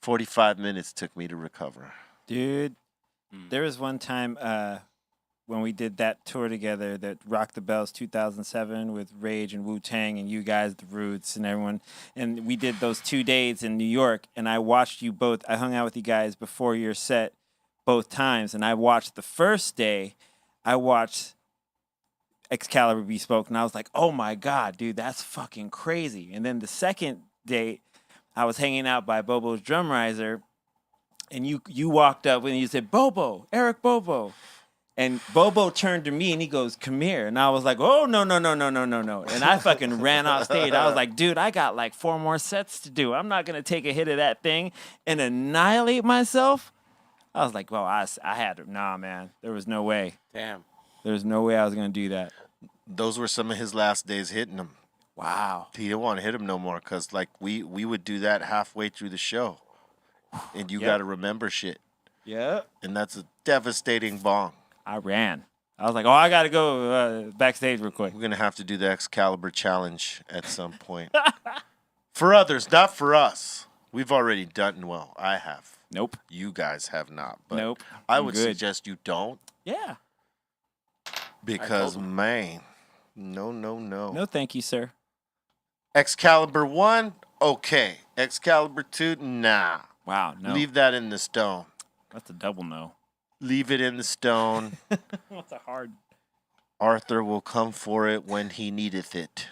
45 minutes took me to recover. Dude, there was one time when we did that tour together, that Rock the Bells 2007 with Rage and Wu-Tang and you guys, The Roots and everyone. And we did those 2 days in New York, and I watched you both. I hung out with you guys before your set both times, and I watched the first day, I watched Excalibur be spoke, and I was like, oh my God, dude, that's fucking crazy. And then the second day, I was hanging out by Bobo's Drum Riser, and you walked up and you said, Bobo, Eric Bobo. And Bobo turned to me and he goes, come here. And I was like, oh, no. And I fucking ran off stage. I was like, dude, I got like 4 more sets to do. I'm not going to take a hit of that thing and annihilate myself. I was like, well, I had to. Nah, man. There was no way. Damn. There was no way I was going to do that. Those were some of his last days hitting him. Wow. He didn't want to hit him no more because, like, we would do that halfway through the show. And you got to remember shit. Yeah. And that's a devastating bong. I ran. I was like, oh, I got to go backstage real quick. We're going to have to do the Excalibur challenge at some point. For others, not for us. We've already done well. I have. Nope. You guys have not. But nope. I would suggest you don't. Yeah. Because, man, no. No, thank you, sir. Excalibur 1, okay. Excalibur 2, nah. Wow, no. Leave that in the stone. That's a double no. Leave it in the stone. That's a hard. Arthur will come for it when he needeth it.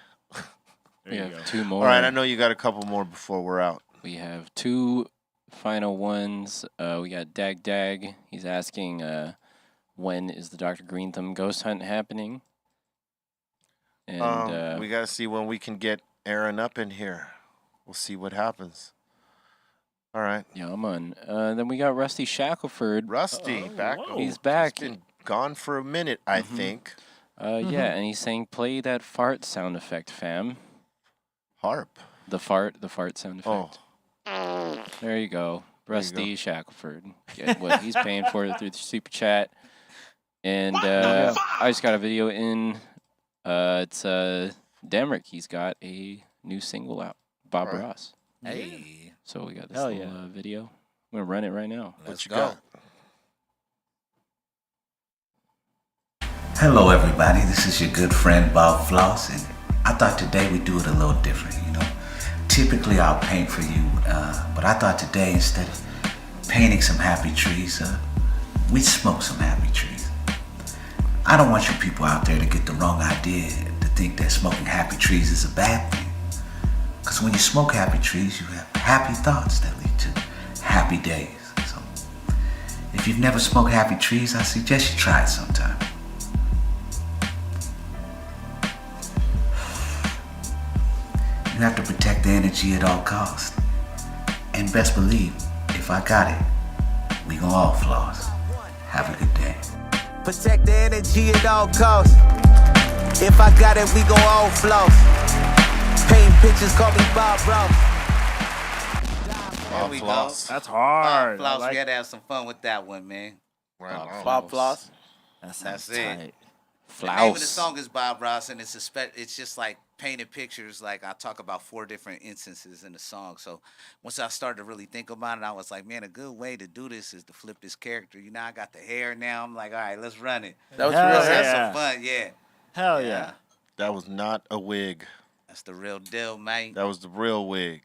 We have 2 more. All right, I know you got a couple more before we're out. We have 2 final ones. We got Dag. He's asking, when is the Dr. Greenthumb ghost hunt happening? And we got to see when we can get Aaron up in here. We'll see what happens. All right. Yeah, I'm on. Then we got Rusty Shackelford. Rusty, back. He's back. He's been gone for a minute, I think. Yeah, and he's saying, play that fart sound effect, fam. Harp. The fart sound effect. Oh. There you go. Rusty Shackelford. Get what he's paying for it through the super chat. And I just got a video in. It's Demrick. He's got a new single out. Bob Ross. Hey. So we got this little video. I'm going to run it right now. What you got? Hello, everybody. This is your good friend, Bob Floss, and I thought today we'd do it a little different, you know. Typically, I'll paint for you, but I thought today, instead of painting some happy trees, we'd smoke some happy trees. I don't want you people out there to get the wrong idea to think that smoking happy trees is a bad thing. Because when you smoke happy trees, you have happy thoughts that lead to happy days. So, if you've never smoked happy trees, I suggest you try it sometime. You have to protect the energy at all costs. And best believe, if I got it, we gon' all floss. Have a good day. Protect the energy at all costs. If I got it, we gon' all floss. Paint pictures, call me Bob Ross. There we go. That's hard. Bob Floss, we had to have some fun with that one, man. Bob Floss. That's it. Floss. The name of the song is Bob Ross, and it's just like painted pictures. Like I talk about 4 different instances in the song. So once I started to really think about it, I was like, man, a good way to do this is to flip this character. You know, I got the hair now. I'm like, all right, let's run it. That was Hell real. Let's have yeah. some fun. Yeah. Hell yeah. That was not a wig. That's the real deal, man. That was the real wig.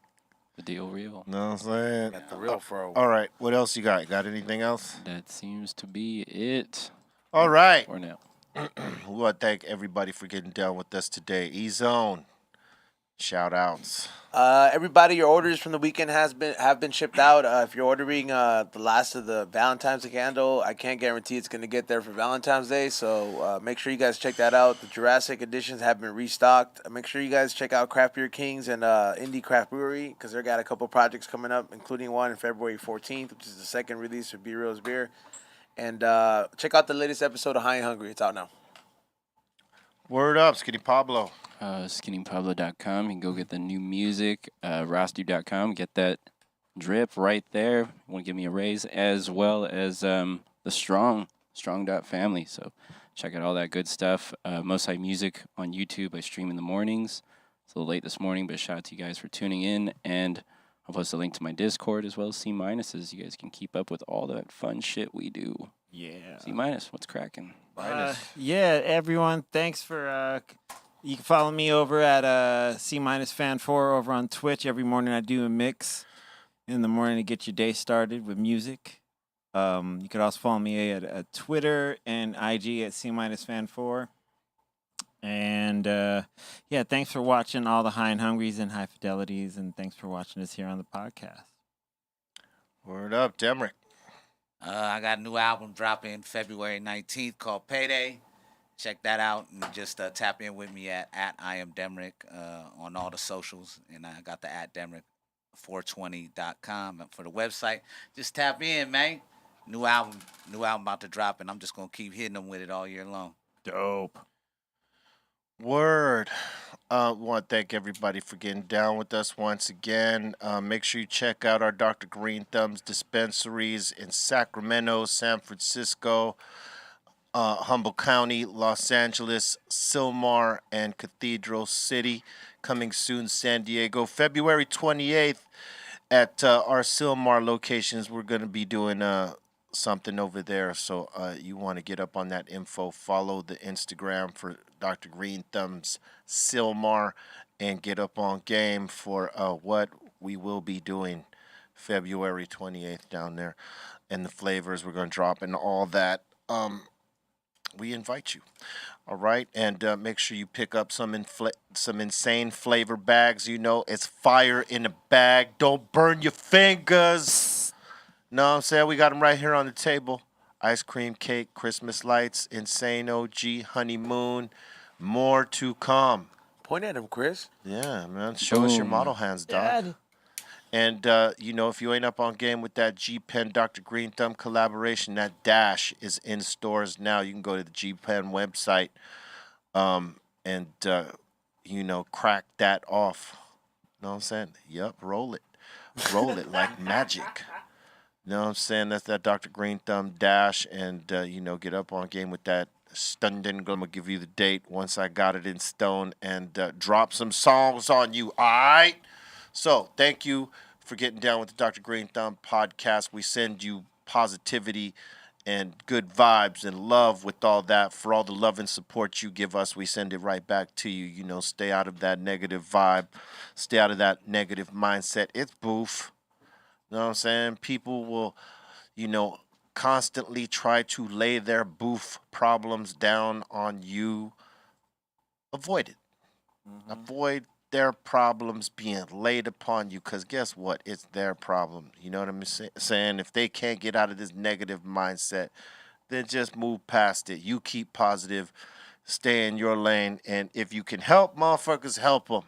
The deal real. Know what I'm saying? Got the real fro. All right. What else you got? Got anything else? That seems to be it All right. for now. We want to thank everybody for getting down with us today. E-Zone. Shout outs. Everybody, your orders from the weekend have been shipped out. If you're ordering the last of the Valentine's candle, I can't guarantee it's going to get there for Valentine's Day. So make sure you guys check that out. The Jurassic editions have been restocked. Make sure you guys check out Craft Beer Kings and Indie Craft Brewery because they got a couple projects coming up, including one on February 14th, which is the second release of Be Real's Beer. And check out the latest episode of High and Hungry. It's out now. Word up, Skinny Pablo. SkinnyPablo.com. You can go get the new music. Rostu.com. Get that drip right there. Want to give me a raise, as well as the Strong.family. So check out all that good stuff. Most High Music on YouTube. I stream in the mornings. It's a little late this morning, but shout out to you guys for tuning in. And I'll post a link to my Discord as well as C-. You guys can keep up with all that fun shit we do. Yeah. C-, what's cracking? Yeah, everyone, thanks for you can follow me over at C-Fan4 over on Twitch. Every morning I do a mix in the morning to get your day started with music. You could also follow me at Twitter and IG at C-Fan4. And yeah, thanks for watching all the High and Hungries and High Fidelities, and thanks for watching us here on the podcast. Word up, Demrick. I got a new album dropping February 19th called Payday. Check that out and just tap in with me at I am Demrick on all the socials. And I got the at Demrick420.com for the website. Just tap in, man. New album about to drop, and I'm just going to keep hitting them with it all year long. Dope. Word. Want to thank everybody for getting down with us once again. Make sure you check out our Dr. Greenthumb's dispensaries in Sacramento, San Francisco, Humboldt County, Los Angeles, Sylmar, and Cathedral City. Coming soon, San Diego. February 28th at our Sylmar locations, we're going to be doing something over there. So you want to get up on that info. Follow the Instagram for Dr. Greenthumb's Sylmar and get up on game for what we will be doing February 28th down there. And the flavors we're going to drop and all that. We invite you. All right. And make sure you pick up some insane flavor bags. You know, it's fire in a bag. Don't burn your fingers. Know what I'm saying? We got them right here on the table. Ice cream cake, Christmas lights, insane OG, honeymoon. More to come. Point at him, Chris. Yeah, man. Show us your model hands, dog. Dad. And, you know, if you ain't up on game with that G-Pen Dr. Greenthumb collaboration, that dash is in stores now. You can go to the G-Pen website and, you know, crack that off. Know what I'm saying? Yup, roll it. Roll it like magic. Know what I'm saying? That's that Dr. Greenthumb dash. And, you know, get up on game with that. Stunned. I'm going to give you the date once I got it in stone and drop some songs on you. All right? So, thank you for getting down with the Dr. Greenthumb podcast. We send you positivity and good vibes and love with all that. For all the love and support you give us, we send it right back to you. You know, stay out of that negative vibe. Stay out of that negative mindset. It's boof. You know what I'm saying? People will, you know, constantly try to lay their boof problems down on you. Avoid it. Mm-hmm. Avoid their problems being laid upon you, because guess what? It's their problem. You know what I'm saying? If they can't get out of this negative mindset, then just move past it. You keep positive, stay in your lane, and if you can help motherfuckers, help them.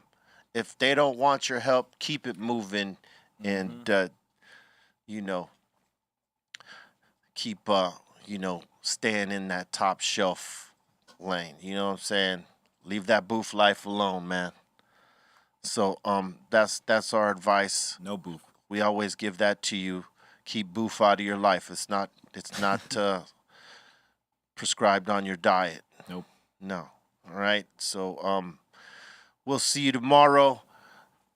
If they don't want your help, keep it moving, and you know, keep you know, staying in that top shelf lane. You know what I'm saying? Leave that boof life alone, man. So that's our advice. No boof. We always give that to you. Keep boof out of your life. It's not prescribed on your diet. Nope. No. All right. So We'll see you tomorrow.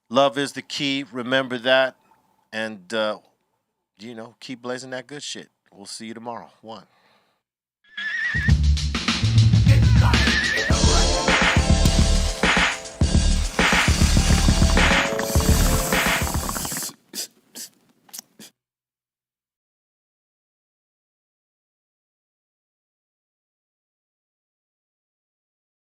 Love is the key. Remember that. And, keep blazing that good shit. We'll see you tomorrow. 1.